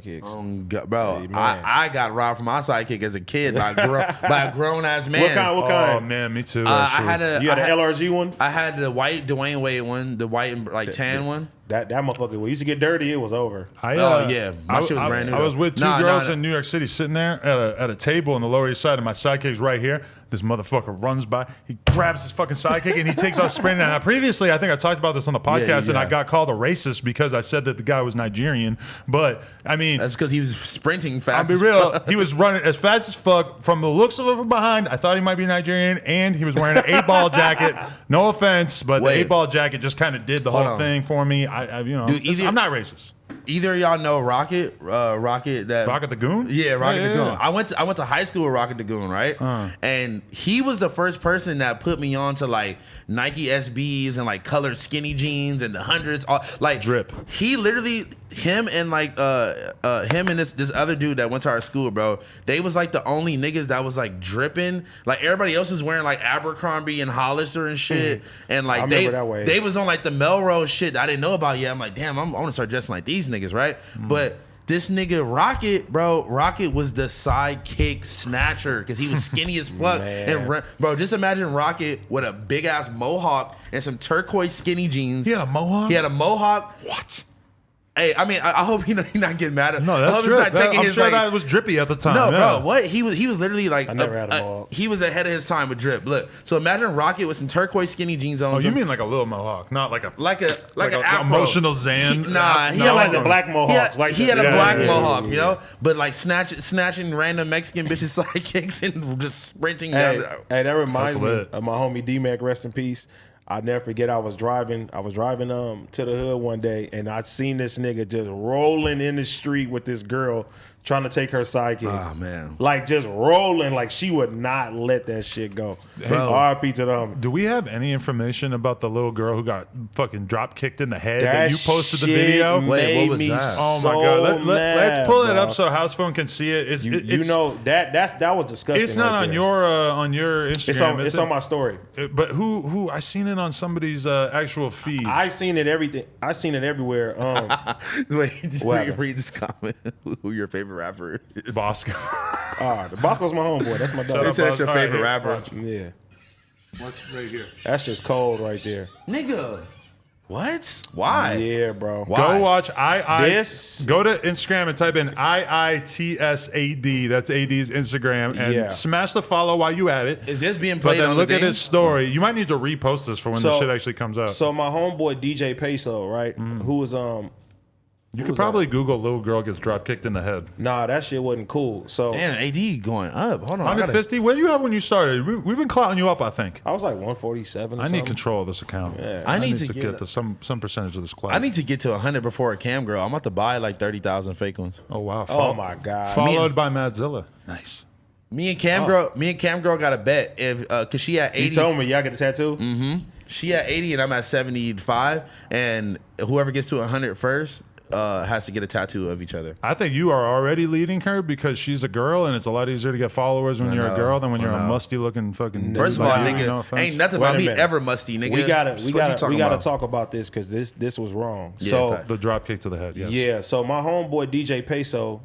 Bro, Hey, man. I got robbed from my sidekick as a kid by a grown ass man. What kind? What Oh kind? man, me too. I actually. had a You had I an LRG one? I had the white Dwayne Wade one, the white and like tan one. That motherfucker. When we used to get dirty, it was over. Oh, yeah. My shit was brand new, I was though. with two Nah, girls nah. in New York City sitting there at a table on the Lower East Side, and my sidekick's right here. This motherfucker runs by. He grabs his fucking sidekick and he takes off sprinting. Now, previously, I think I talked about this on the podcast, and I yeah. got called a racist because I said that the guy was Nigerian. But I mean, That's because he was sprinting I'll fast. be as real. fuck. He was running as fast as fuck. From the looks of him from behind, I thought he might be Nigerian, and he was wearing an 8-ball jacket. No offense, but Wait. the 8-ball jacket just kind of did the Hold whole on. thing for me. I Dude, easy- I'm not racist. Either of y'all know Rocket, Rocket that Rocket the Goon? Yeah, Rocket Yeah, the yeah, Goon. yeah. I went to high school with Rocket the Goon, right? And he was the first person that put me on to like Nike SBs and like colored skinny jeans and the hundreds, all like Drip. He literally, him and like him and this other dude that went to our school, bro. They was like the only niggas that was like dripping. Like everybody else was wearing like Abercrombie and Hollister and shit, and like I remember that way. they was on like the Melrose shit that I didn't know about yet. I'm like, damn, I want to start dressing like these niggas, right? But this nigga Rocket, bro, Rocket was the sidekick snatcher because he was skinny as fuck. Man. And bro, just imagine Rocket with a big ass mohawk and some turquoise skinny jeans. He had a mohawk? He had a mohawk. What? Hey, I mean, I hope he's not getting mad at. No, I that's hope he's drip. not taking I'm his, sure like, that was drippy at the time. no, yeah. bro, what? He was literally like I never had a mohawk. he was ahead of his time with drip. Look, so imagine Rocket with some turquoise skinny jeans on. Oh, you some- mean like a little mohawk, not like a like an a afro. emotional Zan? He had He had like a the black mohawks. He had a Yeah, black yeah, yeah, mohawk, yeah. you know, but like snatching random Mexican bitches sidekicks and just sprinting down. Hey, that reminds That's me lit. of my homie D-Mac, rest in peace. I'll never forget, I was driving to the hood one day, and I seen this nigga just rolling in the street with this girl trying to take her sidekick. Oh, man. Like just rolling, like she would not let that shit go. Bro. R.I.P. to them. Do we have any information about the little girl who got fucking drop kicked in the head that, That you posted the shit video? Wait, made what was me that? Oh my so god! Let's mad, pull it bro. up so House Phone can see it. You It's, know that was disgusting. it's not right on there. your Instagram. It's on my story. But who I seen it on somebody's actual feed. I seen it everywhere. Wait, What you happened? read this comment. Who your favorite rapper is? Bosco. The Bosco's my homeboy. That's my Shut dog. They up, said that's your All right, favorite here, rapper. watch. Yeah, Watch right here. that's just cold right there. Nigga, what? Why? Yeah, bro. Why? Go watch This- Go to Instagram and type in IITSAD. That's AD's Instagram, and Yeah. smash the follow while you at it. Is this being But played then on look the at thing? his story. You might need to repost this for when the So- shit actually comes out. So my homeboy DJ Peso, right? Mm. Who was You could probably Google little girl gets drop kicked in the head. Nah, that shit wasn't cool. So Damn, AD going up. Hold on. 150? What do you have when you started? We've been clouting you up, I think. I was like 147. Or I need something. control of this account. Yeah. I need to get to some percentage of this clout. I need to get to 100 before a cam girl. I'm about to buy like 30,000 fake ones. Oh wow! Oh my god. Followed by Madzilla. Nice. Me and Cam girl got a bet if cause she at 80. You told me y'all get the tattoo. She at 80 and I'm at 75, and whoever gets to 100 first has to get a tattoo of each other. I think you are already leading her because she's a girl, and it's a lot easier to get followers when you're a girl than when you're a musty looking fucking. First of all, dude. nigga, No offense. ain't nothing Wait about a me minute. ever musty, nigga. We gotta about? talk about this because this was wrong. Yeah, so fact. The drop kick to the head. Yes. yeah, so my homeboy DJ Peso,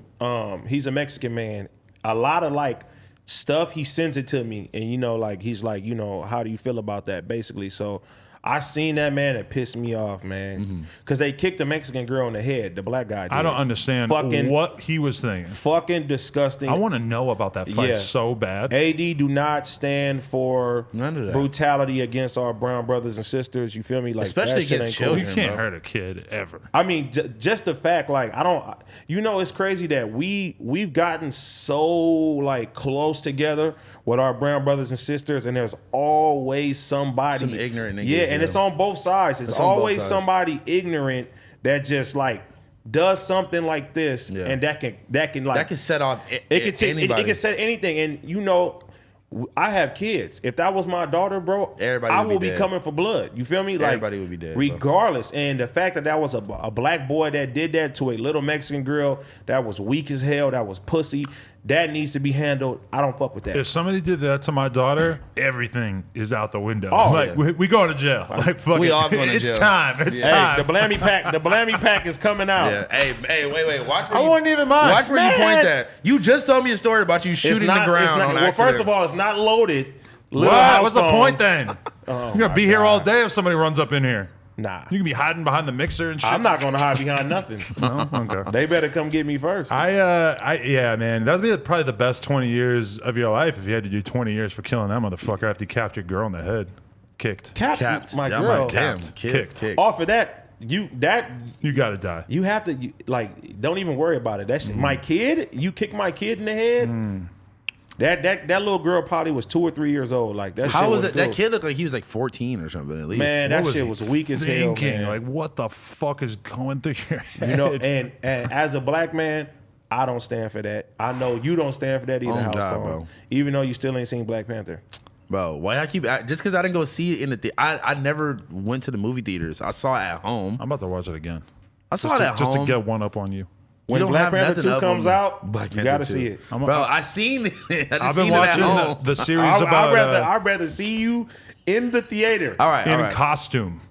he's a Mexican man. A lot of like stuff he sends it to me, and like he's like, how do you feel about that? Basically, so. I seen that, man. It pissed me off, man. Because they kicked the Mexican girl in the head. The black guy did. I don't understand what he was thinking. Fucking disgusting. I want to know about that fight so bad. AD do not stand for None of that. brutality against our brown brothers and sisters. You feel me? Like Especially that shit against ain't cool. You children. can't bro. hurt a kid ever. I mean, just the fact, like, I don't, it's crazy that we've gotten so like close together with our brown brothers and sisters, and there's always somebody, Some ignorant niggas, yeah, and it's on both sides. It's It's on both always sides. somebody ignorant that just like does something like this, Yeah. and that can like That can set off it can anybody. it can set anything, and I have kids. If that was my daughter, bro, Everybody I would be will be dead. coming for blood. You feel me? Like Everybody would be dead, bro. regardless. And the fact that was a black boy that did that to a little Mexican girl that was weak as hell, that was pussy, that needs to be handled. I don't fuck with that. If somebody did that to my daughter, everything is out the window. Oh, like yeah. we going to jail. Like fuck We it. all going to it's jail. time. It's Hey, time. the Blammy pack is coming out. Yeah. Hey, wait. Watch where I wouldn't even mind. Watch where you Man. point that. You just told me a story about you shooting the ground on well, accident. first of all, it's not loaded. Little What? house What's the phone. point then? You're gonna be here all day if somebody runs up in here. Nah, You can be hiding behind the mixer and shit. I'm not gonna hide behind nothing. No? Okay. They better come get me first. Yeah, man, that'd be probably the best 20 years of your life if you had to do 20 years for killing that motherfucker after you capped your girl in the head, kicked. Capped my Yeah, girl. damn, Kicked. kicked. Off of that, you gotta die. You have to don't even worry about it. That's my kid. You kick my kid in the head. That little girl probably was 2 or 3 years old. Like that. How shit was was it? That cool. kid looked like he was like 14 or something at least. Man, What that shit he was weak as hell, thinking? man. Like, what the fuck is going through your head? And as a black man, I don't stand for that. I know you don't stand for that either, Oh, house God, phone. bro. Even though you still ain't seen Black Panther. Bro, why I keep just because I didn't go see it in the I never went to the movie theaters. I saw it at home. I'm about to watch it again. I saw it at Just to home. get one up on you. When don't Black have Panther nothing 2 up comes on me. out, Black you Panther gotta 2. see it. Bro, I seen it. I've been watching the series about I'd rather see you in the theater. All right, in costume.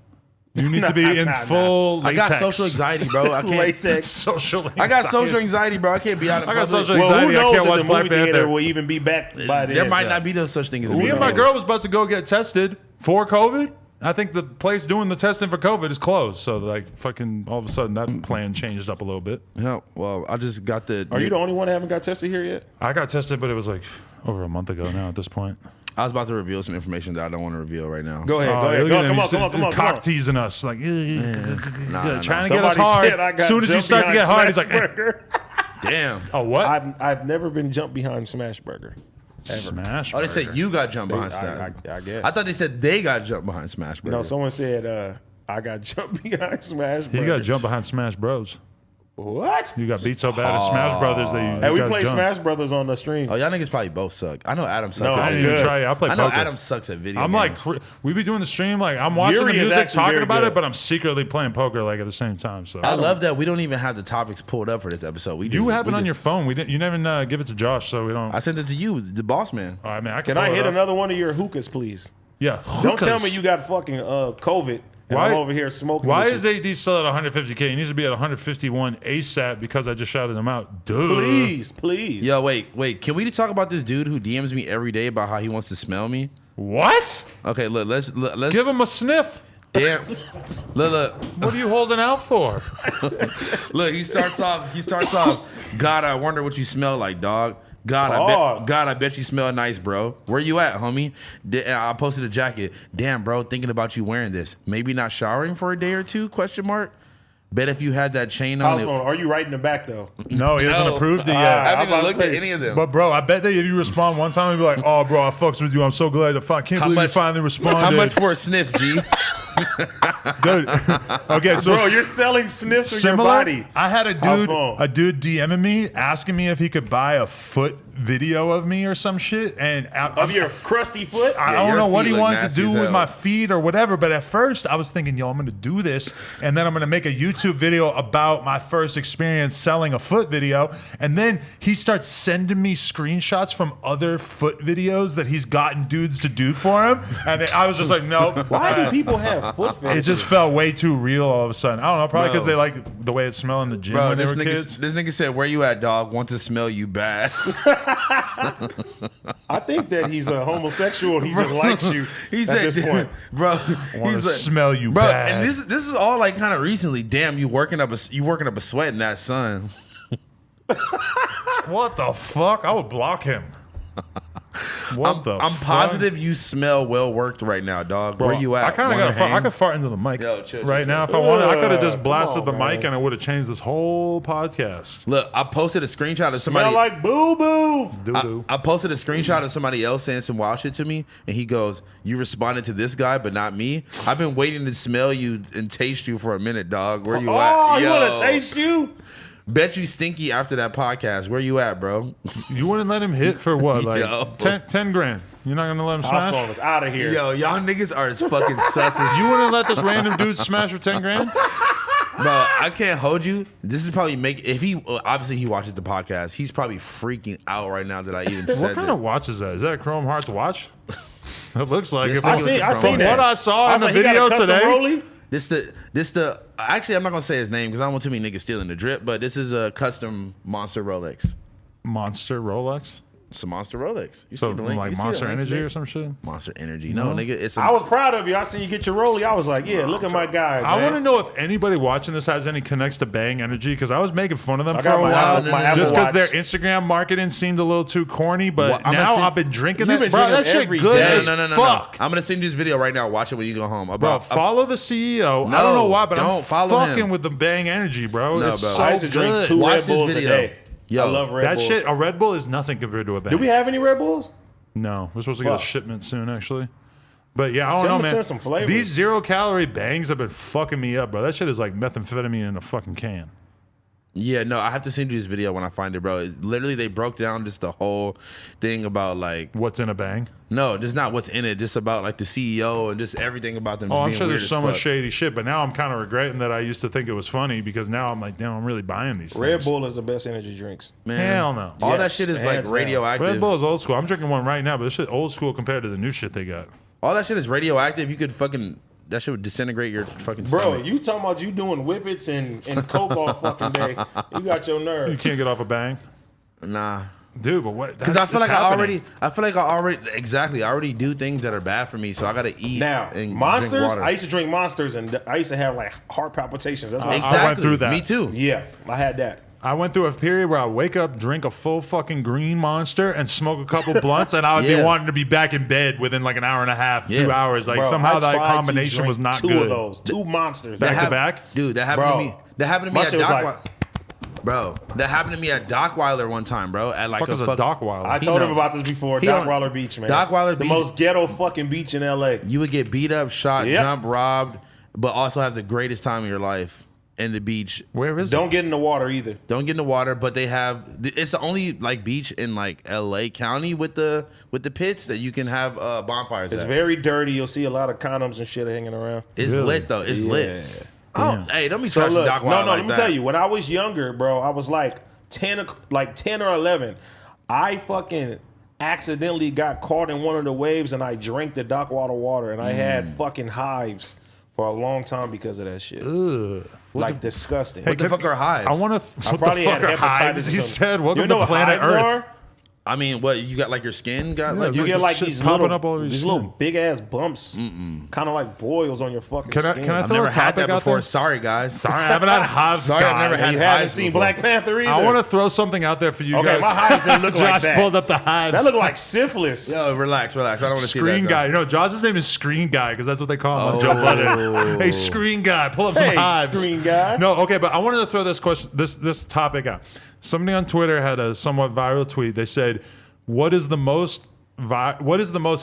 You need to be in Nah. full I latex. got social anxiety, bro. I can't. Latex. Social I got anxiety. social anxiety, bro. I can't be out in I got public. social Well, who anxiety. I knows can't if watch the Black movie theater Panther. will even be back by then. There might not be no such thing as a Me movie and my theater. girl was about to go get tested for COVID. I think the place doing the testing for COVID is closed. So like fucking all of a sudden that plan changed up a little bit. Yeah, well, I just got the. Are you the only one that haven't got tested here yet? I got tested, but it was like over a month ago now at this point. I was about to reveal some information that I don't want to reveal right now. Go ahead, Oh, go ahead. look at him. Come on, He's come on, come on, come cock on. teasing us. Like, nah. trying to get us Somebody hard. said I got As soon as you jumped start to behind get hard, he's like, Smash Burger. Damn. oh, what? I've never been jumped behind Smash Burger. Smash. Oh, they said Burger. you got jumped behind Smash. I guess. I thought they said they got jumped behind Smash Burger. No, someone said I got jumped behind Smash Burger. You got to jump behind Smash Bros. What? You got beat so bad at Smash Brothers that you Hey, we got play jumped. Smash Brothers on the stream. Oh, y'all niggas probably both suck. I know Adam sucks. No, at I I'm didn't video even good. try it. I play I know poker. Adam sucks at video I'm games. like, we be doing the stream. Like, I'm watching Yuri the is music, actually talking very about good. it, but I'm secretly playing poker like at the same time. So I love that we don't even have the topics pulled up for this episode. We you just, have we it on just- your phone. We didn't. You never give it to Josh, so we don't. I sent it to you, the boss man. All right, man. I Can pull I it hit up. another one of your hookahs, please? Yeah. Don't tell hookahs. me you got fucking COVID and I'm over here smoking. Why with is you. AD still at 150K? He needs to be at 151 ASAP because I just shouted him out. Duh. Please. Yo, wait. Can we talk about this dude who DMs me every day about how he wants to smell me? What? Okay, look, let's Give him a sniff. damn. Look. What are you holding out for? Look, he starts off. God, I wonder what you smell like, dog. God, Pause. I bet you smell nice, bro. Where you at, homie? I posted a jacket. Damn, bro, thinking about you wearing this. Maybe not showering for a day or two? Question mark. Bet if you had that chain House on phone. Are you right in the back though? No, he hasn't No. approved it I yet. haven't I'm even about to looked at say, any of them. But bro, I bet that if you respond one time, you'll be like, "Oh, bro, I fucks with you. I'm so glad to can't believe you finally responded." How much for a sniff, G? Dude. Okay, so Bro, you're selling sniffs of your similar. body. I had a House dude phone. DMing me asking me if he could buy a foot video of me or some shit, and Of your crusty foot? I Yeah, don't your know what feet he look wanted to nasty do as with hell. my feet or whatever. But at first, I was thinking, yo, I'm going to do this, and then I'm going to make a YouTube video about my first experience selling a foot video. And then he starts sending me screenshots from other foot videos that he's gotten dudes to do for him, and I was just like, nope. Why do people have foot It fetishes? just felt way too real all of a sudden. I don't know, probably because Bro. they like the way it smelled in the gym Bro, when they this were kids. nigga said, "Where you at, dog? Want to smell you bad." I think that he's a homosexual. He just likes you He at said, this point. "Bro, Wanna he's like, smell you bro." bad. And this is all like kind of recently. Damn, you working up a sweat in that sun. What the fuck? I would block him. What the I'm fuck? positive you smell well worked right now, dog. Bro, Where you at? I kind of Wanna got fart. I hang? could fart into the mic Yo, chill, right chill, now chill. if I wanted. I could have just Come blasted on, the man. mic and it would have changed this whole podcast. Look, I posted a screenshot of somebody. Smell like boo boo. Doo-doo. I posted a screenshot of somebody else saying some wild shit to me, and he goes, "You responded to this guy, but not me. I've been waiting to smell you and taste you for a minute, dog. Where you at? Oh, you Yo, want to taste you? Bet you stinky after that podcast. Where you at, bro? You wouldn't let him hit for what? Like Yo. 10 grand. You're not gonna let him House smash? phone is out of here. Yo, y'all niggas are as fucking sus as You wouldn't let this random dude smash for 10 grand? Bro, I can't hold you. This is probably if he obviously he watches the podcast. He's probably freaking out right now that I even said What kind this. of watch is that? Is that a Chrome Hearts watch? It looks like it. I From seen that. what I saw in the was like, he got video a custom today. rollie? This the actually I'm not gonna say his name because I don't want too many niggas stealing the drip, but this is a custom Monster Rolex. Monster Rolex? It's a Monster Rolex. You So see the from link? like You see Monster the link, Energy nigga? or some shit? Monster Energy. No, nigga, it's a I was proud of you. I seen you get your rollie. I was like, yeah, look at my guy. I man. want to know if anybody watching this has any connects to Bang Energy because I was making fun of them for got a my while Apple- my Apple just because Watch. their Instagram marketing seemed a little too corny. But Well, I'm gonna now see- I've been drinking You've that. been Bro, that drinking shit every good day. as no. fuck. I'm gonna send you this video right now. Watch it when you go home. Bro, About follow the CEO. I No, don't know why, but I'm don't follow fucking him. with the Bang Energy, bro. No, It's bro. so I used to drink good. 2 Watch Red this Bulls a video. day. Yo, I love Red That Bulls. shit, a Red Bull is nothing compared to a Bang. Do we have any Red Bulls? No, we're supposed to get a Fuck. shipment soon, actually. But yeah, I don't Tell know, them to man. send some flavors. These 0-calorie bangs have been fucking me up, bro. That shit is like methamphetamine in a fucking can. Yeah, no, I have to send you this video when I find it, bro. Literally, they broke down just the whole thing about like, What's in a bang? no, just not what's in it, just about like the CEO and just everything about them. Oh, just I'm being sure weird there's as so much fuck. shady shit, but now I'm kind of regretting that I used to think it was funny because now I'm like, damn, I'm really buying these Red things. Bull is the best energy drinks. Man, Hell no. All that Yes, shit is like hands down. radioactive. Red Bull is old school. I'm drinking one right now, but this shit old school compared to the new shit they got. All that shit is radioactive. You could fucking that shit would disintegrate your fucking Bro, stomach. you talking about you doing whippets and coke all fucking day. You got your You nerve. can't get off a bang. Nah. Dude, but what? Because I feel like I already exactly. I already do things that are bad for me, so I gotta eat. Now, and drink Monsters, water. I used to drink Monsters and I used to have like heart palpitations. That's what Exactly. I went through that. Me too. Yeah, I had that. I went through a period where I wake up, drink a full fucking green Monster, and smoke a couple blunts, and I would be Yeah. wanting to be back in bed within like an hour and a half, 2 Yeah. hours. Like Bro, somehow I that tried to combination drink was not 2 good. of those, 2 Monsters. Back to hap- back? Dude, that happened Bro, to me. That happened to me my at shit was Doc. like- Bro, that happened to me at Dockweiler one time, bro. At like Fuck is a fuck- Dockweiler? I told know. him about this before. He Doc on- Waller Beach, man. Dockweiler the Beach- most ghetto fucking beach in LA. You would get beat up, shot, Yep. jumped, robbed, but also have the greatest time of your life in the beach. Where is Don't it? get in the water either. Don't get in the water, but they have. It's the only like beach in like LA County with the pits that you can have bonfires. It's at. very dirty. You'll see a lot of condoms and shit hanging around. It's Really? lit though. It's lit. Oh, hey, don't be So trashing look, Doc no, Wilder let like me that. tell you. When I was younger, bro, I was like 10 or 11. I fucking accidentally got caught in one of the waves and I drank the Doc water and I had fucking hives for a long time because of that shit. Ugh. Like disgusting. What the fuck are hives? I want to. I What the probably fuck had are hepatitis hives? or He something. said, You "Welcome know to what planet hives Earth." are? I mean, what you got? Like your skin got like You like get this like shit these popping little, up all over your these skin. little big ass bumps, kind of like boils on your fucking Can I- skin. can I I've throw never a had topic that out before. there? Sorry, guys. Sorry, I haven't had hives. Sorry, I've never had you haven't hives seen before. Black Panther either. I want to throw something out there for you Okay, guys. my hives didn't look like Josh that. pulled up the hives. That looked like syphilis. Yo, relax. I don't want to see that. Screen though. guy. You know, Josh's name is Screen Guy because that's what they call him on Joe Budden. Hey, Screen Guy, pull up some Hey, hives. Screen Guy. No, okay, but I wanted to throw this question, this topic out. Somebody on Twitter had a somewhat viral tweet. They said, "What is the most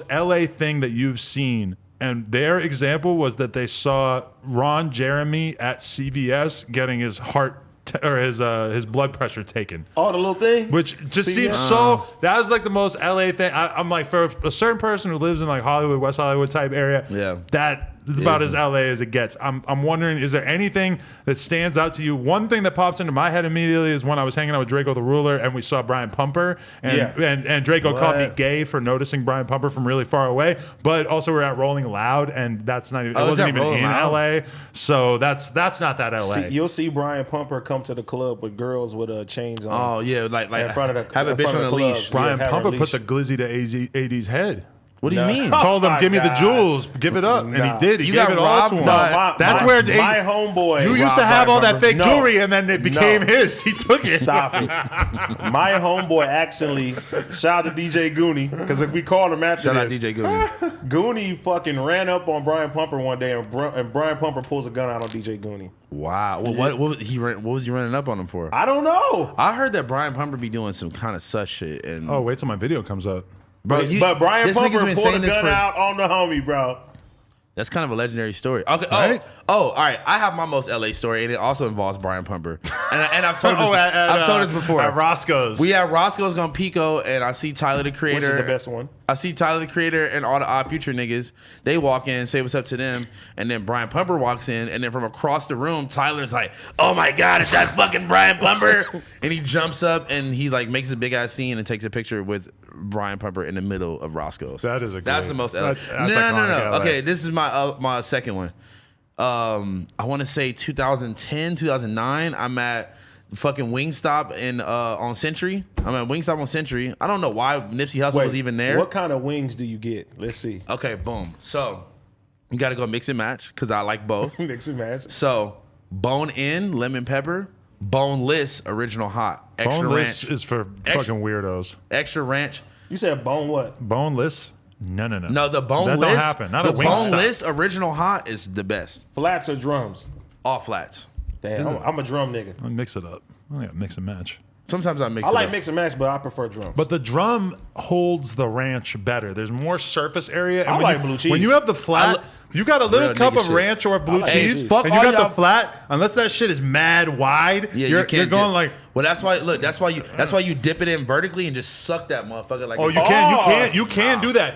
LA thing that you've seen?" And their example was that they saw Ron Jeremy at CVS getting his his blood pressure taken. Oh, the little thing. Which just See seems that? so. That was like the most LA thing. I'm like, for a certain person who lives in like Hollywood, West Hollywood type area. Yeah. That is about as LA as it gets. I'm wondering, is there anything that stands out to you? One thing that pops into my head immediately is when I was hanging out with Draco the Ruler and we saw Brian Pumper, and Draco called me gay for noticing Brian Pumper from really far away. But also we're at Rolling Loud, and that's not even. It wasn't even in LA, so that's not that LA. You'll see Brian Pumper come to the club with girls with chains on. Oh yeah, like in front of the have a in bitch front on of a the club. leash. Brian have Pumper her put the leash. glizzy to AD's head. What do you mean? Told him, my "Give me the God. jewels, give it up," and he Nah. did. He You gave got it all robbed to him. by- That's my, where my homeboy. you used robbed to have Brian all that Pumper. fake No. jewelry, and then it became No. his. He took it. Stop it. My homeboy actually, shout out to DJ Goonie, because if we called him after Shout out this, DJ Goonie. Goonie fucking ran up on Brian Pumper one day, and Brian Pumper pulls a gun out on DJ Goonie. Wow. Well, what was he running up on him for? I don't know. I heard that Brian Pumper be doing some kind of sus shit. And Oh, wait till my video comes up. bro, But Brian this Pumper nigga's been pulled a saying this gun for. out on the homie, bro. That's kind of a legendary story. Okay. Right? All right. I have my most LA story, and it also involves Brian Pumper. And I've told this. at, I've told this before. At Roscoe's. We at Roscoe's Gone Pico, and I see Tyler the Which Creator. is the best one? I see Tyler the Creator and all the Odd Future niggas. They walk in, say what's up to them, and then Brian Pumper walks in, and then from across the room, Tyler's like, "Oh my God, it's that fucking Brian Pumper!" And he jumps up and he like makes a big ass scene and takes a picture with Brian Pumper in the middle of Roscoe's. That's the most LA. that's No. iconic LA. Okay, this is my second one. I want to say 2010, 2009. I'm at fucking Wingstop on Century. I'm at Wingstop on Century. I don't know why Nipsey Hussle was even there. What kind of wings do you get? Let's see. Okay, boom. So you got to go mix and match because I like both. Mix and match. So bone in, lemon pepper, boneless, original hot, extra Boneless ranch, is for fucking weirdos. extra ranch. You said bone what? Boneless? No. No, the boneless. That don't happen. Not the a Wingstop. boneless original hot is the best. Flats or drums? All flats. Damn, I'm a drum nigga. I'll mix it up. I got mix and match. Sometimes I mix I it like up. mix and match, but I prefer drums. But the drum holds the ranch better. There's more surface area. And I when like you, blue cheese. When you have the flat, you got a little Real cup nigga of shit. ranch or blue like cheese, cheese. Fuck and you all got the y'all- flat. Unless that shit is mad wide, Yeah, you're you can't going dip. like. Well, that's why. Look, that's why you dip it in vertically and just suck that motherfucker like. Oh, you can do that.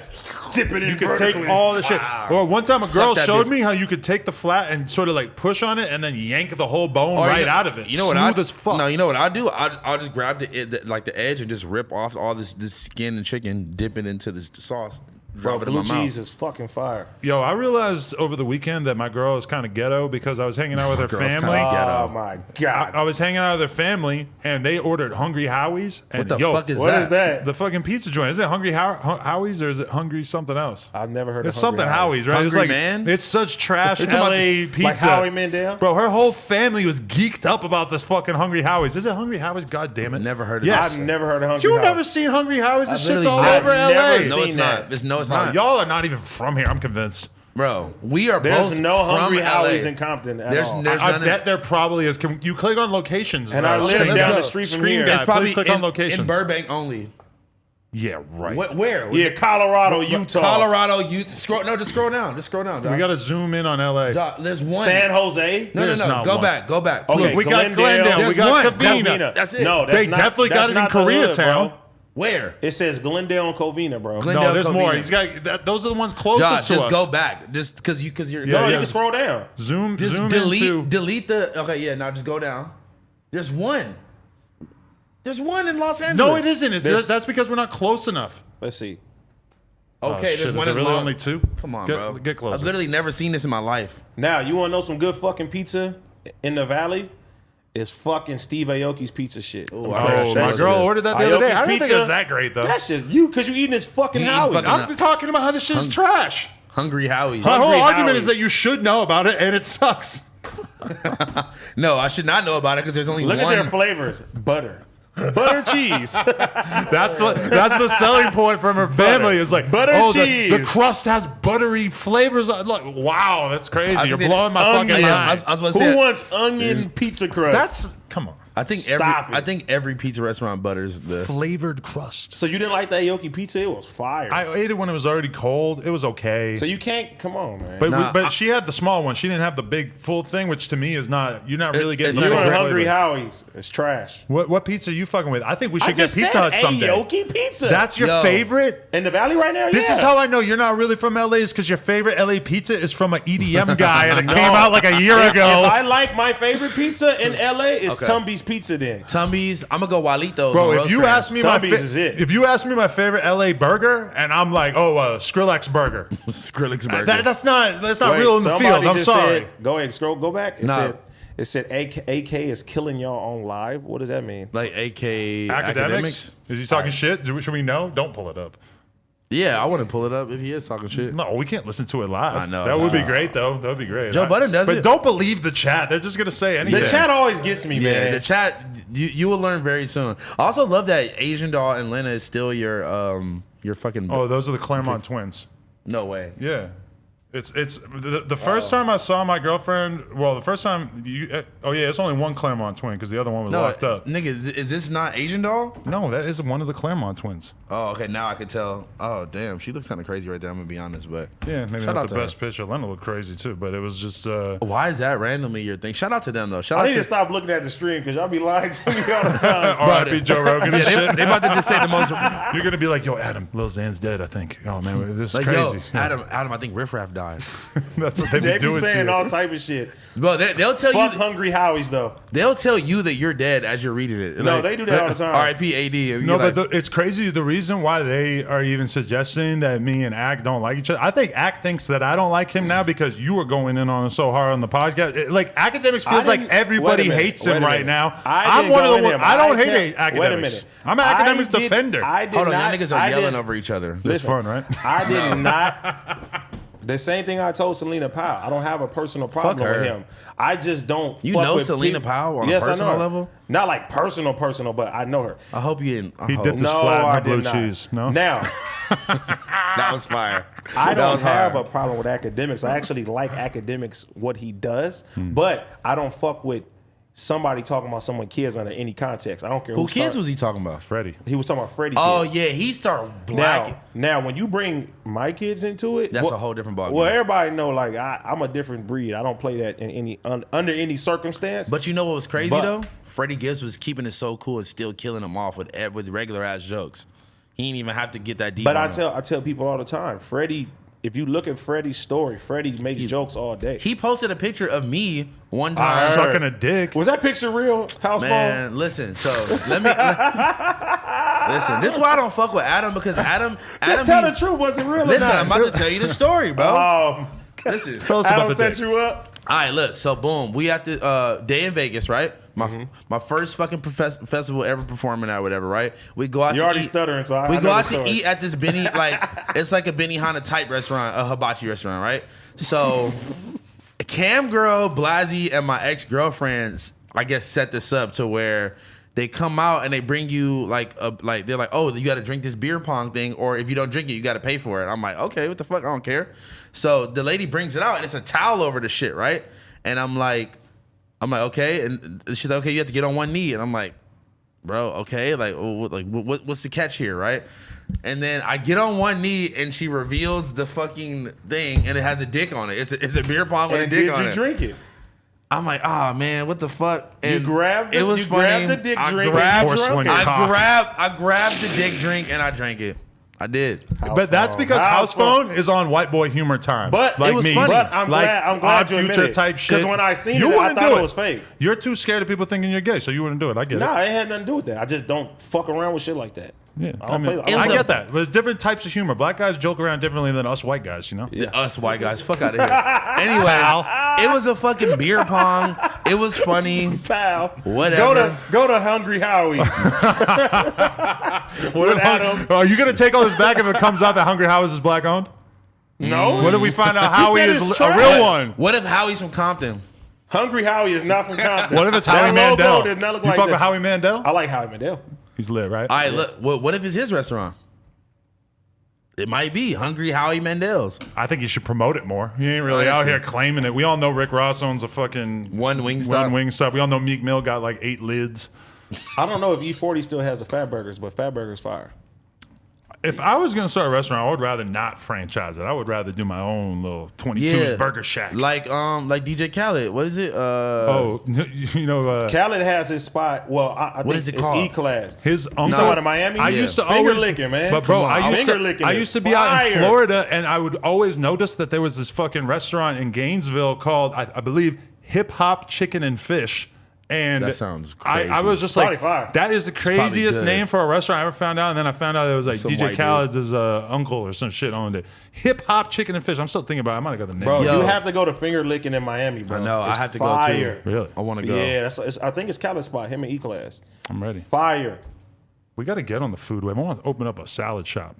dip it in You can take all the shit. Or one time a girl that showed bitch. me how you could take the flat and sort of like push on it and then yank the whole bone Or right you- out of it. You know what Smooth I as fuck. No, you know what I do? I'll just grab the edge and just rip off all this skin and chicken, dip it into this sauce, Bro, drop it in my blue mouth. cheese is fucking fire. Yo, I realized over the weekend that my girl is kind of ghetto because I was hanging out with her girl's family. kinda ghetto. Oh my god. I was hanging out with her family and they ordered Hungry Howie's. And What the fuck is What that? is that? The fucking pizza joint. Is it Hungry Howie's or is it Hungry something else? I've never heard It's of Hungry something Howie's, right? it's Hungry like, Man? It's such trash It's about LA pizza. Like Howie Mandel? Bro, her whole family was geeked up about this fucking Hungry Howie's. Is it Hungry Howie's? God damn it. Never heard of Yes. I've never heard of Hungry You've Howie's. never seen Hungry Howie's? This shit's all literally over I've LA. never No, seen it's that. not. No, it's No, not. y'all are not even from here. I'm convinced. Bro, we are There's both no Hungry from Howie's LA. in Compton at There's all. no- I none of- bet there probably is. Can you click on locations? And I live Screen down guy. the street from Screen here. guy, It's probably please click on locations. in Burbank only. Yeah, right. Where? Yeah, Colorado, Utah. Colorado, just scroll down. Just scroll down. We got to zoom in on LA. There's one. San Jose. no, There's not Go one. back. Go back. Okay, Look, we got Glendale. We There's got one. Covina. That's it. No, that's They not, definitely that's got it in not the hood, Koreatown. bro. Where? It says Glendale and Covina, bro. Glendale, No, there's Covina. more. He's got that, those are the ones closest Josh, to just us. go back. Just because you're. Yeah, No, yeah. you can scroll down. Zoom Just into. delete the. Okay, yeah. Now just go down. There's one. There's one in Los Angeles. No, it isn't. There's- That's because we're not close enough. Let's see. Oh, Okay, shit, there's is one it in really Long- only two? Come on, get, bro. Get closer. I've literally never seen this in my life. Now, you want to know some good fucking pizza in the valley? is fucking Steve Aoki's pizza shit. Ooh, Oh, my girl ordered that the other day. I didn't think it was that great though. That shit, because you eating this fucking You eating Howie. fucking- I'm just talking about how this shit is trash. Hungry Howie. My whole Hungry argument Howie's. is that you should know about it and it sucks. No, I should not know about it because there's only Look one. at their flavors. Butter cheese. That's the selling point from her family. Is like Butter cheese. The crust has buttery flavors. Like, wow, that's crazy. I You're think blowing my onion. fucking Yeah, mind. I was about to say. Who wants onion pizza crust? That's come on. I think Stop it. I think every pizza restaurant butters the. Flavored crust. so you didn't like that Aoki pizza? It was fire. I ate it when it was already cold. It was okay. so you can't. Come on, man. but Nah, but she had the small one. She didn't have the big full thing, which to me is not. You're not really getting. it's the you not full and great Hungry flavor. Howie's. It's trash. What pizza are you fucking with? I think we I should get just Pizza said Hut someday. Aoki pizza. That's your Yo. favorite? in the valley right now. This yeah. is how I know you're not really from LA is because your favorite LA pizza is from an EDM guy and it came out like a year If ago. I like my favorite pizza in LA, it's Okay. Tumby's Pizza. Then Tumbies. I'm gonna go Walitos. Bro, on if you Rosecrans. ask me my Tumby's is it. if you ask me my favorite LA burger and I'm like, Skrillex burger. Skrillex burger. That's not Wait, real in the somebody field. I'm just sorry. said- go ahead, go back. Nah. It said AK is killing y'all on live. What does that mean? like AK Academics? Is he talking shit? Should we know? Don't pull it up. Yeah, I want to pull it up if he is talking shit. No, we can't listen to it live. I know. That would be great, though. That would be great. Joe Budden does but it. don't believe the chat. They're just gonna say anything. The chat always gets me, Yeah, man. the chat. You will learn very soon. I also love that Asian doll and Lena is still your fucking. Oh, those are the Claremont twins. No way. Yeah. It's the first time I saw my girlfriend. Well, the first time you. Oh yeah, it's only one Claremont twin because the other one was No, locked up. nigga, is this not Asian doll? No, that is one of the Claremont twins. Oh, okay. Now I can tell. Oh, damn, she looks kind of crazy right there. I'm gonna be honest, but Yeah, maybe Shout not out the to best picture. Lena looked crazy too, but it was just. why is that randomly your thing? Shout out to them though. Shout I out need to to stop looking at the stream because y'all be lying to me all the time. R.I.P. Joe Rogan and Yeah, shit. they about to just say the most. You're gonna be like, yo, Adam, Lil Xan's dead. I think. Oh man, this is Like, crazy. yo, Yeah. Adam, I think Riff Raff died. That's what they be They be doing to saying you. all type of shit. Bro, they'll tell Fuck you. Hungry Howie's though. They'll tell you that you're dead as you're reading it. No, they do that all the time. R.I.P. AD. And No, you're but it's crazy. The reason why they are even suggesting that me and Ak don't like each other, I think Ak thinks that I don't like him now because you were going in on him so hard on the podcast. Like Academics feels like everybody hates him right now. I'm one of the ones. I don't hate Academics. Wait a minute. I'm an Academics defender. I did Hold on, not, y'all niggas are yelling over each other. It's fun, right? I did not. The same thing I told Selena Powell. I don't have a personal problem Fuck her. with him. I just don't. You fuck know with Selena people. Powell on a Yes, I know personal her. level? Not like personal, but I know her. I hope you didn't. I He hope. dipped his No, flat in I the blue did not. cheese. No. Now, That was fire. I That don't was have hard. a problem with Academics. I actually like Academics, what he does, Hmm. but I don't fuck with somebody talking about someone kids under any context. I don't care Who who kids start- was he talking about? Freddie. He was talking about Freddie. Oh kids. yeah, he started blacking. Now, when you bring my kids into it, That's a whole different ballgame. Well, everybody know, like I'm a different breed. I don't play that in any under any circumstance. But you know what was crazy But- though? Freddie Gibbs was keeping it so cool and still killing them off with regular ass jokes. He didn't even have to get that deep. But on I them. tell people all the time, Freddie. If you look at Freddie's story, Freddie makes jokes all day. He posted a picture of me one time. heard. Sucking a dick. Was that picture real? How small? Man, listen. So let me listen. This is why I don't fuck with Adam because Adam. Just tell the truth. Was it real? Listen, or not? I'm about to tell you the story, bro. Listen. Tell us about Adam the set dick. you up. All right, look. So boom, we at the day in Vegas, right? My first fucking festival ever performing at whatever, right? We go out. You're to already eat. stuttering, so I We know go the out to story. eat at this Benny, like it's like a Benihana type restaurant, a hibachi restaurant, right? So Cam girl, Blasey, and my ex girlfriends, I guess, set this up to where they come out and they bring you like they're like, oh, you got to drink this beer pong thing, or if you don't drink it, you got to pay for it. I'm like, okay, what the fuck? I don't care. So the lady brings it out and it's a towel over the shit, right? And I'm like, okay, and she's like, okay, you have to get on one knee, and I'm like, bro, okay, like what's the catch here, right? And then I get on one knee and she reveals the fucking thing and it has a dick on it. It's a beer pong with And a dick did on you it. drink it? I'm like, ah, man, what the fuck? And grabbed the- it was you funny. grabbed the dick I drink and grabbed, you drunk it? I grabbed the dick drink and I drank it. I did. But that's because House Phone is on white boy humor time. But like it was me. funny. But I'm Like glad Odd you admit Future it. type shit. Because when I seen You it, I wouldn't thought do it was fake. You're too scared of people thinking you're gay, so you wouldn't do it. I get Nah, it. it had nothing to do with that. I just don't fuck around with shit like that. Yeah, I don't play- I don't I play- get that. There's different types of humor. Black guys joke around differently than us white guys, you know? Yeah. Us white guys, fuck out of here. Anyway, it was a fucking beer pong. It was funny. Pal. Whatever. Go to Hungry Howie's. What if Adam. Are you going to take all this back if it comes out that Hungry Howie's is black owned? No. What if we find out Howie said is it's a real trash. one? What if Howie's from Compton? Hungry Howie is not from Compton. What if it's That Howie logo Mandel? does not look You like fuck that. with Howie Mandel? I like Howie Mandel. He's lit, right? All right, look. What if it's his restaurant? It might be Hungry Howie Mandel's. I think you should promote it more. You ain't really out here claiming it. We all know Rick Ross owns a fucking One Wingstop. One Wingstop. We all know Meek Mill got like 8 lids. I don't know if E40 still has the Fat Burgers, but Fat Burgers fire. If I was going to start a restaurant, I would rather not franchise it. I would rather do my own little 22's Burger Shack. Like DJ Khaled. What is it? you know, Khaled has his spot. Well, I think is it it's called? E-Class. his uncle. You talking about Miami? I Yeah. used to Finger always licking, man. But bro, Come on, I used finger to licking I is used to be out in fire. Florida, and I would always notice that there was this fucking restaurant in Gainesville called I believe Hip Hop Chicken and Fish. And That sounds crazy. I was just Probably like, fire. that is the probably craziest good. name for a restaurant I ever found out. And then I found out it was like Some DJ white Khaled's uncle or some shit owned it. Hip Hop Chicken and Fish. I'm still thinking about it. I might have got the name. Bro, Yo. you have to go to finger licking in Miami, bro. I know. I It's have to fire. go too. Really? I want to go. Yeah, I think it's Khaled's spot. Him and E-Class. I'm ready. Fire. We got to get on the food web. I want to open up a salad shop.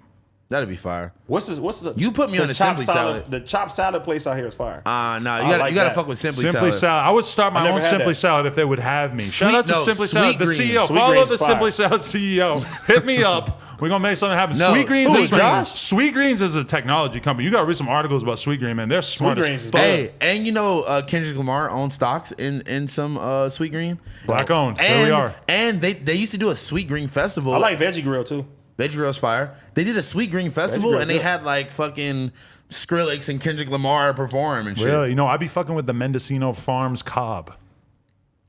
That'd be fire. What's the? You put me on the chopped Simply salad. The chopped salad place out here is fire. Nah, I you gotta like you gotta that. fuck with Simply Simply salad. salad. I would start my never own had Simply that. salad if they would have me. Shout out to Simply Salad, the Sweet CEO. Sweet Follow Greens the is fire. Simply Salad CEO. Hit me up. We're gonna make something happen. No, Sweet Greens Sweet is Greens. Sweet Greens is a technology company. You gotta read some articles about Sweet Green, man. They're smart Greens as is fuck. good. Hey, and you know Kendrick Lamar owns stocks in some Sweet Green. Black owned. And, There we are. And they used to do a Sweet Green festival. I like Veggie Grill too. Veggie Grill's fire. They did a Sweet Green festival Grill's and they good. had like fucking Skrillex and Kendrick Lamar perform and shit. Really? You know, I be fucking with the Mendocino Farms Cobb.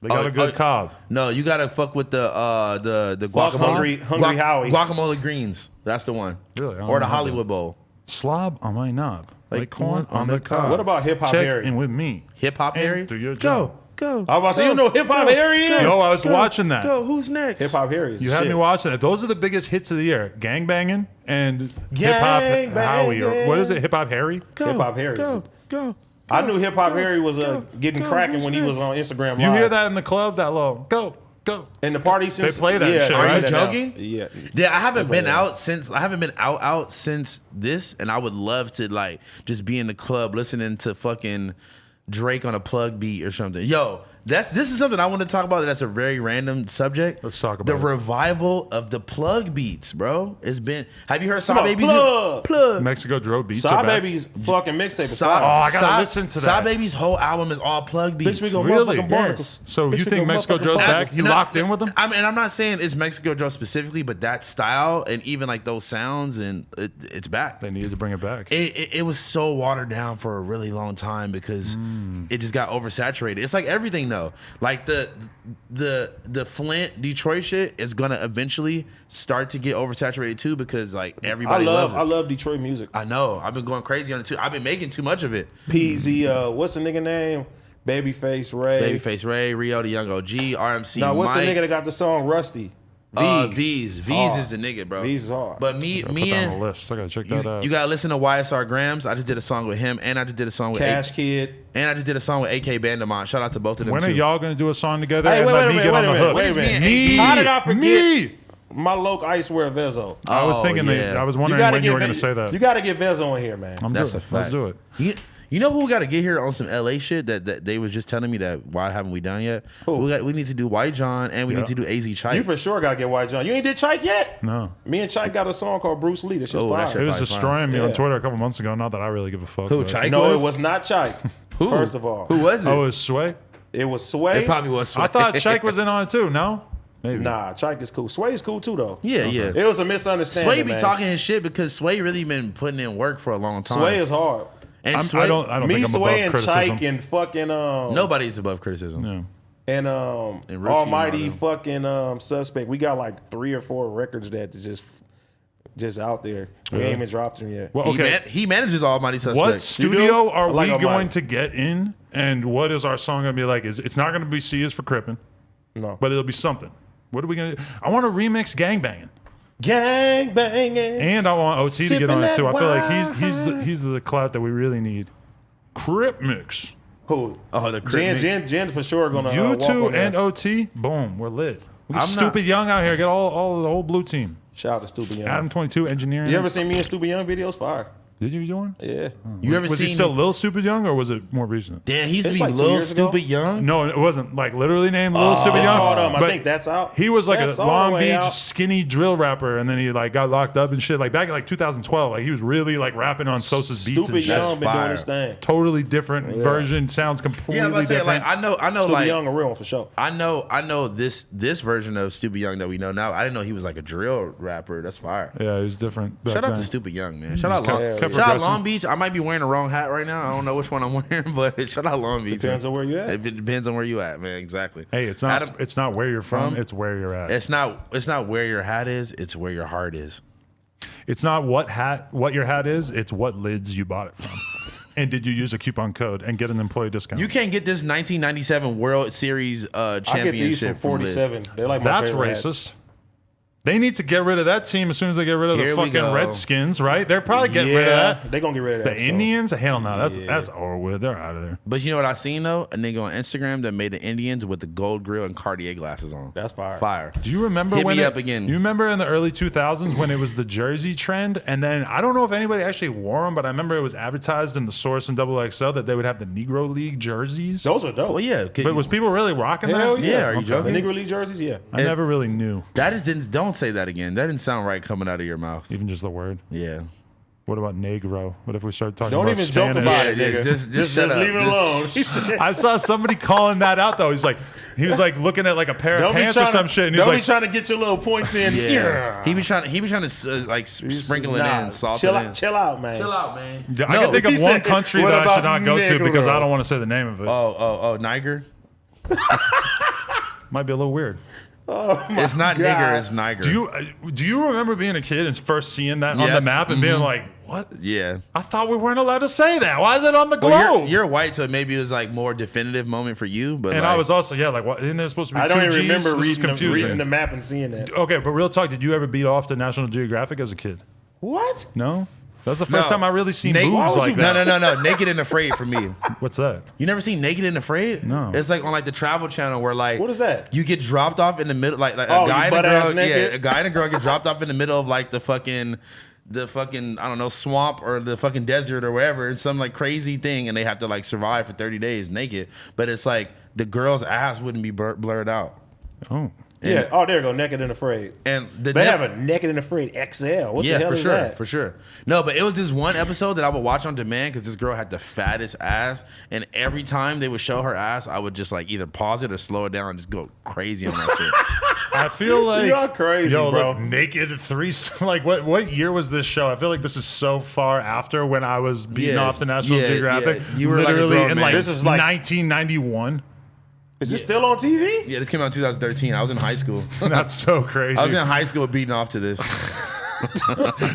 They got a good Cobb. No, you gotta fuck with the Fuck guacamole. Hungry Howie. Guacamole greens. That's the one. Really? I don't Or the know Hollywood Bowl. Slob on my knob. Like corn on the cob. cob. What about Hip Hop Check Harry? in with me. Hip Hop And Harry. do your Go, job. go. I was about to say, you know Hip Hop Harry is? Yo, I was watching that. Go. Who's next? Hip Hop Harry is You the had shit. me watching it. Those are the biggest hits of the year. Gang Banging and Hip Hop Gang Howie. Or Bangin'. what is it? Hip Hop Harry? Go. Hip Hop Harry. Go. Go. I knew Hip Hop Go, Harry was go, getting go. cracking Who's when he was next? on Instagram Live. You hear that in the club? That low. Go. In the party since play that shit, they right? play Are you that now. joking? Yeah. Yeah, I haven't been that. out since this, and I would love to like just be in the club listening to fucking Drake on a plug beat or something. Yo, this is something I want to talk about. That's a very random subject. Let's talk about the it. revival of the plug beats, bro. It's been. Have you heard Come Saw on, Baby's plug. plug? Mexico Drove Beats. Side are back. Baby's fucking mixtape is Saw- fire. Oh, I gotta Saw- listen to Saw that. Baby's whole album is all plug beats. Bitch, we go Really? motherfucking Yes. barnacles. So Bitch, you we think go Mexico motherfucking Joe's barnacles. back? He locked in with them? I mean, I'm not saying it's Mexico Joe specifically, but that style and even like those sounds and it's back. They needed to bring it back. It was so watered down for a really long time because it just got oversaturated. It's like everything though. Like the Flint Detroit shit is gonna eventually start to get oversaturated too because like everybody loves it. I love Detroit music. I know. I've been going crazy on it too. I've been making too much of it. PZ, what's the nigga name? Babyface Ray. Babyface Ray, Rio the Young OG, RMC. Now, what's Mike. the nigga that got the song Rusty? V's Hard. is the nigga, bro. V's is hard. But me Put that on the and list. I gotta check that out. you gotta listen to YSR Grams. I just did a song with him, and I just did a song with Cash Kid. and I just did a song with AK Bandamont. Shout out to both of them. When too. are y'all gonna do a song together Hey, and wait let a me minute, get wait on a the minute, hook? wait a What is minute. me? How did I forget Me. my local Icewear Vezo? I was Oh, thinking yeah. that. I was wondering when you were gonna say that. You got to get Vezo in here, man. I'm That's good. a fact. Let's do it. You know who we got to get here on some LA shit that they was just telling me that why haven't we done yet? Who? We need to do White John and we Yeah. need to do AZ Chike. You for sure got to get White John. You ain't did Chike yet? No. Me and Chike got a song called Bruce Lee. That shit's Oh, that fire. shit It was probably destroying me Yeah. on Twitter a couple months ago. Not that I really give a fuck. Who, but- Chike? No, was? it was not Chike. Who? First of all, Who was it? Oh, it was Sway? it was Sway. It probably was. I thought Chike was in on it too. No? Maybe. Nah, Chike is cool. Sway is cool too, though. Yeah, yeah. It was a misunderstanding. Sway be man. talking his shit because Sway really been putting in work for a long time. Sway is hard. and I Sway, don't Me, think I'm Sway, above and criticism. Chike and fucking nobody's above criticism. Yeah. and And Richie Almighty and fucking Suspect. We got like 3 or 4 records that is just out there. We ain't even dropped them yet. Well, okay. He manages Almighty Suspect. What studio are I like we Almighty. going to get in, and what is our song going to be like? It's not going to be C is for Crippin', No. but it'll be something. What are we going to do? I want to remix Gangbangin'. Gang banging. And I want OT to get on it too. I feel like he's the clout that we really need. Crip mix. Who? Oh, the Crip mix. Jen for sure gonna. You walk two on that. and OT. Boom, we're lit. We get I'm Stupid Young out here. Get all the whole blue team. Shout out to Stupid Young. Adam 22 engineering. You ever seen me and Stupid Young videos? Fire. Did you do one? Yeah. You ever Was seen? he still Lil Stupid Young or was it more recent? Damn, he used to It's be like 2 Lil years ago. Stupid Young. No, it wasn't like literally named Lil Stupid It's Young. called, I but think that's out. He was like That's a all the Long way Beach out. skinny drill rapper, and then he like got locked up and shit. Like back in like 2012, like he was really like rapping on Sosa's beats Stupid and shit. Young been fire. doing his thing. Totally different version. Sounds completely Yeah, I'm about to say, different. like I know, Stupid like Young a real one for sure. I know this version of Stupid Young that we know now. I didn't know he was like a drill rapper. That's fire. Yeah, he was different. back Shout out then. to Stupid Young, man. Shout out Long, kept shout out progressing. Long Beach. I might be wearing the wrong hat right now. I don't know which one I'm wearing, but shout out Long Beach. Depends man. on where you at. It depends on where you at, man. Exactly. Hey, it's not. Adam- it's not where you're from. It's where you're at. It's not where your hat is. It's where your heart is. It's not what your hat is. It's what lids you bought it from. And did you use a coupon code and get an employee discount? You can't get this 1997 World Series I get these championship for from Liz. 47. They're like my That's favorite racist. hats. They need to get rid of that team as soon as they get rid of Here the we fucking go. Redskins, right? They're probably getting rid of that. They're gonna get rid of that. The so. Indians? Hell no. That's over with. They're out of there. But you know what I seen though? A nigga on Instagram that made the Indians with the gold grill and Cartier glasses on. That's fire. Fire. Do you remember Hit when me it- up again. You remember in the early 2000s when it was the jersey trend, and then I don't know if anybody actually wore them, but I remember it was advertised in the Source and XXL that they would have the Negro League jerseys. Those are dope. Well, yeah. But was people really rocking Hell that? yeah. Yeah, are you joking? The Negro League jerseys, yeah. I never really knew, That is didn't. Don't say that again. That didn't sound right coming out of your mouth. even just the word. Yeah. What about Negro? What if we start talking Don't about even joke Spanish? about it, Yeah, nigga. just shut up. leave it Just- alone. He said, I saw somebody calling that out though. He was like looking at like a pair of don't be pants or trying some to, shit, and he's don't like, be trying to get your little points in. Yeah. He be trying to like sprinkle it in, salt chill it out, in. chill out, man. out, man. I can think he of one said, country "What that I should about not go to Negro?" because I don't want to say the name of it. Oh, Niger. Might be a little weird. It's not God. nigger, it's Niger. Do you remember being a kid and first seeing that on the Yes. map and being like, what? Yeah. I thought we weren't allowed to say that. Why is it on the globe? Well, you're white, so maybe it was like more definitive moment for you. But and like, I was also, like, what? Isn't there supposed to be I two don't even Gs? remember This is confusing. reading the map and seeing that. Okay, but real talk, did you ever beat off to National Geographic as a kid? What? No? That's the first No. time I really seen Naked- boobs like that. No. Naked and Afraid for me. What's that? You never seen Naked and Afraid? No. It's like on like the Travel Channel where like What is that? You get dropped off in the middle, like Oh, a you guy and a butt-ass girl. naked? Yeah, a guy and a girl get dropped off in the middle of like the fucking I don't know, swamp or the fucking desert or wherever. It's some like crazy thing, and they have to like survive for 30 days naked. But it's like the girl's ass wouldn't be blurred out. Oh. Yeah. Oh, there you go. Naked and Afraid. And the They have a Naked and Afraid XL. What the yeah, hell for is sure, that? for sure. No, but it was this one episode that I would watch on demand because this girl had the fattest ass, and every time they would show her ass, I would just like either pause it or slow it down and just go crazy on that shit. I feel like You're crazy, yo, bro. Look, Naked Three. Like, what year was this show? I feel like this is so far after when I was beating Yeah, off to National yeah, Geographic. yeah. You were like a literally grown in man. like This is like- 1991. Is this still on TV? Yeah, this came out in 2013. I was in high school. That's so crazy. I was in high school beating off to this.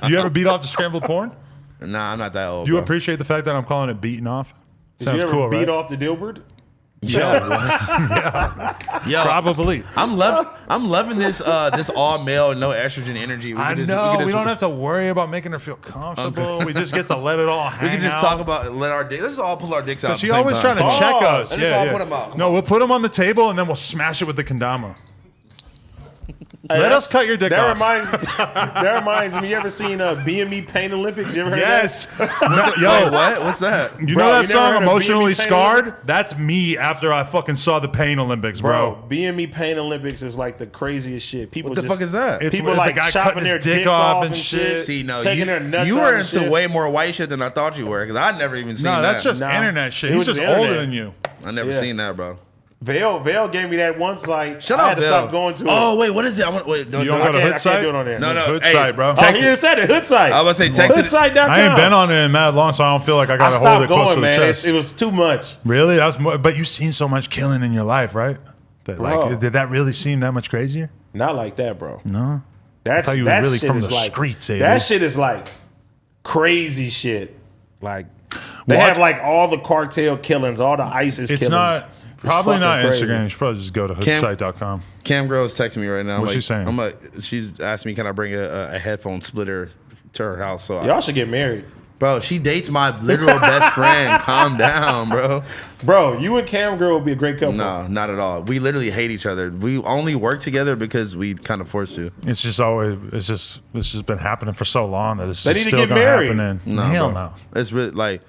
You ever beat off to scrambled porn? Nah, I'm not that old. Do you bro. appreciate the fact that I'm calling it beating off? Did Sounds you ever cool, beat right? off the Dilbert? Yo, Yo, Probably. I'm loving this this all male, no estrogen energy. I know. We don't have to worry about making her feel comfortable. We just get to let it all hang We can just out. talk about let our dick. Let's just all pull our dicks out. At She the same always time. trying to check us. let's all put 'em out. Come No, we'll put them on the table and then we'll smash it with the kendama. Let us cut your dick That off. reminds me. You ever seen BME Pain Olympics? You ever heard Yes. Wait, Yo, what? What's that? you Bro, know that you never song heard of Emotionally BME Pain Scarred? Olympics? That's me after I fucking saw the Pain Olympics, that? bro. BME Pain Olympics is like the craziest shit. People What the just, fuck is that? It's People with like the guy chopping cutting their his dick dicks off off and and shit. See, no, taking you, their nuts you out were and into shit. way more white shit than I thought you were because I'd never even seen No, that. that's just Nah. internet shit. It He's was just the older internet. than you. I never Yeah. seen that, bro. Vale gave me that one site. Shut I up, had to Bill. stop going to it. Oh wait, what is it? I want wait. No, You don't no, go to I Hood can't site? do it on there. no, no. Hood hey, site, bro. Oh, Text he it. just said it. Hood site. I was about to say text it. Hoodsite.com. I ain't been on it in mad long, so I don't feel like I I gotta hold it stopped close to going, the man. chest. It was too much. Really? That's more, but you've seen so much killing in your life, right? That, Bro. like, did that really seem that much crazier? Not like that, bro. No. That's thought you were that really shit from is the like, streets, eh, That dude? shit is like crazy shit. Like they Watch- have like all the cartel killings, all the ISIS It's killings. not. Probably fucking not crazy. Instagram. You should probably just go to hoodsite.com. Cam girl is texting me right now. What's she saying? She's asked me, can I bring a headphone splitter to her house? So Y'all should get married. bro, she dates my literal best friend. Calm down, bro. Bro, you and Cam girl would be a great couple. No, not at all. We literally hate each other. We only work together because we kind of forced to. It's just been happening for so long that it's They just need to still get gonna married. happen. No, Hell bro. no. It's really like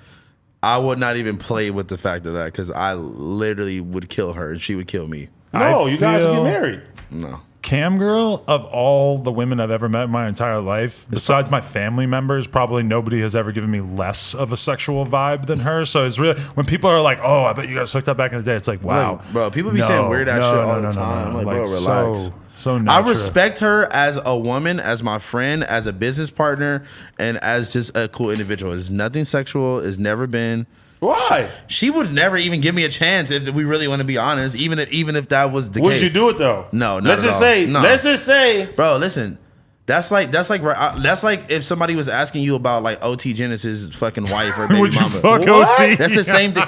I would not even play with the fact of that because I literally would kill her and she would kill me. No, you guys should get feel- married. No. Cam girl, of all the women I've ever met in my entire life, besides my family members, probably nobody has ever given me less of a sexual vibe than her. So it's really, when people are like, "Oh, I bet you guys hooked up back in the day," it's like, wow, Like, bro, people be saying weird ass shit all the time. I'm like, bro, relax. So I natural. respect her as a woman, as my friend, as a business partner, and as just a cool individual. It's nothing sexual. It's never been. Why? She would never even give me a chance if we really want to be honest. Even if that was the Would case. you do it though? No, not Let's at just all. say. No. Let's just say. Bro, listen. That's like if somebody was asking you about like OT Genesis' fucking wife or baby Would you mama. fuck What? OT? That's the same thing.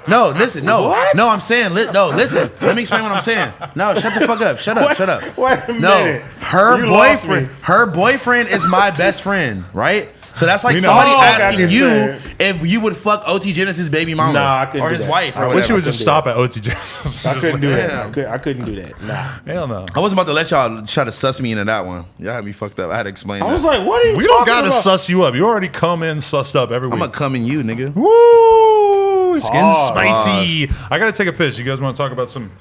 No, listen, no, What? no. I'm saying, no, listen. Let me explain what I'm saying. No, shut the fuck up. Shut up. Wait a No, minute. her You lost boyfriend. me. Her boyfriend is my best friend, right? So that's like We know. somebody Oh, okay, I asking can you say if you would fuck OT Genesis' baby mama Nah, I couldn't or do his that. wife or I I whatever. wish you would just do stop at OT Genesis. I couldn't do Yeah. that. I couldn't do that. Nah. Hell no. I wasn't about to let y'all try to suss me into that one. Y'all had me fucked up. I had to explain I that. was like, what are you We don't talking gotta about? suss you up. You already come in sussed up every week. I'm gonna come in you, nigga. Woo! It's getting Pause. spicy. I gotta take a piss. You guys want to talk about some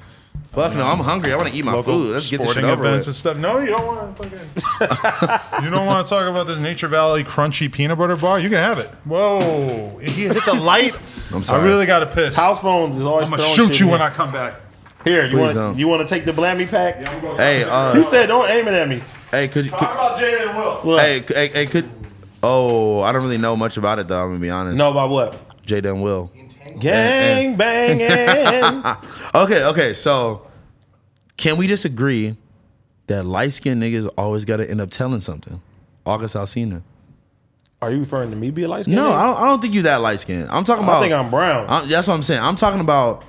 Fuck no, I'm hungry. I want to eat my local food. Let's get this shit sporting over events with. and stuff? No, you don't want to fucking. You don't want to talk about this Nature Valley crunchy peanut butter bar? You can have it. Whoa! He hit the light. I'm sorry. I really gotta piss. House phones is always I'm gonna throwing shoot shit you in. when I come back. Here, you Please want don't. you want to take the Blammy pack? Hey, He said, don't aim it at me. hey, could you? Talk about Jay and Will. What? Hey, could? Oh, I don't really know much about it though. I'm gonna be honest. No, about what? Jada and Will. Gang banging. Okay. So, can we just agree that light skinned niggas always got to end up telling something? August Alsina. Are you referring to me being light skinned? No, I don't think you that light skinned. I'm talking about. I think I'm brown. That's what I'm saying. I'm talking about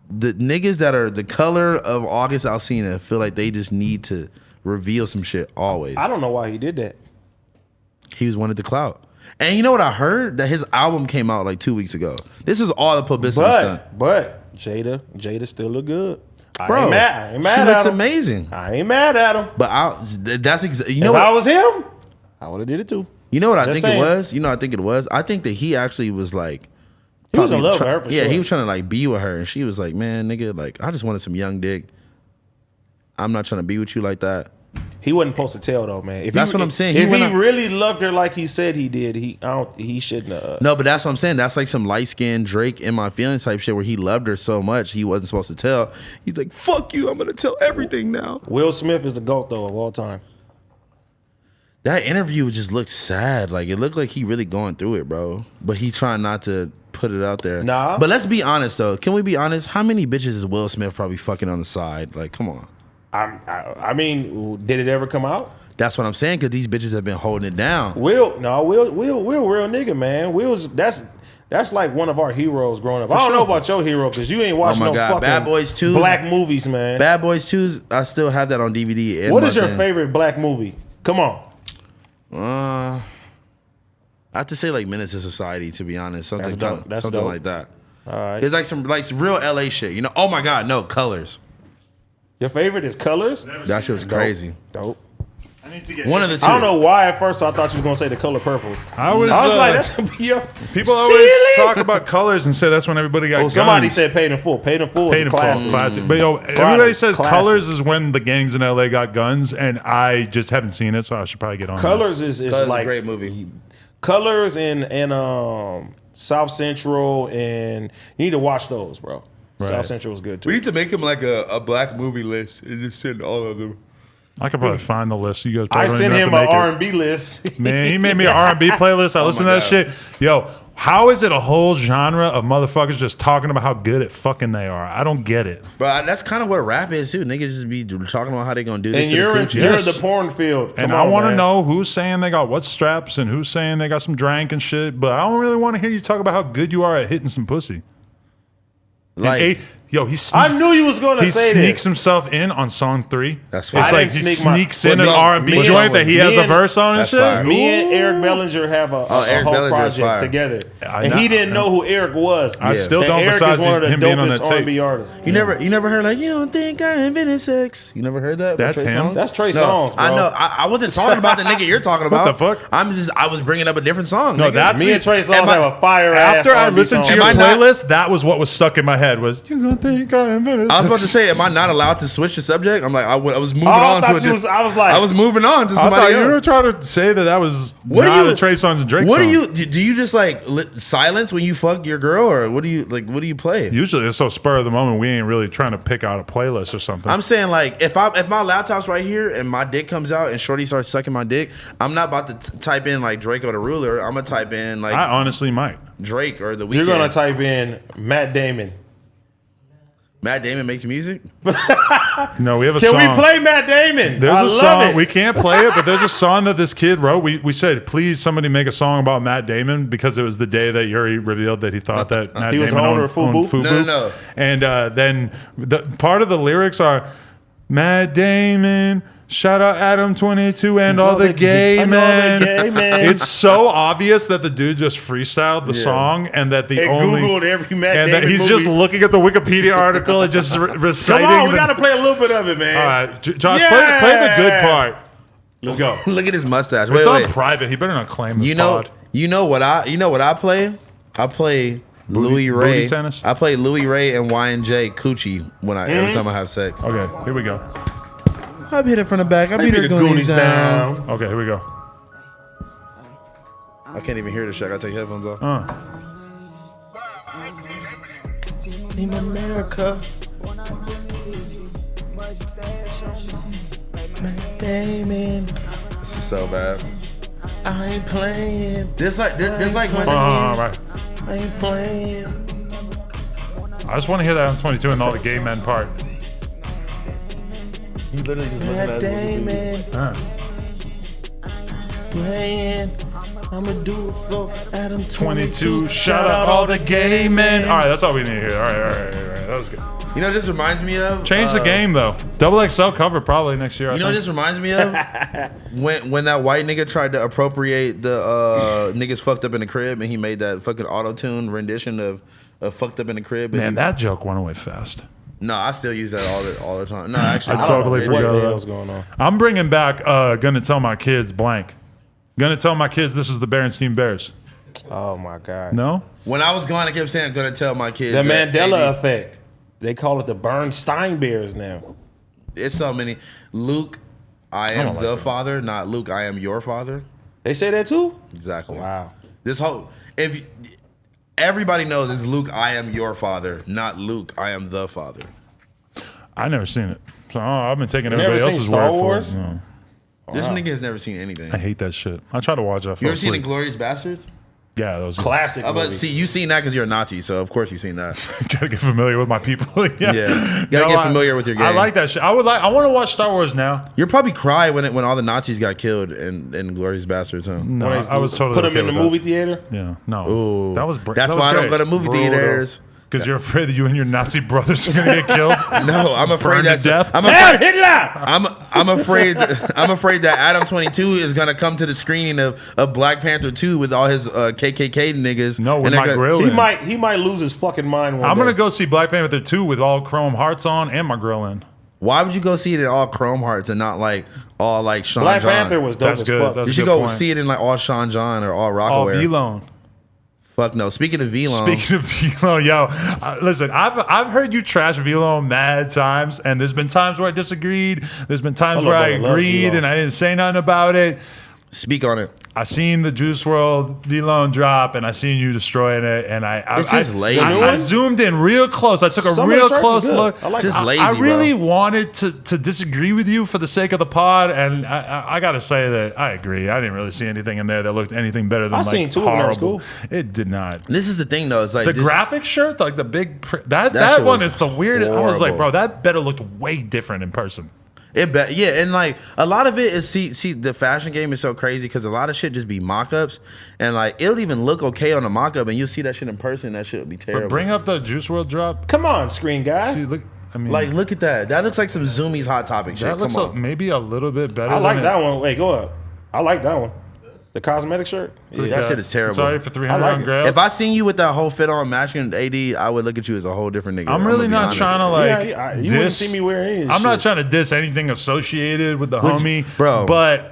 the niggas that are the color of August Alsina feel like they just need to reveal some shit always. I don't know why he did that. He was wanted the clout. And you know what I heard? That his album came out like 2 weeks ago. This is all the publicity stuff. But Jada still look good. I Bro, ain't mad she at looks him. amazing. I ain't mad at him. But that's you know If what I was him, I would have did it too. you know what I Just think saying. it was? You know what I think it was? I think that he actually was like He was in probably love with her for yeah, sure. he was trying to like be with her and she was like, "Man, nigga, like I just wanted some young dick. I'm not trying to be with you like that." He wasn't supposed to tell though, man. If That's what I'm saying. He If went he out- really loved her like he said he did, he shouldn't have. No, but that's what I'm saying. That's like some light skinned Drake in my feelings type shit where he loved her so much he wasn't supposed to tell. He's like, "Fuck you, I'm gonna tell everything now." Will Smith is the GOAT though of all time. That interview just looked sad. Like it looked like he really going through it, bro. But he trying not to put it out there. Nah. But let's be honest though. Can we be honest? How many bitches is Will Smith probably fucking on the side? Like, come on. I mean, did it ever come out? That's what I'm saying. Cause these bitches have been holding it down. Will real nigga, man. That's like one of our heroes growing up. I don't sure. know about your hero because you ain't watching Oh my no God. fucking Bad Boys 2. black movies, man. Bad Boys 2, I still have that on DVD. in What my is your thing. favorite black movie? Come on. I have to say like Menace to Society, to be honest. Something, That's dope. That's something dope. like that. All right. It's like some real LA shit. You know? Oh my God, no, Colors. Your favorite is Colors? That shit was crazy. Dope. I need to get One of the two. I don't know why at first I thought you were gonna say The Color Purple. I was like, that's gonna be your people always Silly. talk about colors and say that's when everybody got Oh, guns. somebody said Paid in Full. Paid in Full is Paid a in Full, classic. classic. But yo, everybody says classic. colors is when the gangs in LA got guns, and I just haven't seen it, so I should probably get on. Colors is Colors is like a great movie. Colors and South Central, and you need to watch those, bro. Right. South Central was good too. We need to make him like a black movie list and just send all of them. I could probably find the list. You guys I probably don't sent even him have an to make it. R&B list. Man, he made me an R&B playlist. I listen to my that shit. Yo, how is it a whole genre of motherfuckers just talking about how good at fucking they are? I don't get it. But that's kind of what rap is too. Niggas just be talking about how they gonna do this. And to the you're in coochie. Yes. the porn field. And Come I on, want to man. know who's saying they got what straps and who's saying they got some drank and shit. But I don't really want to hear you talk about how good you are at hitting some pussy. Like, And I knew you was going to He say sneaks that. himself in on song 3. That's fine. It's I like didn't he sneak my- sneaks in What's an up? R&B What's joint up that he with- has me a and- verse on and That's shit. fire. Me and Eric Bellinger have a Eric whole Bellinger is fire. project together, I and know. he didn't know who Eric was. I still And don't. Eric Besides is one of the him being on dopest that R&B tape. artists. You never heard like, you don't think I invented sex? You never heard that? That's Trey him? Songz? That's Trey No, Songz, bro. I know. I wasn't talking about the nigga you're talking about. What the fuck? I was bringing up a different song. No, nigga. that's Me and Trey Songz Am I- have a fire After ass I R&B listened to song. your Am I not- playlist, that was what was stuck in my head. Was you gonna think I invented? I was about to sex? say, am I not allowed to switch the subject? I'm like, I was moving I on to thought it. you was- I was like- I was moving on to I thought somebody you were else. trying to say that was What not do you? a Trey Songz and Drake What song. do you just like silence when you fuck your girl, or what do you like? What do you play? Usually it's so spur of the moment. We ain't really trying to pick out a playlist or something. I'm saying like if my laptop's right here and my dick comes out and Shorty starts sucking my dick, I'm not about to type in like Drake or the Ruler. I'm gonna type in like I honestly might. Drake or the Weeknd. You're gonna type in Matt Damon. Matt Damon makes music. No, we have a Can song. we play Matt Damon? There's I a love song. it. We can't play it, but there's a song that this kid wrote. We said, please, somebody make a song about Matt Damon because it was the day that Yuri revealed that he thought that Matt He was Damon the owner owned, of Fubu? owned Fubu. No. And then the part of the lyrics are Matt Damon. Shout out Adam 22 and all the gay and all the men. gay men. It's so obvious that the dude just freestyled the song and that the And only Googled every Matt and Damon that he's movie. just looking at the Wikipedia article and just reciting. Come on, we the- gotta play a little bit of it, man. all right, Josh, play the good part. Let's go. Look at his mustache. It's on Wait. private. He better not claim this You know, pod. you know what I play? I play Louis Ray. booty tennis? I play Louis Ray and Y&J Coochie when every time I have sex. Okay, here we go. I beat it from the back. I beat Maybe her the Goonies Goonies down. down. Okay, here we go. I can't even hear the shit. I gotta take headphones off. In America. Matt Damon. This is so bad. I ain't playing. This like when All right. I ain't playing. I just want to hear that on 22 and all the gay men part. he literally just looking Matt at Damon. Playing. I'ma do it for Adam 22. Shout out all the gay men. All right, that's all we need here. All right. That was good. You know, what this reminds me of Change the game though. Double XL cover probably next year. You know what this reminds me of? when that white nigga tried to appropriate the niggas fucked up in the crib and he made that fucking auto-tune rendition of fucked up in the crib. And Man, that joke went away fast. no, I still use that all the time. No, actually, I totally What forgot the that. hell's going on? I'm bringing back Gonna Tell My Kids blank. Gonna tell my kids this is the Berenstein Bears. Oh my God. No? When I was gone, I kept saying I'm gonna tell my kids The that, Mandela hey, effect. They call it the Bernstein Bears now. it's so many. Luke, I don't am like the that. father, not Luke, I am your father. They say that too? Exactly. Wow. This whole everybody knows it's Luke, I am your father, not Luke, I am the father. I never seen it. So I've been taking never everybody seen else's Star word Wars? for it. No. This nigga has never seen anything. I hate that shit. I try to watch that. You ever seen Inglourious Bastards? Yeah, those Classic How about movie. see you seen that because you're a Nazi, so of course you've seen that. Gotta get familiar with my people. Yeah. Gotta get familiar with your I game. like that shit. I want to watch Star Wars now. You'll probably cry when all the Nazis got killed in Glorious Bastards, huh? No, I was totally Put them okay in the with that. movie theater. Yeah, no. Ooh. That was That's why I don't go to movie theaters. Because you're afraid that you and your Nazi brothers are gonna get killed. No, I'm afraid Burned to that death? Damn, Hitler! I'm afraid that Adam 22 is gonna come to the screening of Black Panther 2 with all his KKK niggas. No, with and they're my gonna- grill. He in. might lose his fucking mind one I'm day. gonna go see Black Panther 2 with all chrome hearts on and my grill in. Why would you go see it in all Chrome Hearts and not like all like Sean Black John? Panther was dope That's as good. fuck. That's You should good go point. see it in like all Sean John or all Oh, Rockaware. V-Lone. Fuck no. Speaking of V-Lone, Speaking of V-Lone, yo, listen, I've heard you trash V-Lone mad times, and there's been times where I disagreed. There's been times My where I little brother loves agreed V-Lone. and I didn't say nothing about it. speak on it. I seen the Juice World V-Lone drop, and I seen you destroying it, and It's just lazy. I zoomed in real close. I took a Some of real the shirts close are good. look. I like Just it. lazy, I really bro. wanted to disagree with you for the sake of the pod, and I got to say that I agree. I didn't really see anything in there that looked anything better than I like seen two of them. That was horrible. cool. It did not. This is the thing though. It's like The this- graphic shirt, like the big, that shit one was is the weirdest. I was like, horrible. bro, that better looked way different in person. Yeah, and like a lot of it is see the fashion game is so crazy because a lot of shit just be mock-ups, and like it'll even look okay on the mock-up, and you'll see that shit in person, that shit will be terrible. But bring up the Juice WRLD drop. Come on, screen guy. See, look. I mean, Like, look at that. That looks like some Zoomies Hot Topic shit. that looks Come on. maybe a little bit better. I like than that one. Wait, go up. I like that one. The cosmetic shirt. Yeah. That shit is terrible. Sorry for 300 I like on it. Grails. If I seen you with that whole fit on matching AD, I would look at you as a whole different nigga. I'm really gonna be not honest. trying to like you wouldn't diss. see me wearing any I'm not shit. trying to diss anything associated with the homie, bro. But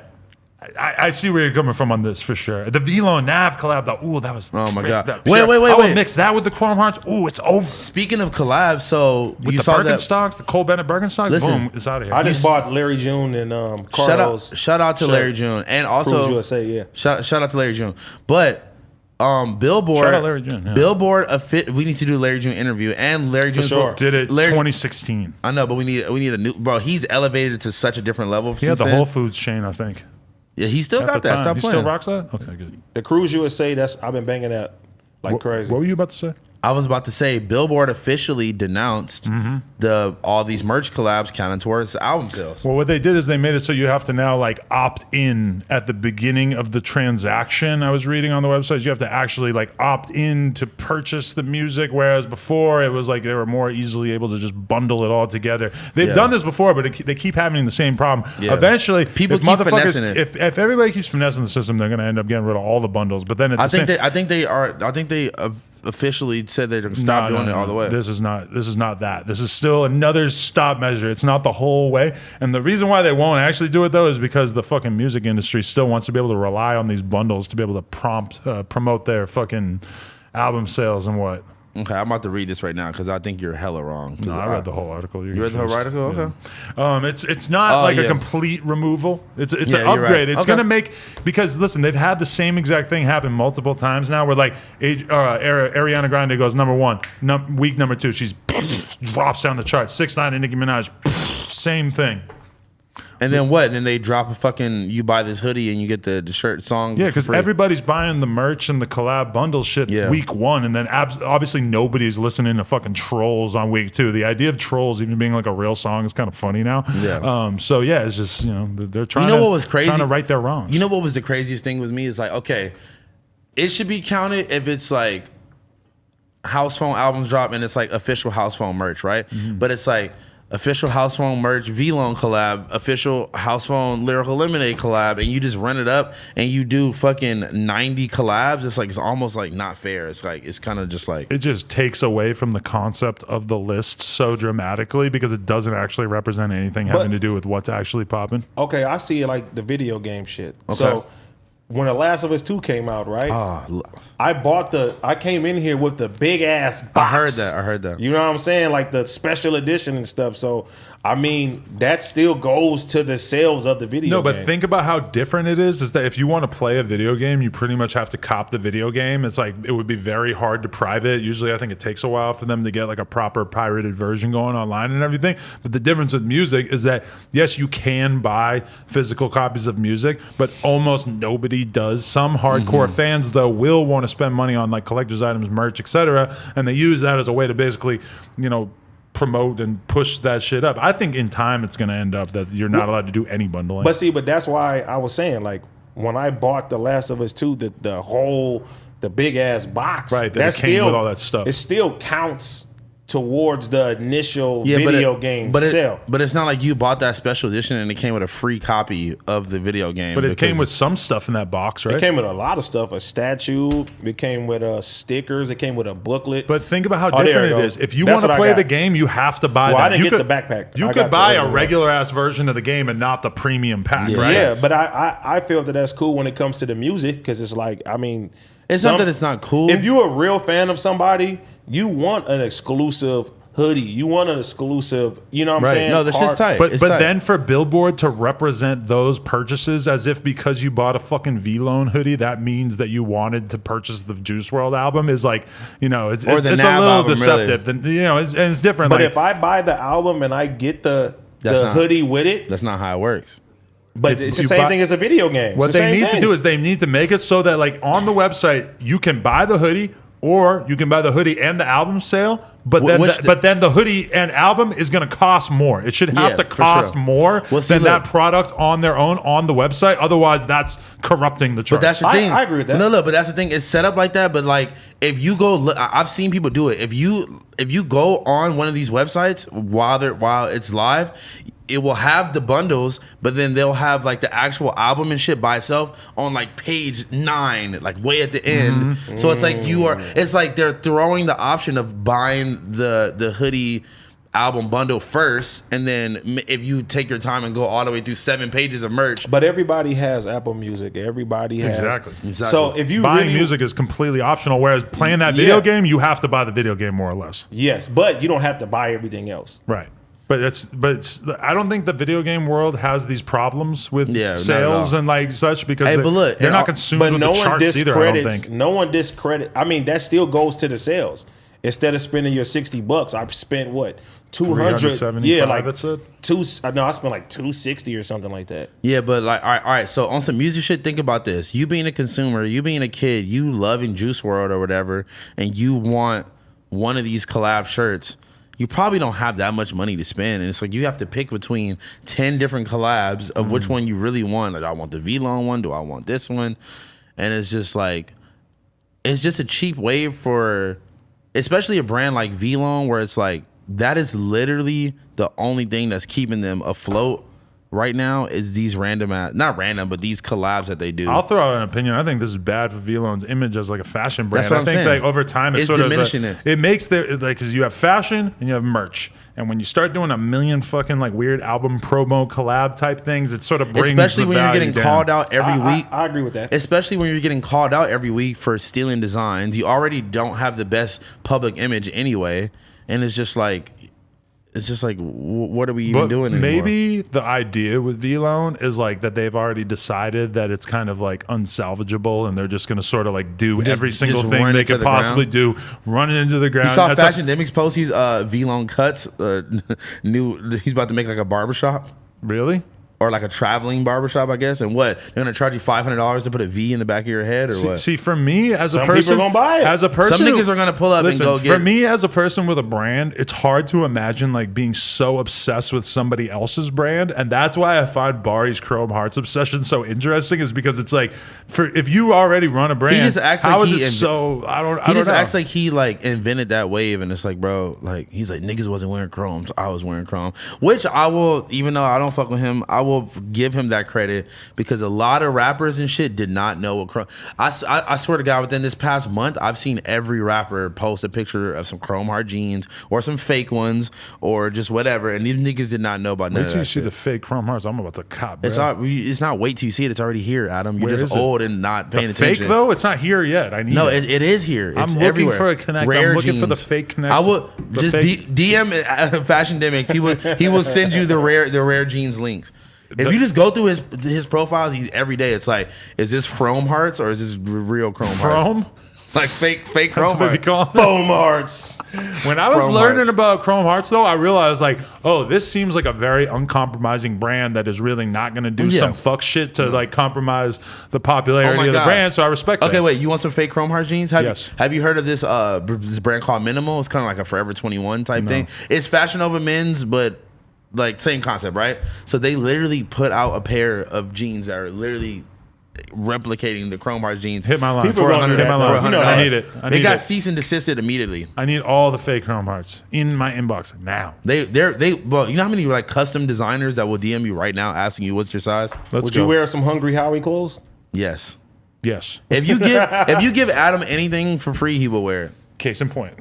I see where you're coming from on this for sure. The Velo and Nav collab, though. Ooh, that was. Oh my God. that Wait, pure- wait, I would wait. mix that with the Chrome Hearts. Ooh, it's over. Speaking of collabs, so With you the saw that. Birkenstocks, the Cole Bennett Birkenstocks, Listen, boom, it's out of here. I just bought Larry June and Carlos. Shout out to shirt. Larry June, and also Cruise USA, yeah. shout out to Larry June. But Billboard, Shout out Larry June, yeah. Billboard, we need to do Larry June interview, and Larry June sure. Did it Larry, 2016. I know, but we need a new bro. He's elevated to such a different level. He had the Whole Foods chain, I think. Yeah, he still At got the that. time. Stop He playing. still rocks that? Okay, good. The Cruise USA, I've been banging that like crazy. What were you about to say? I was about to say, Billboard officially denounced all these merch collabs counting towards album sales. Well, what they did is they made it so you have to now like opt in at the beginning of the transaction. I was reading on the website, you have to actually like opt in to purchase the music, whereas before it was like they were more easily able to just bundle it all together. They've Yeah. done this before, but they keep having the same problem. Yeah. Eventually, People if keep motherfuckers, finessing it. if everybody keeps finessing the system, they're going to end up getting rid of all the bundles. But then at the same, I think they officially said they're gonna stop doing it all the way. This is not that. This is still another stop measure. It's not the whole way. And the reason why they won't actually do it though is because the fucking music industry still wants to be able to rely on these bundles to be able to promote their fucking album sales and what. Okay, I'm about to read this right now because I think you're hella wrong. No, I read the whole article. You read the whole article? Okay. It's not yeah. a complete removal. It's an Yeah, you're upgrade. right. It's Okay. gonna make, because listen, they've had the same exact thing happen multiple times now. Where like Ariana Grande goes number one, week number two, she's drops down the charts. 6ix9ine and Nicki Minaj, same thing. And then what? And then they drop a fucking, you buy this hoodie and you get the shirt song. Yeah, for because free. everybody's buying the merch and the collab bundle shit Yeah. week one, and then obviously nobody's listening to fucking Trolls on week two. The idea of Trolls even being like a real song is kind of funny now. Yeah. So yeah, it's just they're trying. You know what was crazy? Trying to right their wrongs. You know what was the craziest thing with me is like, okay, it should be counted if it's like house phone albums drop and it's like official house phone merch, right? But it's like official house phone merch, V-Lone collab, official house phone Lyrical Lemonade collab, and you just run it up and you do fucking 90 collabs. It's almost like not fair. It's kind of just like, it just takes away from the concept of the list so dramatically because it doesn't actually represent anything having to do with what's actually popping. Okay, I see it like the video game shit. So when The Last of Us 2 came out, right? I came in here with the big ass box. I heard that. You know what I'm saying? Like the special edition and stuff. So I mean, that still goes to the sales of the video No, game. but think about how different it is that if you want to play a video game, you pretty much have to cop the video game. It's like, it would be very hard to private. Usually I think it takes a while for them to get like a proper pirated version going online and everything. But the difference with music is that, yes, you can buy physical copies of music, but almost nobody does. Some hardcore fans, though, will want to spend money on like collector's items, merch, etc. And they use that as a way to basically, promote and push that shit up. I think in time it's going to end up that you're not allowed to do any bundling. But that's why I was saying, like, when I bought The Last of Us 2, the big ass box, Right, that it came with all that stuff. It still counts towards the initial Yeah, video game sale. But it's not like you bought that special edition and it came with a free copy of the video game. But it came with some stuff in that box, right? It came with a lot of stuff. A statue. It came with stickers. It came with a booklet. But think about how there different it it goes. is. If you That's want to what I play got. the game, you have to buy Well, that. I didn't you get could, the backpack. You I could got buy the a regular regular ass version of the game and not the premium pack, Yeah. right? Yeah, but I feel that that's cool when it comes to the music because it's like, I mean, It's not that it's not cool. If you're a real fan of somebody, you want an exclusive hoodie. You want an exclusive, you know what I'm saying? No, this shit's tight. But It's but tight. then for Billboard to represent those purchases as if because you bought a fucking V-Lone hoodie, that means that you wanted to purchase the Juice WRLD album is like, it's the a little Nav album, deceptive. And, it's different. But like, if I buy the album and I get the not- hoodie with it, That's not how it works. but it's the you same buy- thing as a video game. what It's the they same need to thing. do is they need to make it so that like on the website, you can buy the hoodie, or you can buy the hoodie and the album sale. But Which then the hoodie and album is going to cost more. It should have to for cost sure. more Well, see, than that look. product on their own on the website. Otherwise, that's corrupting the chart. But that's the thing. I agree with that. No, but that's the thing. It's set up like that. But like, if you go, I've seen people do it. If you go on one of these websites while it's live, it will have the bundles, but then they'll have like the actual album and shit by itself on like page 9, like way at the end. So it's like it's like they're throwing the option of buying the hoodie album bundle first, and then if you take your time and go all the way through 7 pages of merch. But everybody has Apple Music. Everybody has. Exactly. So if you buying really, music is completely optional, whereas playing that video game, you have to buy the video game more or less. yes, but you don't have to buy everything else. Right. But I don't think the video game world has these problems with Yeah, not at sales all. and like such because Hey, but look, they're and not consumed But with no the one charts either. I don't discredits. think. No one discredit. I mean, that still goes to the sales. Instead of spending your $60, I spent what 200. 375, Yeah, like it said? I spent like 260 or something like that. Yeah, but like, all right. So on some music shit, think about this. You being a consumer, you being a kid, you loving Juice World or whatever, and you want one of these collab shirts. You probably don't have that much money to spend, and it's like you have to pick between 10 different collabs of which one you really want. Like, I want the V-Lone one. Do I want this one? And it's just like, it's just a cheap way for, especially a brand like V-Lone, where it's like that is literally the only thing that's keeping them afloat right now is these not random, but these collabs that they do. I'll throw out an opinion. I think this is bad for V-Lone's image as like a fashion brand. That's what I I'm think saying. like over time it's sort diminishing of it. it makes their like because you have fashion and you have merch. And when you start doing a million fucking like weird album promo collab type things, it sort of brings Especially the when you're value getting down. called out every week. I agree with that. Especially when you're getting called out every week for stealing designs. You already don't have the best public image anyway. And it's just like, what are we even doing anymore? Maybe the idea with V-Lone is like that they've already decided that it's kind of like unsalvageable and they're just going to sort of like do every single just thing run they into could the possibly do, run it into the ground. You saw That's Fashion Demics post he's V-Lone cuts. He's about to make like a barbershop. really? Or like a traveling barbershop, I guess. And what? They're gonna charge you $500 to put a V in the back of your head, or what? See, for me as Some a person, people are gonna buy it. as a person, Some niggas are gonna pull up and go get. For me as a person with a brand, it's hard to imagine like being so obsessed with somebody else's brand, and that's why I find Bari's Chrome Hearts obsession so interesting. Is because it's like, if you already run a brand, He just acts how like is he it inv- so? I don't He just know. acts like he like invented that wave, and it's like, bro, like he's like niggas wasn't wearing Chrome, so I was wearing Chrome. Which I will, even though I don't fuck with him, I will give him that credit because a lot of rappers and shit did not know what Chrome. I swear to God, within this past month, I've seen every rapper post a picture of some Chrome Heart jeans or some fake ones or just whatever, and these niggas did not know about none Wait of till you that see shit. the fake Chrome Hearts. I'm about to cop. Bro. It's not wait till you see it. It's already here, Adam. You're Where just is it? old and not paying the attention. fake though, it's not here yet. I need No, it. it is here. It's I'm looking everywhere. for a connect. Rare I'm looking for the jeans. fake connect. I will The just fake- DM Fashion Demics. He will send you the rare jeans links. If you just go through his profiles, he's every day. It's like, is this Chrome Hearts or is this real Chrome Hearts? Chrome. Like fake That's Chrome what we Hearts. call it. Foam Hearts. When I was Chrome learning Hearts. about Chrome Hearts, though, I realized like, oh, this seems like a very uncompromising brand that is really not going to do Yeah. some fuck shit to like compromise the popularity Oh my of the God. brand. So I respect that. Okay, wait. You want some fake Chrome Heart jeans? Yes. Have you heard of this brand called Minimal? It's kind of like a Forever 21 type thing. It's Fashion Over Men's, but like same concept, right? So they literally put out a pair of jeans that are literally replicating the Chrome Hearts jeans. Hit my line. People gonna do Hit my that, line. bro. You know I that. need it. I They need got it. cease and desisted immediately. I need all the fake Chrome Hearts in my inbox now. Well, you know how many like custom designers that will DM you right now asking you what's your size? Let's Would go. you wear some Hungry Howie clothes? Yes. Yes. If you give Adam anything for free, he will wear it. Case in point.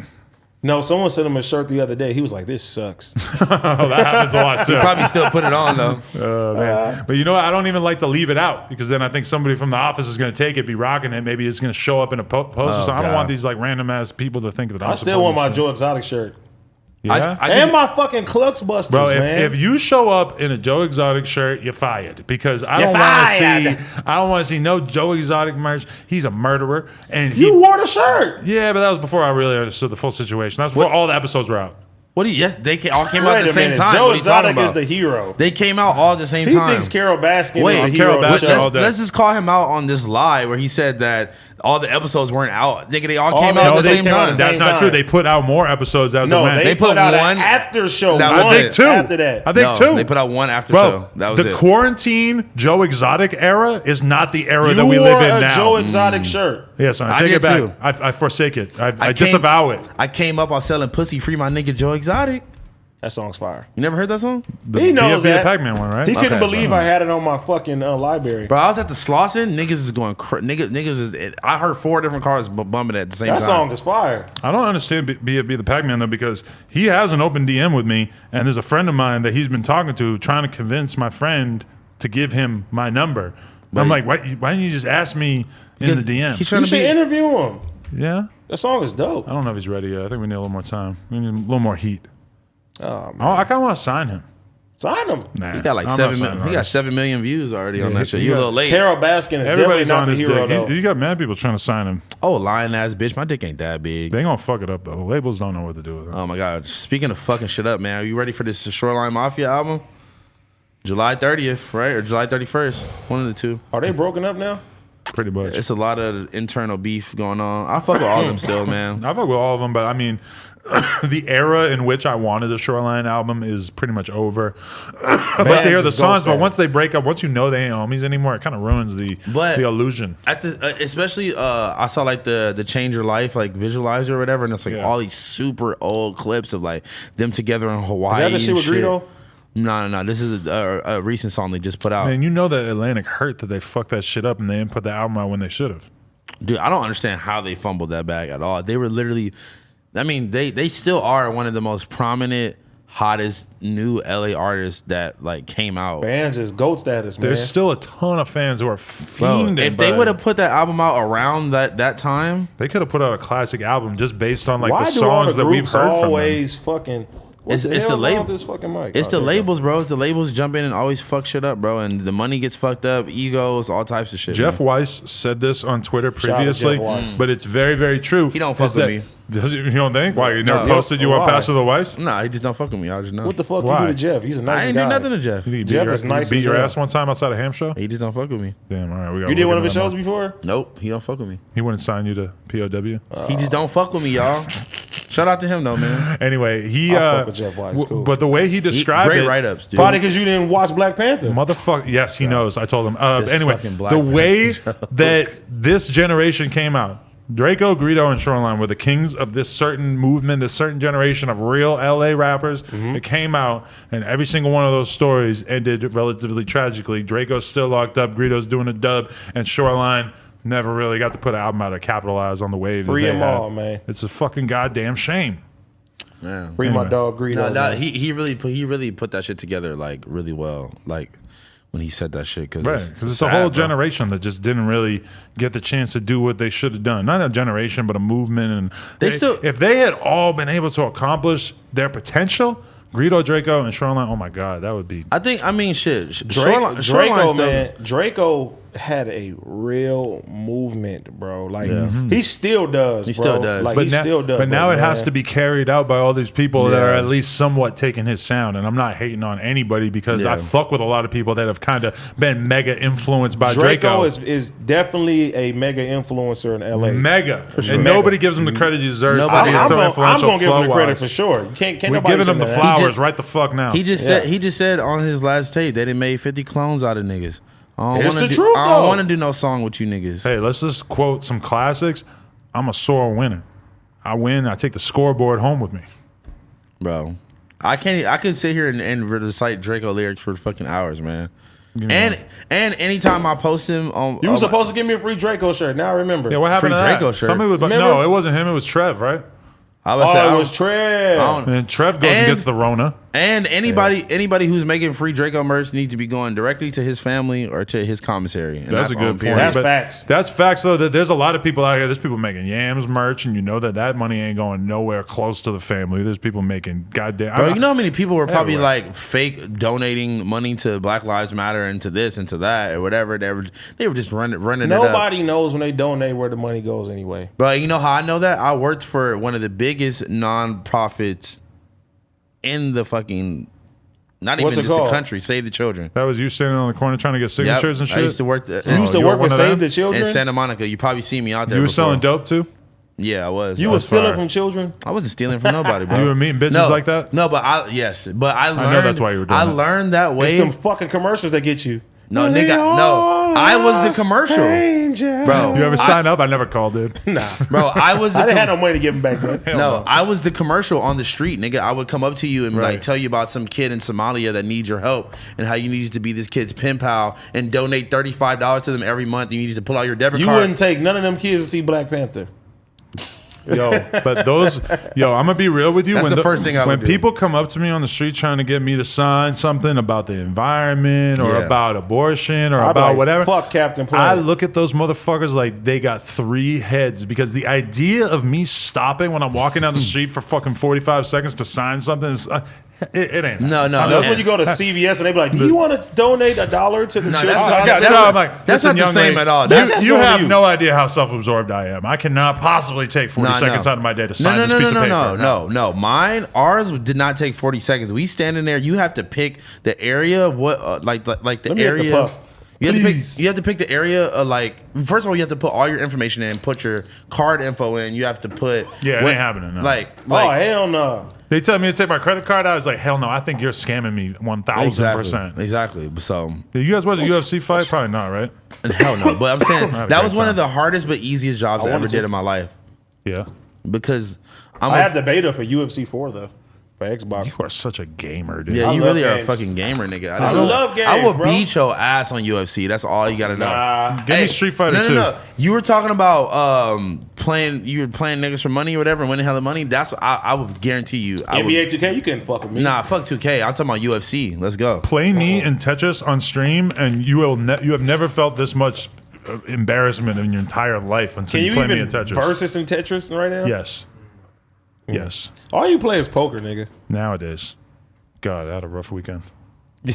No, someone sent him a shirt the other day. He was like, "This sucks." Oh, that happens a lot too. Probably still put it on though. Oh, man. But you know what? I don't even like to leave it out because then I think somebody from the office is going to take it, be rocking it. Maybe it's going to show up in a post or something. I don't God. want these like random ass people to think that I'm I still want my supporting Joe Exotic shirt Yeah. I and just- my fucking Clux Busters, Bro, man. if you show up in a Joe Exotic shirt, you're fired because I You're don't want fired. to see. I don't want to see no Joe Exotic merch. He's a murderer, and you wore the shirt. yeah, but that was before I really understood the full situation. That's before all the episodes were out. What do you? Yes, they all came out at the same minute. time. Joe What are you talking Exotic is about? the hero. They came out all at the same He time. thinks Carol Baskin Wait, is the Carol hero. of the Baskin show. all day. let's just call him out on this lie where he said that all the episodes weren't out. Nigga, they all All came the out at the episodes same came out time. at the That's same not time. true. They put out more episodes as it No, went. they put out one- an after show. That one was I think two. after that. I think No, two. They put out one after Bro, show. That was the it. quarantine Joe Exotic era is not the era You that we wore live in a now. Joe Exotic shirt. Yes, I I take did it back. too. I forsake it. I came- disavow it. I came up, I was selling pussy, free my nigga Joe Exotic. That song's fire. You never heard that song? He knows Be a that. Pac-Man one, right? He couldn't Okay, believe bro. I had it on my fucking library. Bro, I was at the Slauson. Niggas is going niggas is. I heard 4 different cars bumping at the same That time. song is fire. I don't understand be the Pac-Man though, because he has an open DM with me, and there's a friend of mine that he's been talking to, trying to convince my friend to give him my number. I'm like, why didn't you just ask me in the DM? He's trying You to should be. interview him. Yeah, That song is dope. I don't know if he's ready yet. I think we need a little more time. We need a little more heat. Oh, man. I kind of want to sign him. Sign him. Nah, He got like I'm not 7 signing million. He got artists. 7 million views already on Yeah, that shit. he You a got- little late. Carol Baskin is definitely Everybody's not on the his hero, dick. though. You got mad people trying to sign him. Oh, lying ass bitch. My dick ain't that big. They ain't gonna fuck it up though. Labels don't know what to do with it. Oh my god. Speaking of fucking shit up, man. Are you ready for this Shoreline Mafia album? July 30th, right? Or July 31st. One of the two. Are they broken up now? Pretty much. It's a lot of internal beef going on. I fuck with all of them still, man. I fuck with all of them, but I mean, the era in which I wanted a Shoreline album is pretty much over. But to hear the just songs, ghost but that. once they break up, once you know they ain't homies anymore, it kind of ruins the But- illusion. At the especially I saw like the Change Your Life like visualizer or whatever, and it's like Yeah. all these super old clips of like them together in Hawaii. Is that the and shit with Greedo? No. This is a recent song they just put out. Man, you know that Atlantic hurt that they fucked that shit up and they didn't put the album out when they should have. Dude, I don't understand how they fumbled that bag at all. They were literally, I mean, they still are one of the most prominent, hottest new LA artists that like came out. Fans is GOAT status, man. There's still a ton of fans who are Bro, fiending. if they but would have put that album out around that time, they could have put out a classic album just based on like Why the do all songs the that we've groups heard from them. always fucking? What It's- the it's hell the is wrong label. with this fucking mic? it's Oh, the there you go. labels, bro. It's the labels jump in and always fuck shit up, bro. And the money gets fucked up, egos, all types of shit. Jeff man. Weiss said this on Twitter out to previously, Jeff Weiss. but it's very, very true. He don't fuck Is with that- me. You don't think? Why? You never No. posted you on Why? Pastor the Weiss? Nah, he just don't fuck with me. I just know. What the fuck Why? you do to Jeff? He's a nice I ain't guy. do nothing to Jeff. You Jeff beat is nice beat as your hell. ass one time outside of Hampshire? He just don't fuck with me. Damn, all right. We got You did one of his shows before? Nope, he don't fuck with me. He wouldn't sign you to POW? He just don't fuck with me, y'all. Shout out to him though, man. Anyway, he I fuck with Jeff Weiss, cool. but the way he described Great it, write ups, dude. Probably because you didn't watch Black Panther. motherfucker. Yes, he knows. I told him. This Anyway, fucking Black the way Panther joke. that this generation came out, Draco, Greedo, and Shoreline were the kings of this certain movement, this certain generation of real LA rappers Mm-hmm. that came out, and every single one of those stories ended relatively tragically. Draco's still locked up, Greedo's doing a dub, and Shoreline never really got to put an album out or capitalize on the wave. that Free they them had. all, man. It's a fucking goddamn shame. Yeah. Free my Anyway. dog Greedo. No, man. he really put that shit together like really well. Like when he said that shit, Right, because it's a whole generation that just didn't really get the chance to do what they should have done. Not a generation, but a movement. And They still- if they had all been able to accomplish their potential, Greedo, Draco, and Shoreline, oh my God, that would be. I mean, shit. Draco, Shoreline's still- man. Draco had a real movement, bro. Like he still does. He bro. still does. Like But he now, still does. but now it has man. to be carried out by all these people that Yeah. are at least somewhat taking his sound. And I'm not hating on anybody because I Yeah. fuck with a lot of people that have kind of been mega influenced by Draco Draco. is definitely a mega influencer in LA. Mega. sure. And Mega. nobody gives him the credit he deserves for Nobody- being I'm so gonna influential. give him the credit flow-wise. for sure. You can't We're nobody giving say him the that. flowers just- right the fuck now. He just Yeah. said on his last tape they done made 50 clones out of niggas. I don't It's wanna the do, truth, I don't though. want to do no song with you niggas. Hey, let's just quote some classics. I'm a sore winner. I win. I take the scoreboard home with me. Bro, I could sit here and recite Draco lyrics for fucking hours, man. And anytime I post him on, You were supposed to give me a free Draco shirt. Now I remember. Yeah, what happened Free to that? Draco shirt. Somebody was, but Remember? no, it wasn't him. It was Trev, right? I would say, Oh, I it was don't- Trev. I don't- And Trev goes and And- gets the Rona. And anybody who's making free Draco merch needs to be going directly to his family or to his commissary. And That's a on good point. period. That's But facts. That's facts, though. That there's a lot of people out here. There's people making Yams merch, and you know that money ain't going nowhere close to the family. There's people making goddamn. Bro, you know how many people were probably Everywhere. like fake donating money to Black Lives Matter and to this and to that or whatever. They were just running it up. Nobody knows when they donate where the money goes anyway. But you know how I know that? I worked for one of the biggest non-profits in the fucking, not What's even it just called? the country, Save the Children. That was you standing on the corner trying to get Yep. signatures and shit? I used to work You used to you were work one with of Save them? the Children? in Santa Monica. You probably seen me out there. You were before. selling dope too? Yeah, I was. You I were was stealing fire. from children? I wasn't stealing from nobody, bro. You were meeting bitches no, like that? No, but I learned. know that's why you were doing I that. learned that way. It's them fucking commercials that get you. No, nigga, no. I was the commercial, bro. You ever sign up? I never called, dude. Nah. Bro, I was the I didn't have no money to give him back then. Hell No, I was the commercial on the street, nigga. I would come up to you and Right. like tell you about some kid in Somalia that needs your help and how you needed to be this kid's pen pal and donate $35 to them every month. You needed to pull out your debit You card. wouldn't take none of them kids to see Black Panther. Yo, but those, I'm gonna be real with you. That's when the first thing I would when do. people come up to me on the street trying to get me to sign something about the environment or Yeah. about abortion or I'd be about like, whatever, fuck Captain Planet. I look at those motherfuckers like they got 3 heads because the idea of me stopping when I'm walking down the street for fucking 45 seconds to sign something is it ain't. No, no. That's when you go to CVS and they be like, "Do you want to donate $1 to the No, children's that's- hospital?" Yeah, I'm like, that's listen, not the young same lady, at all. You, That's you going to have you. no idea how self-absorbed I am. I cannot possibly take 40 Nah, seconds no. out of my day to sign no, this no, piece no, of no, paper. no. Ours did not take 40 seconds. We standing there. You have to pick the area. What like the Let me hit the area. puff. You have to pick the area. Like first of all, you have to put all your information in. Put your card info in. You have to put. Yeah, it ain't happening, no. Like Oh hell no! They tell me to take my credit card out. I was like, hell no, I think you're scamming me 1,000%. Exactly. So Did you guys watch a UFC fight? Probably not, right? hell no. But I'm saying Had a that was great one of time. the hardest but easiest jobs I ever wanted to. did in my life Yeah. because I had the beta for UFC 4 though, for Xbox. You are such a gamer, dude. Yeah, I you love really are a games. fucking gamer, nigga. I don't know. love games, I will bro. beat your ass on UFC. That's all you gotta know. Nah. Give me Street Fighter 2. No. You were talking about playing. You were playing niggas for money or whatever, and winning hella money. That's what I would guarantee you. I NBA 2K, you couldn't fuck with me. Nah, fuck 2K. I'm talking about UFC. Let's go. Play me in Tetris on stream, and you have never felt this much embarrassment in your entire life until Can you you play me even in Tetris. versus in Tetris right now? Yes. Yes. All you play is poker, nigga. Nowadays. God, I had a rough weekend.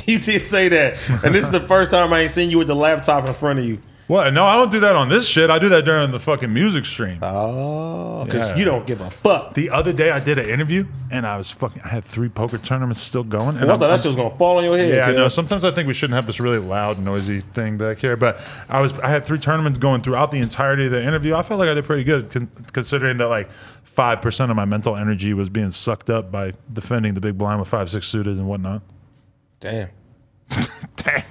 You did say that, and this is the first time I ain't seen you with the laptop in front of you. What? No, I don't do that on this shit. I do that during the fucking music stream. Oh, because Yeah. you don't give a fuck. The other day I did an interview and I had 3 poker tournaments still going. And I thought that shit was gonna fall on your head. yeah, I kid. know. Sometimes I think we shouldn't have this really loud, noisy thing back here. But I had 3 tournaments going throughout the entirety of the interview. I felt like I did pretty good, considering that like 5% of my mental energy was being sucked up by defending the big blind with 5-6 suited and whatnot. Damn. Dang.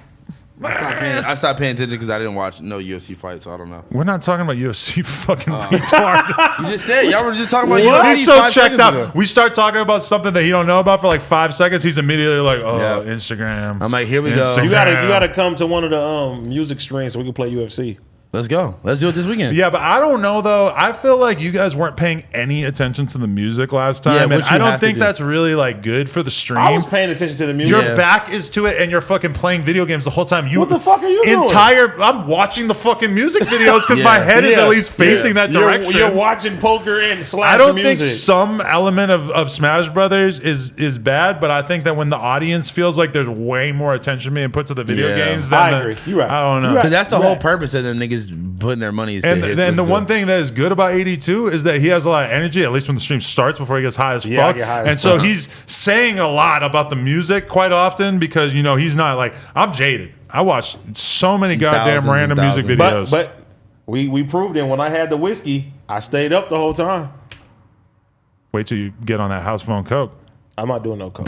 I stopped paying attention because I didn't watch no UFC fights, so I don't know. We're not talking about UFC, fucking retard. You just said y'all were just talking about What? UFC. He's so 5 checked seconds out. ago. We start talking about something that he don't know about for like 5 seconds. He's immediately like, "Oh, Yeah. Instagram." I'm like, here we go. Instagram. You gotta come to one of the music streams so we can play UFC. Let's go. Let's do it this weekend. Yeah, but I don't know though. I feel like you guys weren't paying any attention to the music last time, Yeah, and which you I don't have to think do. that's really like good for the stream. I was paying attention to the music. Your Yeah. back is to it, and you're fucking playing video games the whole time. What the fuck are you doing? I'm watching the fucking music videos because my Yeah. head is Yeah. at least facing that direction. You're watching poker and slash I don't music. think some element of Smash Brothers is bad, but I think that when the audience feels like there's way more attention being put to the video Yeah. games, than I agree. You're right. I don't know. You're right. Because that's the Right. whole purpose of them niggas putting their money. Is to And hit then the this one stuff. thing that is good about 82 is that he has a lot of energy, at least when the stream starts before he gets high as Yeah, I fuck. get high as And so fuck. he's saying a lot about the music quite often because, he's not like, I'm jaded. I watched so many goddamn Thousands and random music thousands. videos. But we proved it when I had the whiskey. I stayed up the whole time. Wait till you get on that house phone coke. I'm not doing no coke.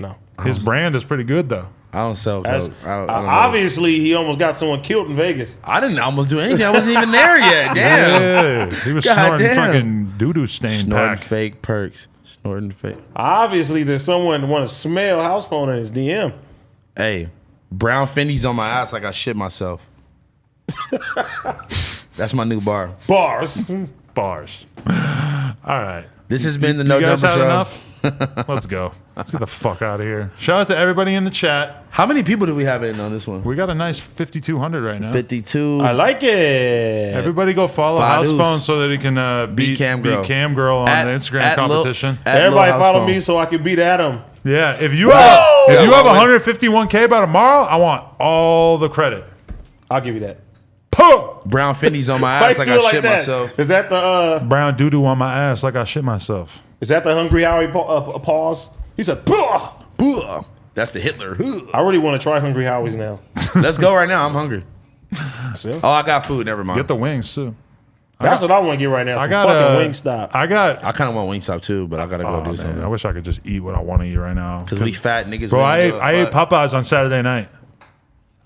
No. His brand is pretty good though. I don't sell That's- coke. I don't know. obviously, he almost got someone killed in Vegas. I didn't almost do anything. I wasn't even there yet. Damn. Yeah, he was God snorting damn. fucking doo-doo stain Snorting pack. fake perks. Snorting fake. Obviously, there's someone want to smell house phone in his DM. Hey, brown Fendi's on my ass like I shit myself. That's my new bar. Bars. Bars. All right. This has been the You No guys Jumper had Show. enough? Let's go. Let's get the fuck out of here. Shout out to everybody in the chat. How many people do we have in on this one? We got a nice 5,200 right now. 52. I like it. Everybody go follow House Fadoos. Phone so that he can beat Cam Girl. Cam Girl on At- the Instagram at Lil- competition. at Lil Everybody House follow Phone. me so I can beat Adam. Yeah, if you Whoa! have Yeah, 151K by tomorrow, I want all the credit. I'll give you that. Puh! Brown Fendi's on my Why ass you like do I it shit that? myself. Is that the Brown doo-doo on my ass like I shit myself. Hungry Howie pause? He said, "Buh." Buh. That's the Hitler. I really want to try Hungry Howie's now. Let's go right now. I'm hungry. See? Oh, I got food. Never mind. Get the wings too. That's what I want to get right now. Some fucking Wingstop. I kind of want Wingstop too, but I gotta go do something. I wish I could just eat what I want to eat right now. Because we fat niggas. Bro, I ate Popeyes on Saturday night.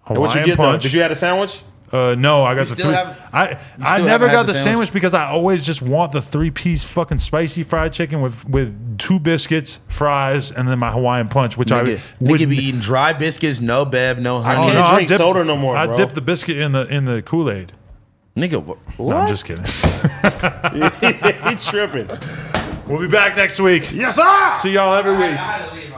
What you get though? Did you have a sandwich? No, I got the three. I never got the sandwich because I always just want the 3-piece fucking spicy fried chicken with 2 biscuits, fries, and then my Hawaiian punch, which nigga be eating dry biscuits, no bev, no honey. I can't drink soda no more, bro. I dip the biscuit in the Kool-Aid. Nigga, what? No, I'm just kidding. He tripping. We'll be back next week. Yes, sir. See y'all every week. I had to leave.